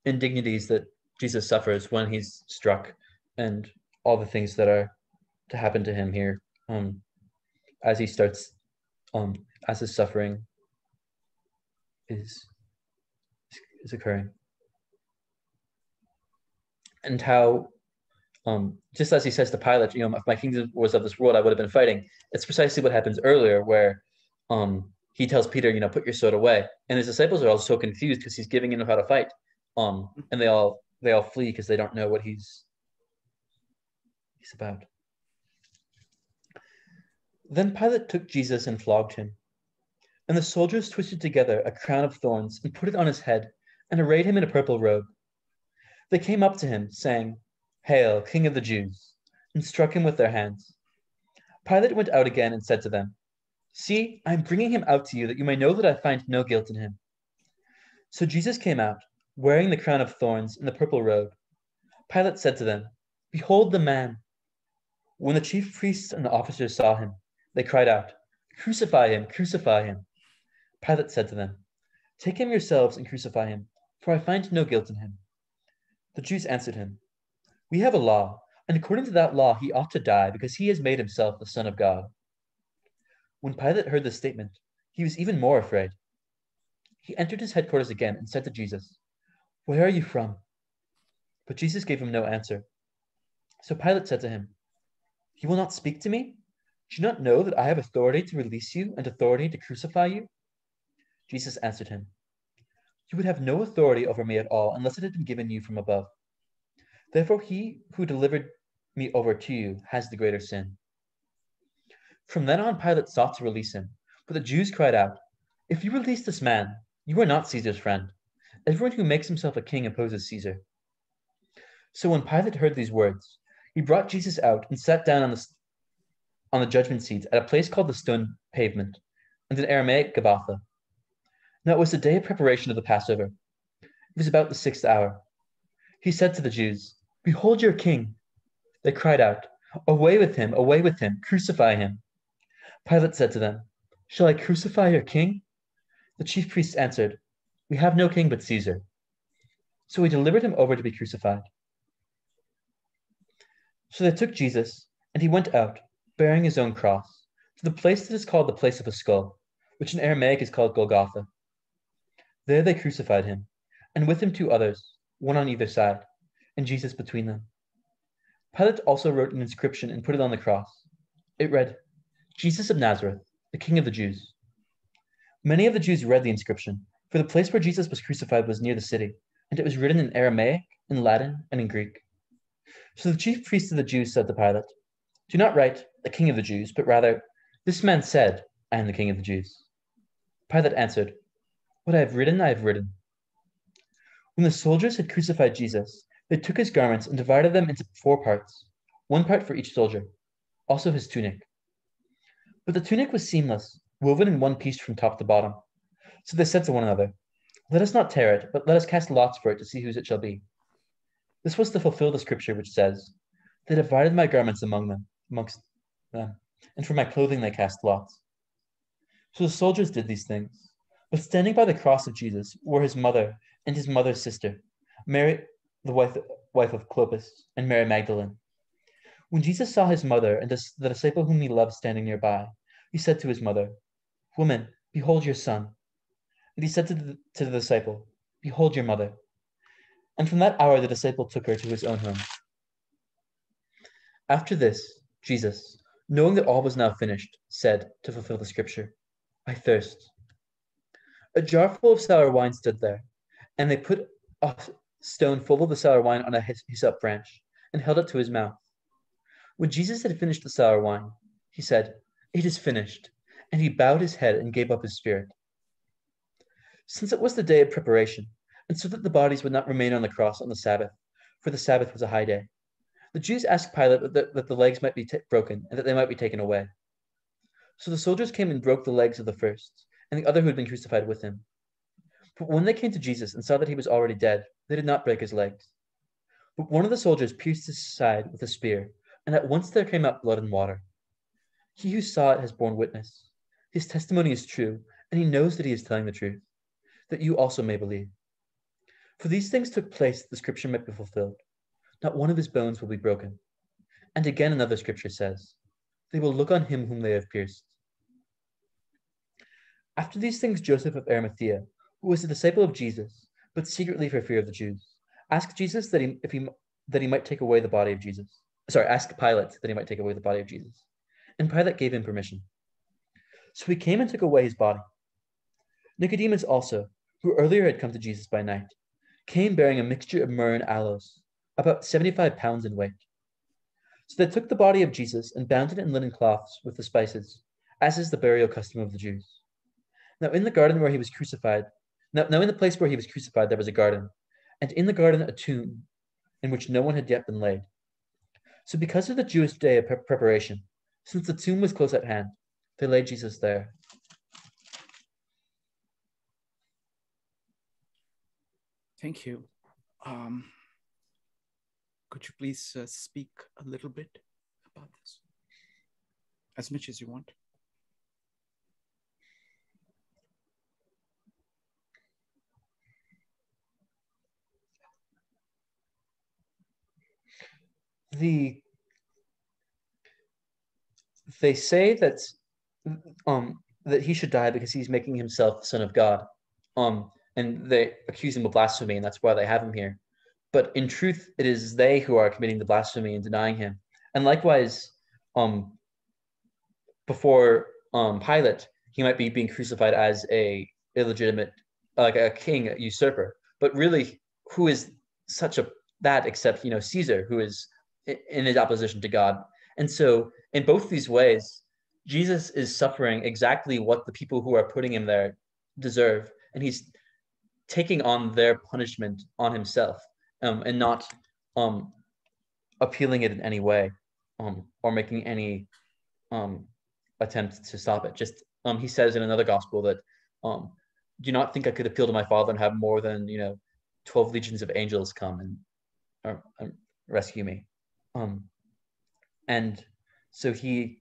indignities that Jesus suffers when he's struck, and all the things that are to happen to him here, as he starts, as his suffering is occurring, and how, just as he says to Pilate, if my kingdom was of this world, I would have been fighting. It's precisely what happens earlier, where he tells Peter, put your sword away. And his disciples are all so confused because he's giving them how to fight. And they all flee because they don't know what he's about. Then Pilate took Jesus and flogged him. And the soldiers twisted together a crown of thorns and put it on his head and arrayed him in a purple robe. They came up to him, saying, "Hail, King of the Jews," and struck him with their hands. Pilate went out again and said to them, "See, I am bringing him out to you that you may know that I find no guilt in him." So Jesus came out, wearing the crown of thorns and the purple robe. Pilate said to them, "Behold the man." When the chief priests and the officers saw him, they cried out, "Crucify him, crucify him." Pilate said to them, "Take him yourselves and crucify him, for I find no guilt in him." The Jews answered him, "We have a law, and according to that law he ought to die because he has made himself the Son of God." When Pilate heard this statement, he was even more afraid. He entered his headquarters again and said to Jesus, "Where are you from?" But Jesus gave him no answer. So Pilate said to him, "You will not speak to me? Do you not know that I have authority to release you and authority to crucify you?" Jesus answered him, "You would have no authority over me at all unless it had been given you from above. Therefore he who delivered me over to you has the greater sin." From then on, Pilate sought to release him, but the Jews cried out, "If you release this man, you are not Caesar's friend. Everyone who makes himself a king opposes Caesar." So when Pilate heard these words, he brought Jesus out and sat down on the judgment seat at a place called the Stone Pavement, and in Aramaic, Gabbatha. Now it was the day of preparation of the Passover. It was about the 6th hour. He said to the Jews, "Behold your king." They cried out, away with him, crucify him." Pilate said to them, "Shall I crucify your king?" The chief priests answered, "We have no king but Caesar." So he delivered him over to be crucified. So they took Jesus, and he went out, bearing his own cross, to the place that is called the place of the skull, which in Aramaic is called Golgotha. There they crucified him, and with him 2 others, one on either side, and Jesus between them. Pilate also wrote an inscription and put it on the cross. It read, "Jesus of Nazareth, the King of the Jews." Many of the Jews read the inscription, for the place where Jesus was crucified was near the city, and it was written in Aramaic, in Latin, and in Greek. So the chief priests of the Jews said to Pilate, "Do not write, 'the King of the Jews,' but rather, 'This man said, I am the King of the Jews.'" Pilate answered, "What I have written, I have written." When the soldiers had crucified Jesus, they took his garments and divided them into 4 parts, 1 part for each soldier, also his tunic. But the tunic was seamless, woven in one piece from top to bottom. So they said to one another, "Let us not tear it, but let us cast lots for it to see whose it shall be." This was to fulfill the scripture which says, "They divided my garments amongst them, and for my clothing they cast lots." So the soldiers did these things. But standing by the cross of Jesus were his mother and his mother's sister, Mary, the wife of Clopas, and Mary Magdalene. When Jesus saw his mother and the disciple whom he loved standing nearby, he said to his mother, "Woman, behold your son." And he said to the disciple, "Behold your mother." And from that hour the disciple took her to his own home. After this, Jesus, knowing that all was now finished, said, to fulfill the scripture, "I thirst." A jar full of sour wine stood there, and they put a stone full of the sour wine on a hyssop branch and held it to his mouth. When Jesus had finished the sour wine, he said, "It is finished," and he bowed his head and gave up his spirit. Since it was the day of preparation, and so that the bodies would not remain on the cross on the Sabbath, for the Sabbath was a high day, the Jews asked Pilate that the legs might be broken and that they might be taken away. So the soldiers came and broke the legs of the first, and the other who had been crucified with him. But when they came to Jesus and saw that he was already dead, they did not break his legs. But one of the soldiers pierced his side with a spear, and at once there came out blood and water. He who saw it has borne witness. His testimony is true, and he knows that he is telling the truth, that you also may believe. For these things took place that the scripture might be fulfilled. Not one of his bones will be broken. And again another scripture says, "They will look on him whom they have pierced." After these things, Joseph of Arimathea, who was a disciple of Jesus, but secretly for fear of the Jews, asked Jesus that he might take away the body of Jesus. Asked Pilate that he might take away the body of Jesus. And Pilate gave him permission. So he came and took away his body. Nicodemus also, who earlier had come to Jesus by night, came bearing a mixture of myrrh and aloes, about 75 pounds in weight. So they took the body of Jesus and bound it in linen cloths with the spices, as is the burial custom of the Jews. Now in the garden where he was crucified, now in the place where he was crucified there was a garden, and in the garden a tomb in which no one had yet been laid. So because of the Jewish day of preparation, since the tomb was close at hand, they laid Jesus there. Thank you. Could you please speak a little bit about this? As much as you want. They say that he should die because he's making himself the Son of God. And they accuse him of blasphemy, and that's why they have him here. But in truth, it is they who are committing the blasphemy and denying him. And likewise, before Pilate, he might be being crucified as a illegitimate, like a king, a usurper. But really, who is such a that except Caesar, who is in his opposition to God? And so, in both these ways, Jesus is suffering exactly what the people who are putting him there deserve, and he's taking on their punishment on himself, and not appealing it in any way, or making any attempt to stop it. Just he says in another gospel that do not think I could appeal to my Father and have more than 12 legions of angels come and rescue me. And so he's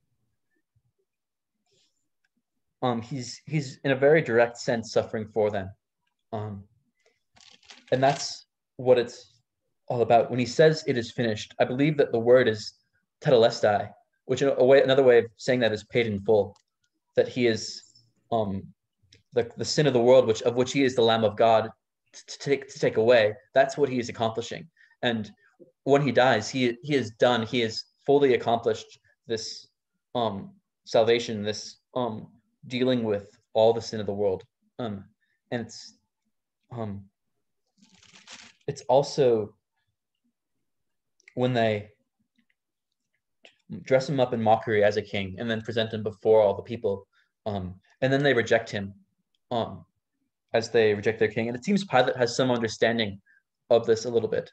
in a very direct sense suffering for them. And that's what it's all about. When he says it is finished, I believe that the word is tetelestai, which another way of saying that is paid in full, that he is the sin of the world, of which he is the Lamb of God to take away. That's what he is accomplishing. And when he dies, he is done. He has fully accomplished this salvation, this dealing with all the sin of the world. And it's also when they dress him up in mockery as a king and then present him before all the people, and then they reject him as they reject their king. And it seems Pilate has some understanding of this a little bit.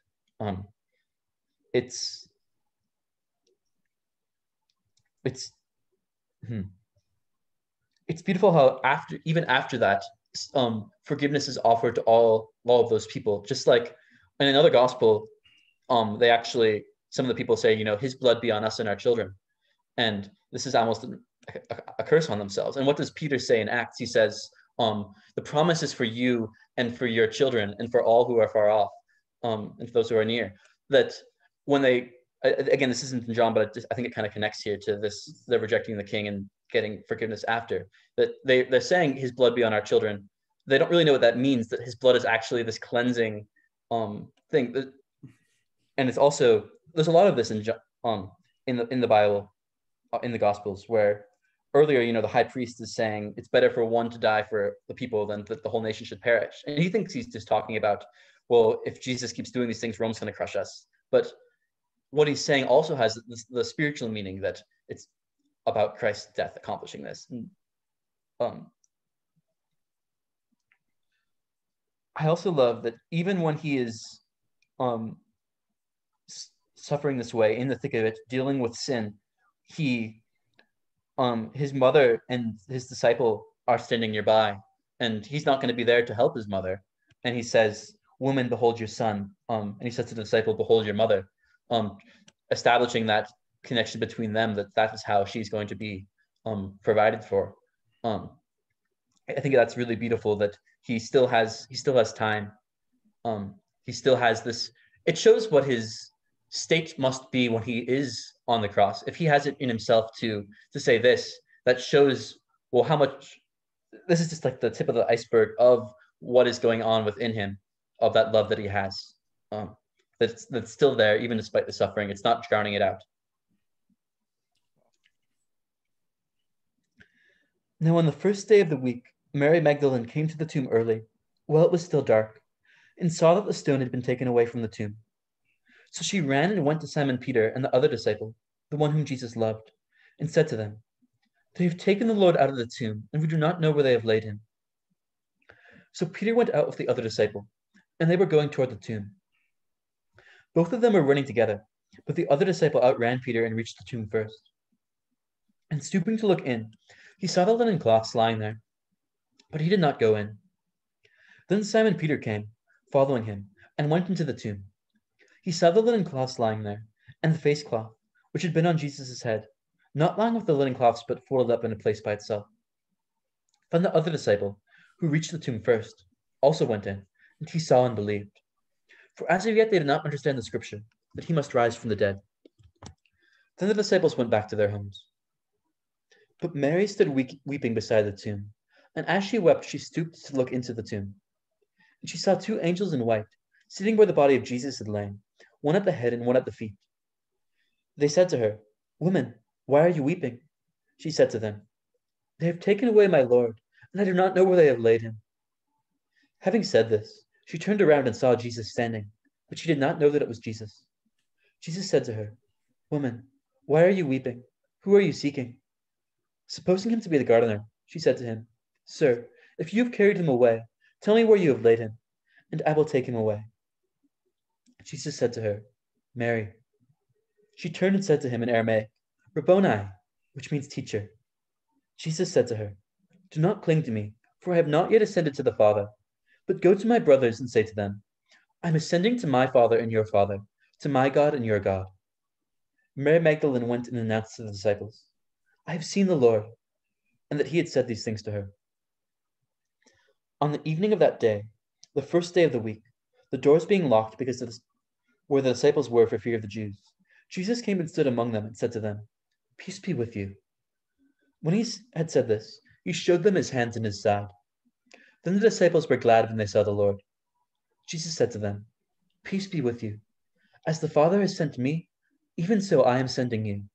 It's beautiful how even after that, forgiveness is offered to all of those people. Just like in another gospel, they actually, some of the people say, his blood be on us and our children. And this is almost a curse on themselves. And what does Peter say in Acts? He says, the promise is for you and for your children and for all who are far off, and for those who are near. That when they, again, this isn't in John, but I think it kind of connects here to this, they're rejecting the king and getting forgiveness after. That they're saying his blood be on our children. They don't really know what that means, that his blood is actually this cleansing thing. And it's also, there's a lot of this in the Bible, in the Gospels, where earlier, the high priest is saying it's better for one to die for the people than that the whole nation should perish. And he thinks he's just talking about, well, if Jesus keeps doing these things, Rome's going to crush us. But what he's saying also has the spiritual meaning that it's about Christ's death accomplishing this. I also love that even when he is suffering this way, in the thick of it, dealing with sin, his mother and his disciple are standing nearby, and he's not going to be there to help his mother. And he says, "Woman, behold your son." And he says to the disciple, "Behold your mother," establishing that connection between them, that is how she's going to be provided for. I think that's really beautiful, that he still has time. He still has this. It shows what his state must be when he is on the cross. If he has it in himself to say this, that shows, well, how much. This is just like the tip of the iceberg of what is going on within him, of that love that he has. That's still there, even despite the suffering. It's not drowning it out. Now on the first day of the week, Mary Magdalene came to the tomb early, while it was still dark, and saw that the stone had been taken away from the tomb. So she ran and went to Simon Peter and the other disciple, the one whom Jesus loved, and said to them, "They have taken the Lord out of the tomb, and we do not know where they have laid him." So Peter went out with the other disciple, and they were going toward the tomb. Both of them were running together, but the other disciple outran Peter and reached the tomb first. And stooping to look in, he saw the linen cloths lying there, but he did not go in. Then Simon Peter came, following him, and went into the tomb. He saw the linen cloths lying there, and the face cloth, which had been on Jesus' head, not lying with the linen cloths, but folded up in a place by itself. Then the other disciple, who reached the tomb first, also went in, and he saw and believed. For as of yet they did not understand the scripture, that he must rise from the dead. Then the disciples went back to their homes. But Mary stood weeping beside the tomb, and as she wept, she stooped to look into the tomb. And she saw two angels in white, sitting where the body of Jesus had lain, one at the head and one at the feet. They said to her, "Woman, why are you weeping?" She said to them, "They have taken away my Lord, and I do not know where they have laid him." Having said this, she turned around and saw Jesus standing, but she did not know that it was Jesus. Jesus said to her, "Woman, why are you weeping? Who are you seeking?" Supposing him to be the gardener, she said to him, "Sir, if you have carried him away, tell me where you have laid him, and I will take him away." Jesus said to her, "Mary." She turned and said to him in Aramaic, "Rabboni," which means teacher. Jesus said to her, "Do not cling to me, for I have not yet ascended to the Father, but go to my brothers and say to them, I am ascending to my Father and your Father, to my God and your God." Mary Magdalene went and announced to the disciples, "I have seen the Lord," and that he had said these things to her. On the evening of that day, the first day of the week, the doors being locked because of where the disciples were for fear of the Jews, Jesus came and stood among them and said to them, "Peace be with you." When he had said this, he showed them his hands and his side. Then the disciples were glad when they saw the Lord. Jesus said to them, "Peace be with you. As the Father has sent me, even so I am sending you."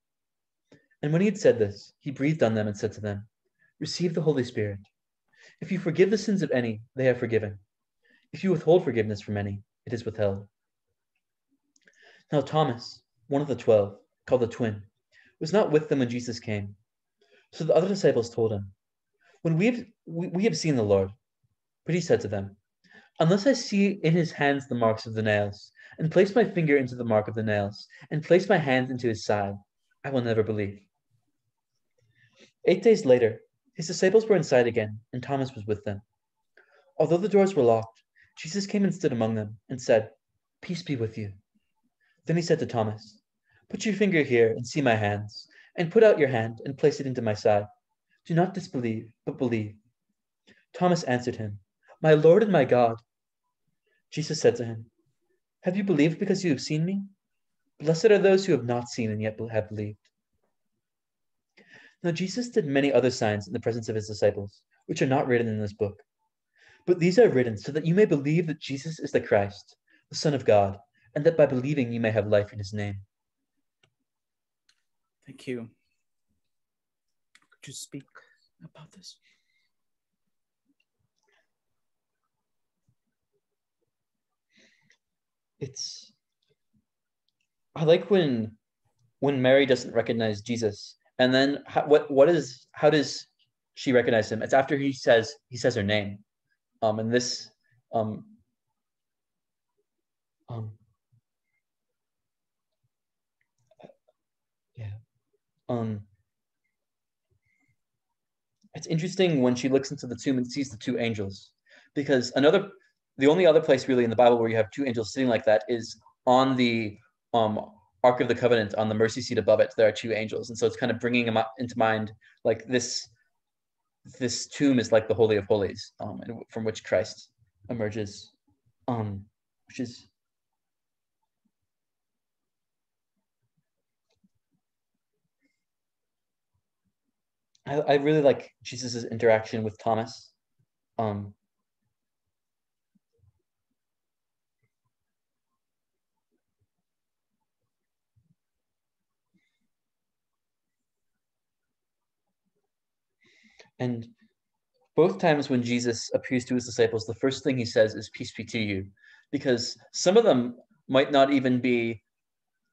And when he had said this, he breathed on them and said to them, "Receive the Holy Spirit. If you forgive the sins of any, they are forgiven. If you withhold forgiveness from any, it is withheld." Now Thomas, one of the 12, called the twin, was not with them when Jesus came. So the other disciples told him, "When we have seen the Lord." But he said to them, "Unless I see in his hands the marks of the nails, and place my finger into the mark of the nails, and place my hand into his side, I will never believe." 8 days later, his disciples were inside again, and Thomas was with them. Although the doors were locked, Jesus came and stood among them, and said, "Peace be with you." Then he said to Thomas, "Put your finger here and see my hands, and put out your hand and place it into my side. Do not disbelieve, but believe." Thomas answered him, "My Lord and my God." Jesus said to him, "Have you believed because you have seen me? Blessed are those who have not seen and yet have believed." Now Jesus did many other signs in the presence of his disciples, which are not written in this book. But these are written so that you may believe that Jesus is the Christ, the Son of God, and that by believing you may have life in his name. Thank you. Could you speak about this? I like when Mary doesn't recognize Jesus, and then how does she recognize him? It's after he says her name. And this um um yeah um it's interesting when she looks into the tomb and sees the two angels, because the only other place really in the Bible where you have two angels sitting like that is on the um Ark of the Covenant. On the mercy seat above it, there are two angels, and so it's kind of bringing them up into mind, like this tomb is like the Holy of Holies, and from which Christ emerges, which is I really like Jesus's interaction with Thomas. Um, And both times when Jesus appears to his disciples, the first thing he says is, "Peace be to you," because some of them might not even be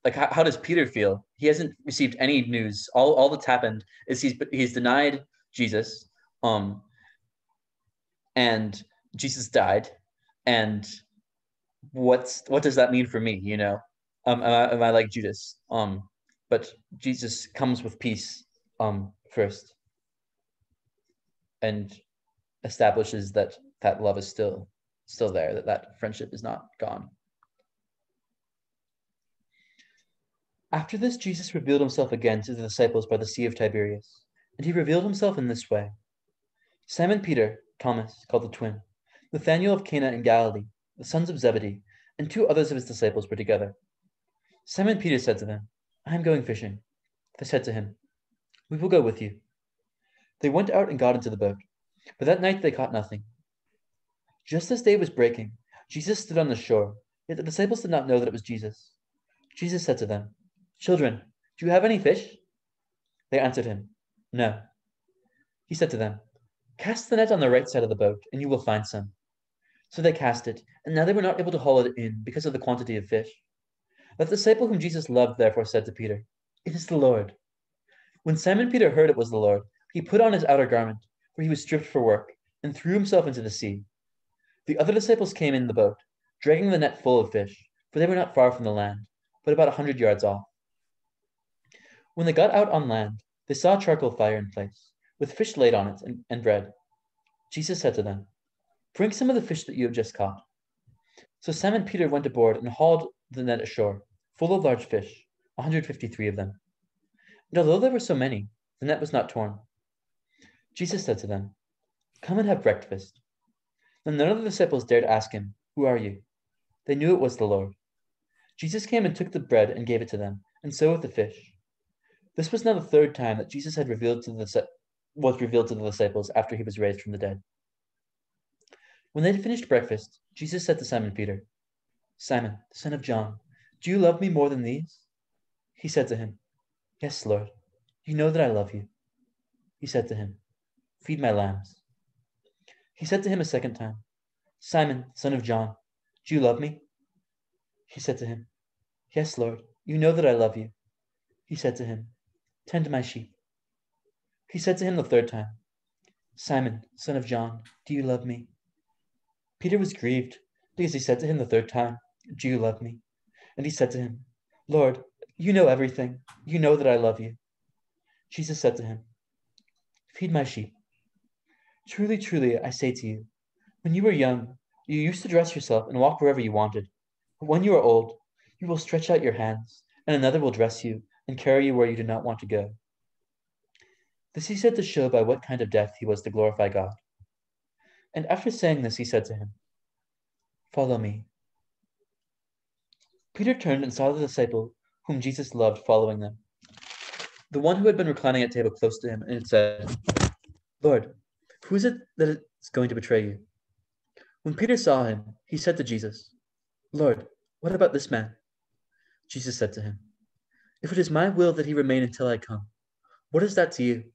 like, how does Peter feel? He hasn't received any news. All that's happened is he's denied Jesus, and Jesus died, and what does that mean for me? Am I like Judas? But Jesus comes with peace, first, and establishes that love is still there, that friendship is not gone. After this, Jesus revealed himself again to the disciples by the Sea of Tiberias, and he revealed himself in this way. Simon Peter, Thomas, called the twin, Nathanael of Cana in Galilee, the sons of Zebedee, and two others of his disciples were together. Simon Peter said to them, "I am going fishing." They said to him, "We will go with you." They went out and got into the boat, but that night they caught nothing. Just as day was breaking, Jesus stood on the shore, yet the disciples did not know that it was Jesus. Jesus said to them, "Children, do you have any fish?" They answered him, "No." He said to them, "Cast the net on the right side of the boat, and you will find some." So they cast it, and now they were not able to haul it in because of the quantity of fish. That disciple whom Jesus loved therefore said to Peter, "It is the Lord." When Simon Peter heard it was the Lord, he put on his outer garment, for he was stripped for work, and threw himself into the sea. The other disciples came in the boat, dragging the net full of fish, for they were not far from the land, but about 100 yards off. When they got out on land, they saw a charcoal fire in place, with fish laid on it and bread. Jesus said to them, "Bring some of the fish that you have just caught." So Simon Peter went aboard and hauled the net ashore, full of large fish, 153 of them. And although there were so many, the net was not torn. Jesus said to them, "Come and have breakfast." Then none of the disciples dared ask him, "Who are you?" They knew it was the Lord. Jesus came and took the bread and gave it to them, and so with the fish. This was now the third time that Jesus was revealed to the disciples after he was raised from the dead. When they had finished breakfast, Jesus said to Simon Peter, "Simon, the son of John, do you love me more than these?" He said to him, "Yes, Lord, you know that I love you." He said to him, "Feed my lambs." He said to him a second time, "Simon, son of John, do you love me?" He said to him, "Yes, Lord, you know that I love you." He said to him, "Tend my sheep." He said to him the third time, "Simon, son of John, do you love me?" Peter was grieved because he said to him the third time, "Do you love me?" And he said to him, "Lord, you know everything. You know that I love you." Jesus said to him, "Feed my sheep. Truly, truly, I say to you, when you were young, you used to dress yourself and walk wherever you wanted. But when you are old, you will stretch out your hands, and another will dress you and carry you where you do not want to go." This he said to show by what kind of death he was to glorify God. And after saying this, he said to him, "Follow me." Peter turned and saw the disciple whom Jesus loved following them, the one who had been reclining at table close to him, and said, "Lord, who is it that is going to betray you?" When Peter saw him, he said to Jesus, "Lord, what about this man?" Jesus said to him, "If it is my will that he remain until I come, what is that to you?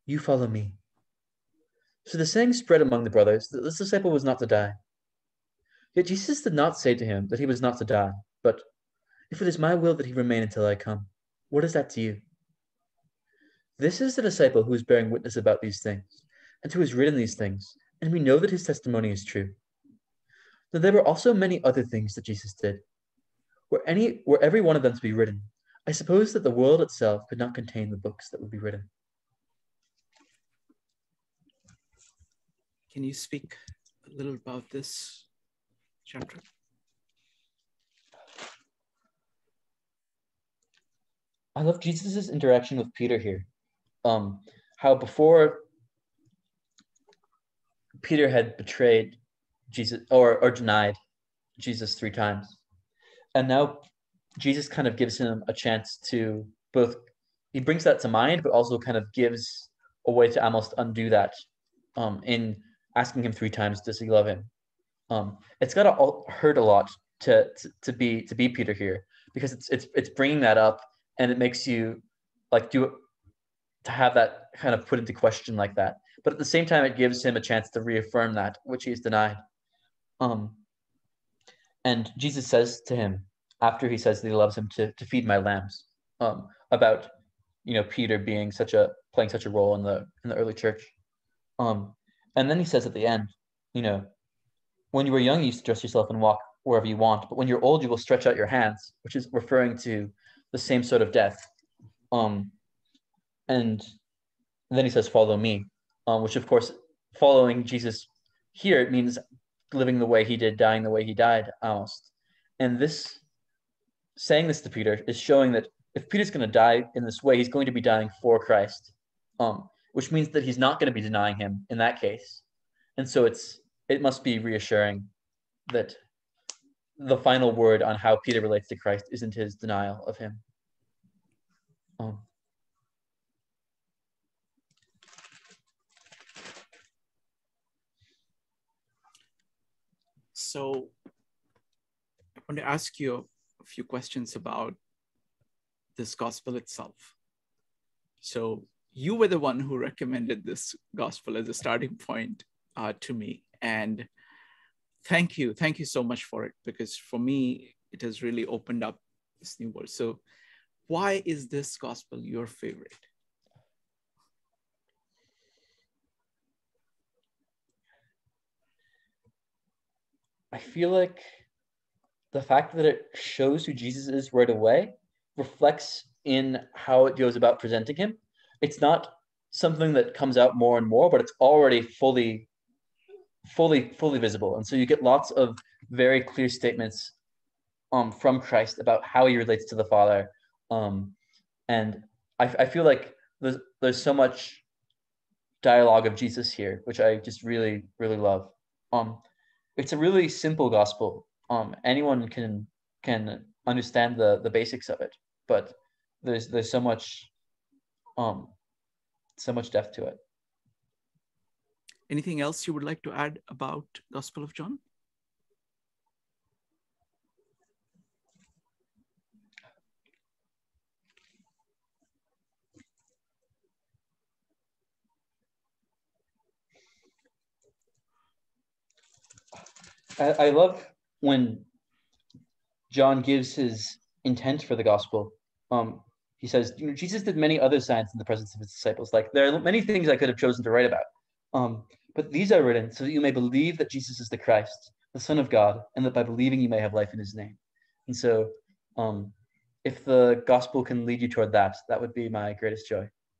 You follow me." So the saying spread among the brothers that this disciple was not to die. Yet Jesus did not say to him that he was not to die, but, "If it is my will that he remain until I come, what is that to you?" This is the disciple who is bearing witness about these things, and who has written these things, and we know that his testimony is true. Now there were also many other things that Jesus did. Were every one of them to be written, I suppose that the world itself could not contain the books that would be written. Can you speak a little about this chapter? I love Jesus' interaction with Peter here. How before Peter had betrayed Jesus or denied Jesus 3 times, and now Jesus kind of gives him a chance to both, he brings that to mind, but also kind of gives a way to almost undo that, in asking him 3 times, does he love him? It's gotta hurt a lot to be Peter here, because it's bringing that up, and it makes you like to have that kind of put into question like that. But at the same time, it gives him a chance to reaffirm that which he's denied. And Jesus says to him, after he says that he loves him, to feed my lambs, about Peter being playing such a role in the early church. And then he says at the end, when you were young, you used to dress yourself and walk wherever you want, but when you're old, you will stretch out your hands, which is referring to the same sort of death. And then he says, follow me, which of course, following Jesus here, it means living the way he did, dying the way he died, almost. And saying this to Peter is showing that if Peter's going to die in this way, he's going to be dying for Christ, which means that he's not going to be denying him in that case. And so it must be reassuring that the final word on how Peter relates to Christ isn't his denial of him. So I want to ask you a few questions about this gospel itself. So you were the one who recommended this gospel as a starting point to me. And thank you so much for it, because for me, it has really opened up this new world. So why is this gospel your favorite? I feel like the fact that it shows who Jesus is right away reflects in how it goes about presenting him. It's not something that comes out more and more, but it's already fully visible. And so you get lots of very clear statements from Christ about how he relates to the Father. And I feel like there's so much dialogue of Jesus here, which I just really, really love. It's a really simple gospel. Anyone can understand the basics of it, but there's so much depth to it. Anything else you would like to add about Gospel of John? I love when John gives his intent for the gospel. He says, Jesus did many other signs in the presence of his disciples. Like, there are many things I could have chosen to write about. But these are written so that you may believe that Jesus is the Christ, the Son of God, and that by believing you may have life in his name. And so if the gospel can lead you toward that, that would be my greatest joy.